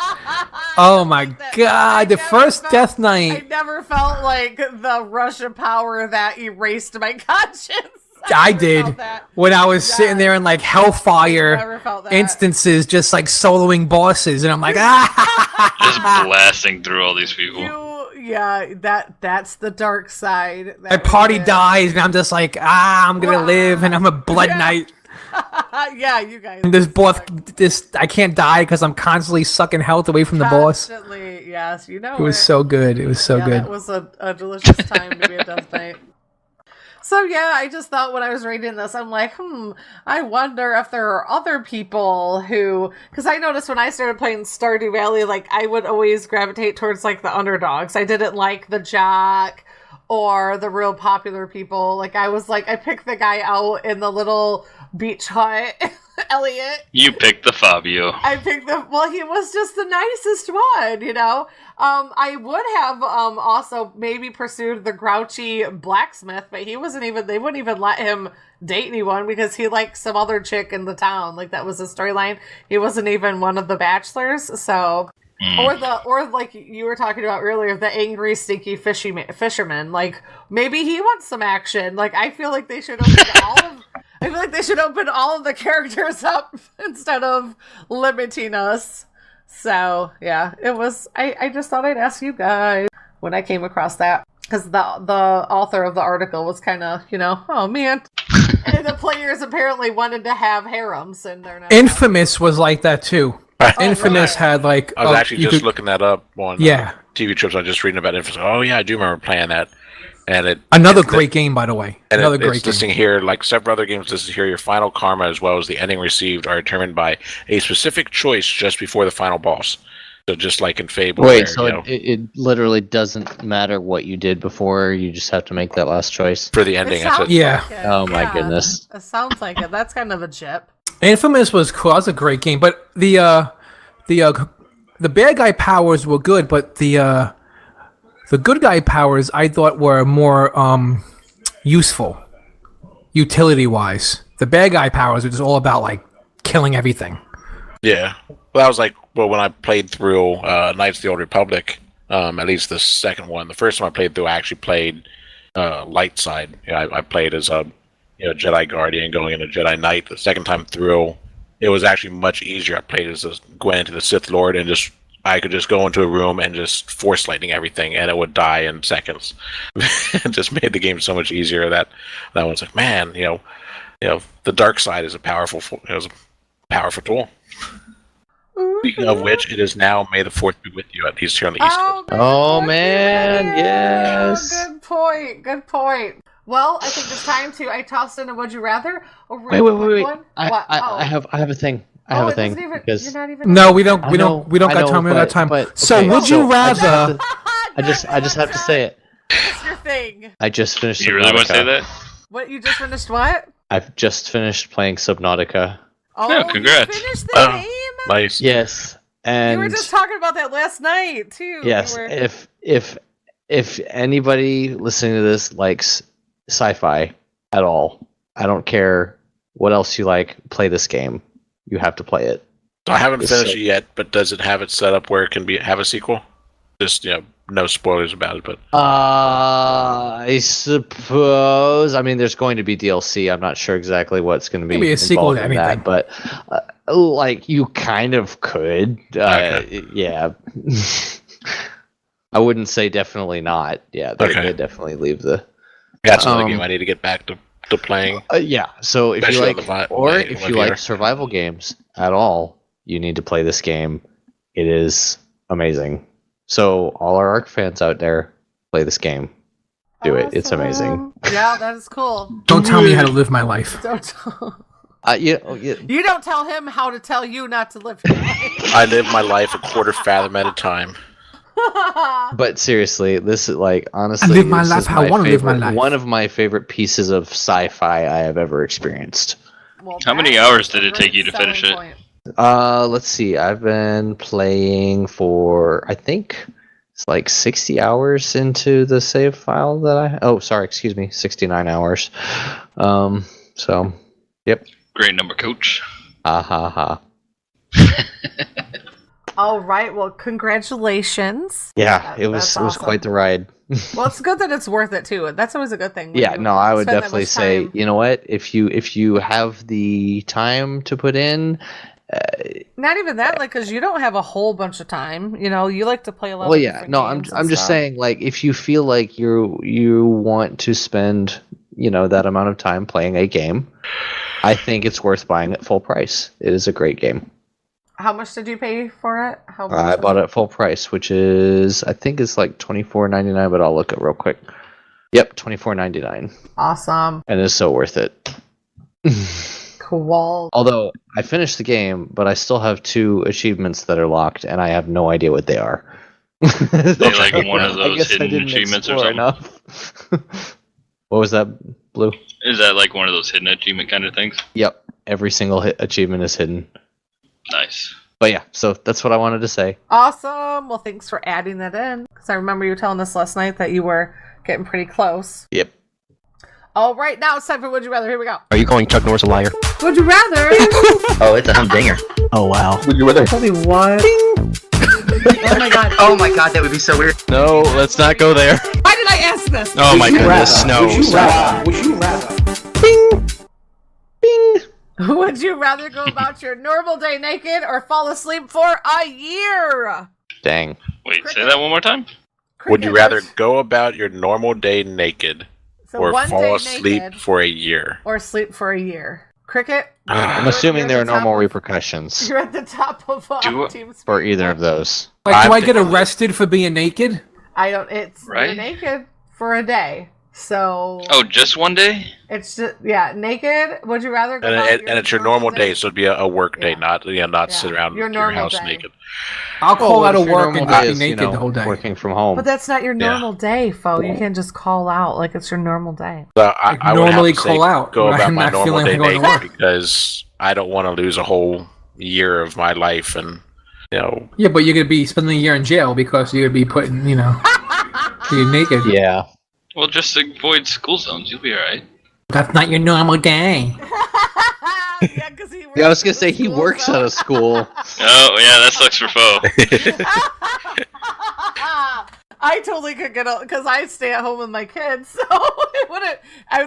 oh my god, the first Death I Knight. never felt like the rush of power that erased my conscience. I never did felt that. when I was sitting there in like Never Hellfire felt that. instances, just like soloing bosses, and I'm like, ah. Just blasting through all these people. Yeah, that's the dark side. My party dies, and I'm just like, I'm gonna live, and I'm a blood knight. Yeah, you guys. And I can't die because I'm constantly sucking health away from the boss. Constantly, yes, you know It was so good. It was so yeah, good. That was a delicious time to be a Death Knight. So yeah, I just thought when I was reading this, I'm like, I wonder if there are other people who, because I noticed when I started playing Stardew Valley, like I would always gravitate towards like the underdogs. I didn't like the jock or the real popular people. Like I was like, I picked the guy out in the little beach hut, Elliot. You picked the Fabio. I picked he was just the nicest one, you know? I would have, also maybe pursued the grouchy blacksmith, but they wouldn't even let him date anyone because he liked some other chick in the town. Like that was the storyline. He wasn't even one of the bachelors, so. Or like you were talking about earlier, the angry, stinky fisherman. Like maybe he wants some action. Like I feel like they should open all of the characters up instead of limiting us. So yeah, it was. I just thought I'd ask you guys when I came across that because the author of the article was kind of oh man, and the players apparently wanted to have harems and they're not. Infamous was like that too. Infamous had like. I was actually just looking that up on TV trips. I was just reading about Infamous. Oh yeah, I do remember playing that. And another great game, by the way. Another great game. Listing here, like several other games listed here, your final karma as well as the ending received are determined by a specific choice just before the final boss. So just like in Fable. Wait, so it literally doesn't matter what you did before, you just have to make that last choice? For the ending, Oh my goodness. It sounds like it. That's kind of a chip. Infamous was cool. That was a great game, but the bad guy powers were good, but the good guy powers I thought were more useful, utility-wise. The bad guy powers are just all about like killing everything. Yeah, well, that was like when I played through Knights of the Old Republic. At least the second one. The first one I played through, I actually played light side. I played as a Jedi Guardian going into Jedi Knight. The second time through, it was actually much easier. I played as Gwen into the Sith Lord, and I could just go into a room and just force lightning everything, and it would die in seconds. It just made the game so much easier. That one's like, man, the dark side is a powerful tool. Speaking of which, it is now May the 4th be with you, at least here on the East Coast. Oh man, yes. Good point. Well, I think it's time to. I tossed in a Would You Rather. Wait. I have a thing. I have a thing. You're not even. No, we don't got time. We don't got time. But, so, okay, would you rather? I just have to say it. What's your thing? I just finished. You really want to say that? What, you just finished? What? I've just finished playing Subnautica. Oh, congrats! You finished the game? Nice. Yes, and you were just talking about that last night too. Yes, if anybody listening to this likes sci-fi at all, I don't care what else you like. Play this game. You have to play it. So I haven't finished it yet, but does it have it set up where it can have a sequel? Just no spoilers about it, but I suppose. I mean, there's going to be DLC. I'm not sure exactly what's going to be. Maybe a sequel to anything, anything, but like you kind of could. Okay. Yeah. I wouldn't say definitely not. Yeah, they definitely leave the. That's another game I need to get back to playing. Yeah. So if Especially if you like survival games at all, you need to play this game. It is amazing. So all our ARC fans out there, play this game. Do it. It's amazing. Yeah, that is cool. Don't tell me how to live my life. You don't tell him how to tell you not to live your life. I live my life a quarter fathom at a time. But seriously, this is like honestly. I live my life how I want to live my life. One of my favorite pieces of sci-fi I have ever experienced. Well, how many hours did it take you to finish it? Let's see. I've been playing for I think it's like 60 hours into the save file that 69 hours. So, yep. Great number, coach. Ha. All right. Well, congratulations. Yeah, it was quite the ride. Well, it's good that it's worth it too. That's always a good thing. Yeah, no, I would definitely say, you know what? If you have the time to put in. Not even that, like, because you don't have a whole bunch of time. You like to play a lot. Well, yeah, no, I'm just saying, like, if you feel like you want to spend, that amount of time playing a game, I think it's worth buying at full price. It is a great game. How much did you pay for it? I bought it at full price, which is I think it's like $24.99, but I'll look it real quick. Yep, $24.99. Awesome. And it's so worth it. Cool. Although I finished the game, but I still have 2 achievements that are locked, and I have no idea what they are. They're like one of those hidden achievements or something. Enough. What was that, Blue? Is that like one of those hidden achievement kind of things? Yep. Every single achievement is hidden. Nice. But yeah, so that's what I wanted to say. Awesome. Well, thanks for adding that in. Because I remember you telling us last night that you were getting pretty close. Yep. All right, now it's time for Would You Rather. Here we go. Are you calling Chuck Norris a liar? Would you rather? Oh, it's a humdinger. Oh, wow. Would you rather? Tell me what? Oh my god. Oh my god, that would be so weird. No, let's not go there. Why did I ask this? Oh my goodness, no. Would you rather? Bing! Bing! Would you rather go about your normal day naked or fall asleep for a year? Dang. Wait, say that one more time? Would you rather go about your normal day naked So or one fall day asleep naked for a year? or sleep for a year? Cricket. I'm assuming there are the top normal of- repercussions You're at the top of Do- Team Speak. for either of those. Like, do I get arrested for being naked? I don't. It's Right? you're naked for a day, so Oh, just one day? it's just naked. Would you rather go? And, out and it's your normal day, so it'd be a work day, Yeah. not sit around Your your normal house day. naked. I'll call Well, out what of if your work normal and not day be is, naked the whole day. working from home. But that's not your Yeah. normal day, Fo. You can't just call out like it's your normal day. So Like, I would normally have to say, call out go when about I'm my not normal feeling day like going to naked work. because I don't want to lose a whole year of my life, and Yeah, but you're gonna be spending a year in jail because you're gonna be putting, being naked. Yeah. Well, just avoid school zones. You'll be alright. That's not your normal day. Yeah, because he. Yeah, I was gonna say he works at a school. Oh, yeah, that sucks for Foe. I totally could get because I stay at home with my kids, so it wouldn't.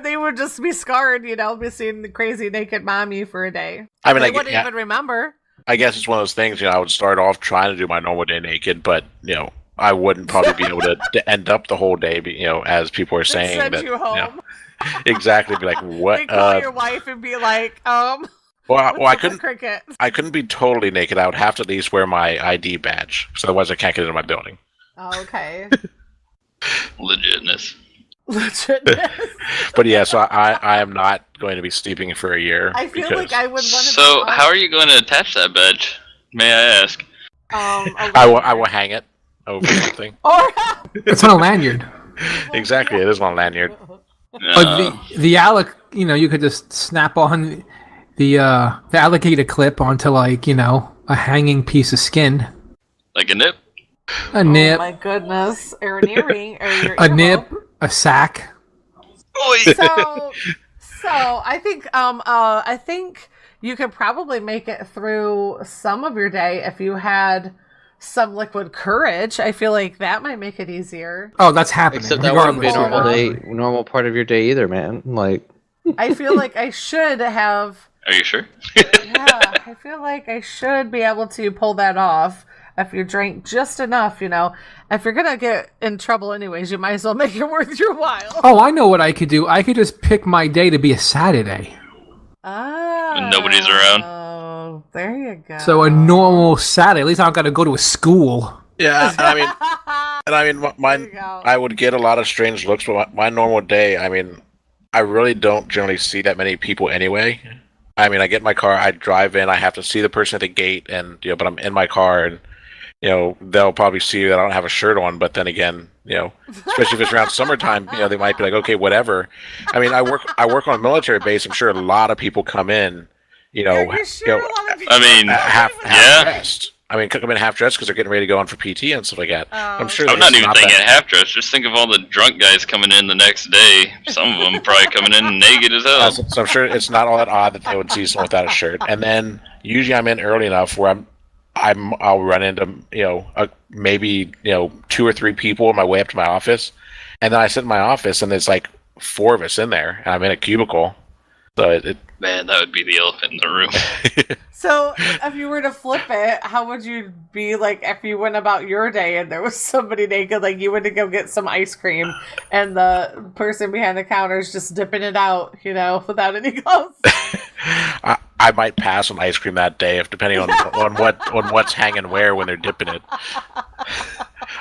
They would just be scarred, be seeing the crazy naked mommy for a day. I mean, They I wouldn't yeah, even remember. I guess it's one of those things. I would start off trying to do my normal day naked, but I wouldn't probably be able to end up the whole day. As people are They'd saying send that. you home. Exactly. Be like, what? They call your wife and be like, Well, what's I up with couldn't. Cricket? I couldn't be totally naked. I would have to at least wear my ID badge, so otherwise I can't get into my building. Oh, okay. Legitness. Legit. But yeah, so I am not going to be sleeping for a year. I feel because like I would want to. So, how are you going to attach that badge? May I ask? I will hang it over something. Or It's on a lanyard. Exactly, it is on a lanyard. But the you could just snap on the alligator clip onto a hanging piece of skin, Like a nip? a nip, Oh my goodness, or an earring, or your a earlobe. nip, a sack. So I think you could probably make it through some of your day if you had some liquid courage. I feel like that might make it easier. Oh, that's happening. Except that wouldn't be a regardless. normal part of your day either, man. Like, I feel like I should have. Are you sure? Yeah, I feel like I should be able to pull that off if you drink just enough. If you're gonna get in trouble anyways, you might as well make it worth your while. Oh, I know what I could do. I could just pick my day to be a Saturday. Oh, When nobody's around. Oh, there you go. So a normal Saturday. At least I don't got to go to a school. Yeah, and I mean, There mine. you go. I would get a lot of strange looks, but my normal day, I really don't generally see that many people anyway. I get in my car, I drive in, I have to see the person at the gate, and but I'm in my car, and they'll probably see that I don't have a shirt on. But then again, especially if it's around summertime, they might be like, okay, whatever. I work on a military base. I'm sure a lot of people come in, You're sure a lot of people I mean, half yeah. dressed. Come in half dressed because they're getting ready to go on for PT and stuff like that. I'm sure. I'm that not it's even thinking that- half dressed. Just think of all the drunk guys coming in the next day. Some of them probably coming in naked as hell. So I'm sure it's not all that odd that they would see someone without a shirt. And then usually I'm in early enough where I'll run into maybe 2 or 3 people on my way up to my office, and then I sit in my office and there's like 4 of us in there, and I'm in a cubicle. So Man, that would be the elephant in the room. So, if you were to flip it, how would you be like if you went about your day and there was somebody naked, like you went to go get some ice cream and the person behind the counter is just dipping it out, without any clothes? I might pass on ice cream that day, if depending on what's hanging where when they're dipping it.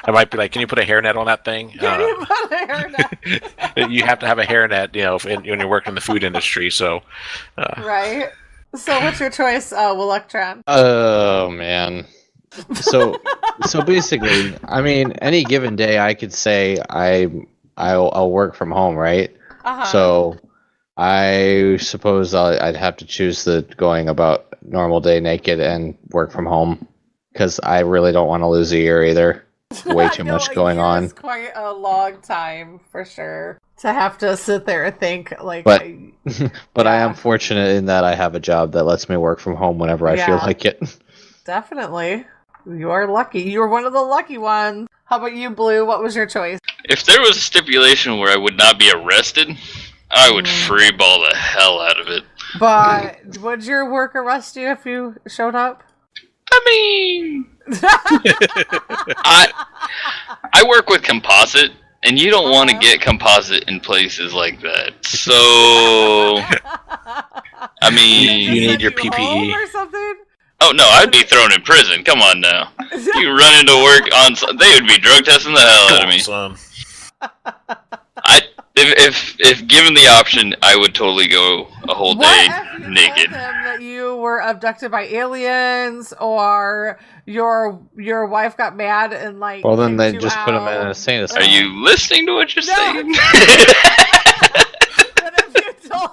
I might be like, "Can you put a hairnet on that thing?" Can you put a hairnet? You have to have a hairnet, when you're working in the food industry. So, Right. So, what's your choice, Electron? oh man. So basically, any given day, I could say I'll work from home, right? Uh-huh. So I suppose I'd have to choose the going about normal day naked and work from home because I really don't want to lose a year either. Way too much going on. It's quite a long time for sure to have to sit there and think like. But I am fortunate in that I have a job that lets me work from home whenever I feel Yeah. like it. Definitely, you are lucky. You're one of the lucky ones. How about you, Blue? What was your choice? If there was a stipulation where I would not be arrested, I would freeball the hell out of it. But would your work arrest you if you showed up? I mean, I work with composite, And you don't want to get composite in places like that. So, I mean, You need your Send you home PPE. or something? oh no, I'd be thrown in prison. Come on now. You run into work on, they would be drug testing the hell out of me. Son. If given the option, I would totally go a whole What day if you naked. told them that you were abducted by aliens, or your wife got mad and like? Well, then kicked they you just put him in out? an insane Are asylum. you listening to what you're No. saying? What if you told?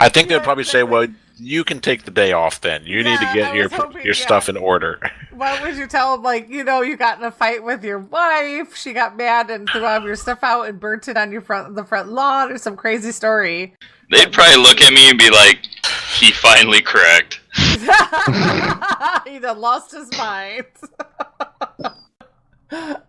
I think they'd probably say, well, you can take the day off then. You need to Yeah, get I your was hoping, your stuff in order. Why would you tell them, like, you know, you got in a fight with your wife, she got mad and threw all of your stuff out and burnt it on the front lawn, or some crazy story? They'd probably look at me and be like, he finally cracked. He done lost his mind.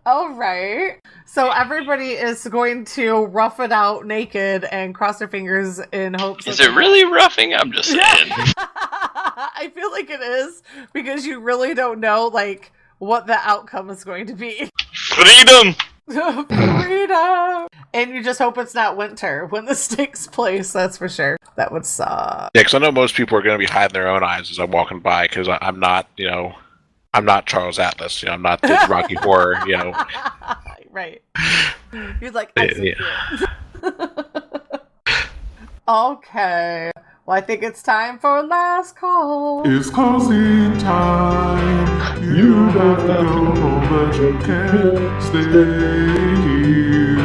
All right. So everybody is going to rough it out naked and cross their fingers in hopes. Is it really roughing? I'm just saying. I feel like it is, because you really don't know like what the outcome is going to be. Freedom! Freedom! And you just hope it's not winter when this takes place, that's for sure. That would suck. Yeah, because I know most people are going to be hiding their own eyes as I'm walking by, because I'm not, I'm not Charles Atlas. I'm not the Rocky Horror. Right. You're like, I see Yeah. it. Okay. Well, I think it's time for last call. It's closing time. You have to go home, but you can't stay here.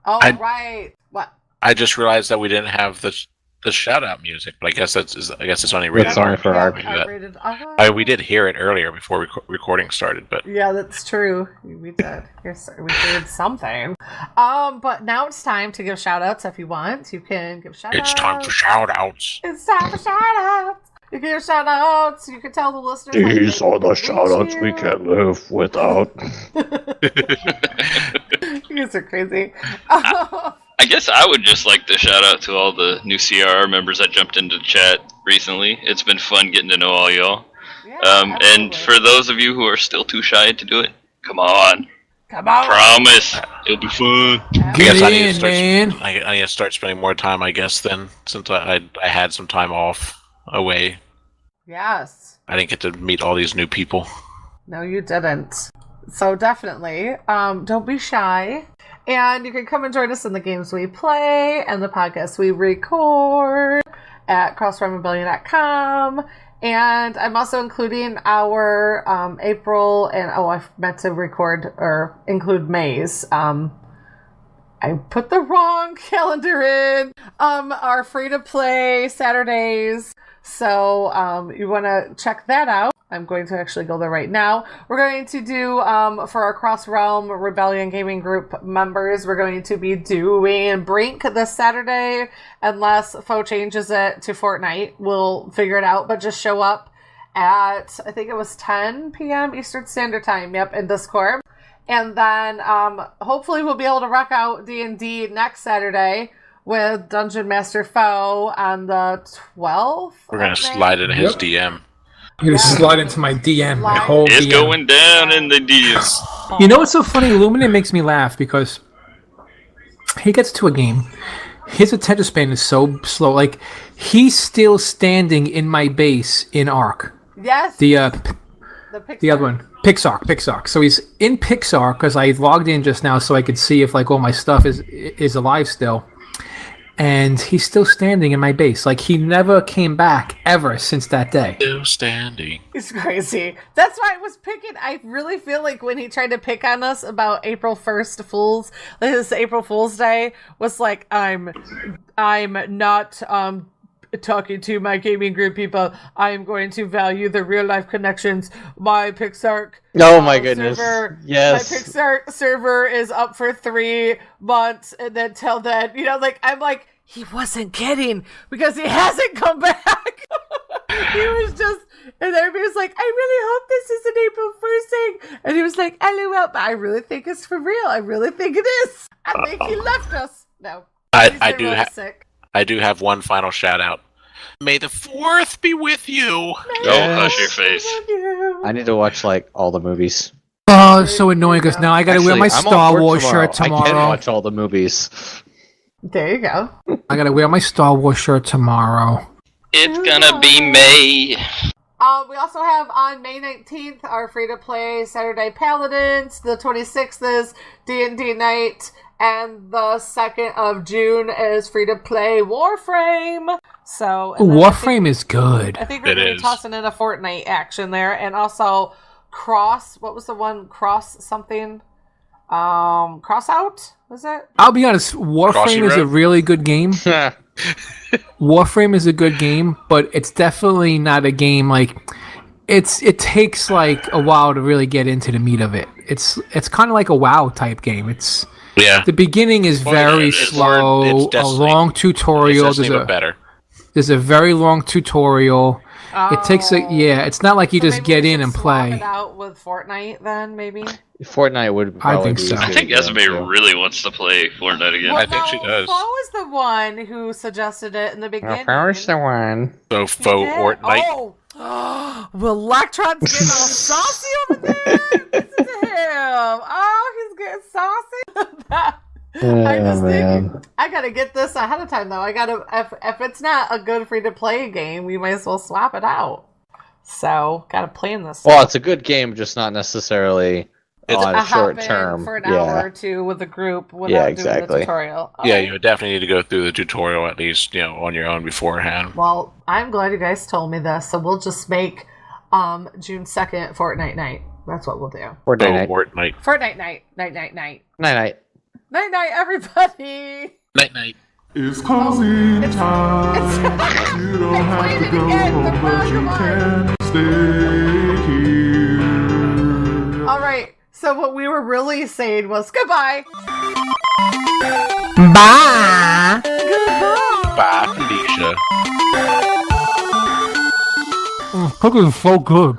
All I- right. What? I just realized that we didn't have the shout out music, but I guess it's only rated. It's only for our- R-rated. We did hear it earlier before recording started, but Yeah, that's true. We did. Yes, sir. We did something. But now it's time to give shout outs. If you want, you can give shout outs. it's time for shout outs. It's time for shout outs. You can give shout outs. You can tell the listeners. how These they are the reach shout outs we you. can live without. You guys are crazy. I guess I would just like to shout out to all the new CRR members that jumped into the chat recently. It's been fun getting to know all y'all. Yeah, And absolutely. for those of you who are still too shy to do it, come on. Come on. Promise. It'll be fun. I Get guess I need to in, start. man. I need to start spending more time. I guess then, since I had some time off away, Yes. I didn't get to meet all these new people. No, you didn't. So definitely, don't be shy. And you can come and join us in the games we play and the podcasts we record at crossfirerebellion.com. And I'm also including our April and I meant to record or include May's. I put the wrong calendar in. Our free to play Saturdays. So you want to check that out. I'm going to actually go there right now. We're going to do, for our Cross Realm Rebellion Gaming Group members, we're going to be doing Brink this Saturday, unless Foe changes it to Fortnite. We'll figure it out, but just show up at, I think it was 10 p.m. Eastern Standard Time, yep, in Discord. And then hopefully we'll be able to rock out D&D next Saturday with Dungeon Master Foe on the 12th. We're gonna of May. slide into his DM. You're gonna slide into my DM, my Slide. whole It's DM. going down in the DMs. You know what's so funny? Illuminate makes me laugh because he gets to a game. His attention span is so slow. Like, he's still standing in my base in Arc. Yes. The The other one. Pixark. So he's in Pixark because I logged in just now so I could see if like all my stuff is alive still. And he's still standing in my base. Like, he never came back ever since that day. Still standing. It's crazy. That's why I was picking. I really feel like when he tried to pick on us about April 1st Fools, his April Fool's Day was like, I'm not talking to my gaming group people. I am going to value the real life connections. My Pixark. Oh my goodness. Server, Yes. My Pixark server is up for 3 months, and then till then, like, I'm like, he wasn't kidding because he hasn't come back. He was just, and everybody was like, I really hope this is an April 1st thing. And he was like, LOL, but I really think it's for real. I really think it is. I think he left us. No. I He's been do really have sick. I do have one final shout out. May the 4th be with you. Oh, hush your face. I need to watch like all the movies. Oh, it's so annoying because now I gotta wear my I'm off Star work Wars shirt I can tomorrow. watch all the movies. There you go. I gotta wear my Star Wars shirt tomorrow. It's gonna be May. We also have on May 19th our free-to-play Saturday Paladins. The 26th is D&D night. And the 2nd of June is free-to-play Warframe. So Warframe is good. I think we're going to be tossing in a Fortnite action there. And also Cross, what was the one? Cross something? Cross Out? Was it? I'll be honest, Warframe is a really good game. Warframe is a good game, but it's definitely not a game like it takes like a while to really get into the meat of it. It's kind of like a WoW type game. The beginning is very slow. A long tutorial. There's a very long tutorial. It takes it's not like you just get in and play. Swap it out with Fortnite then maybe. Fortnite would. I think so. I think Esme really wants to play Fortnite again. Well, I think she does. Fo was the one who suggested it in the beginning. First the one. So Fortnite. Oh, well, Electron's getting all saucy over there. Listen to him. Oh, he's getting saucy. I just think I gotta get this ahead of time though. I gotta if it's not a good free to play game, we might as well swap it out. So gotta plan this. Well, it's a good game, just not necessarily on short term for an hour or two with a group without doing the tutorial. Yeah, you definitely need to go through the tutorial at least, on your own beforehand. Well, I'm glad you guys told me this, so we'll just make June 2nd Fortnite night. That's what we'll do. Fortnite night. Fortnite night. Night. Night. Night, everybody. Night. It's closing time. You don't have to go home, but you can stay here. All right. So what we were really saying was goodbye. Bye. Goodbye. Bye, Felicia. Cooking is so good.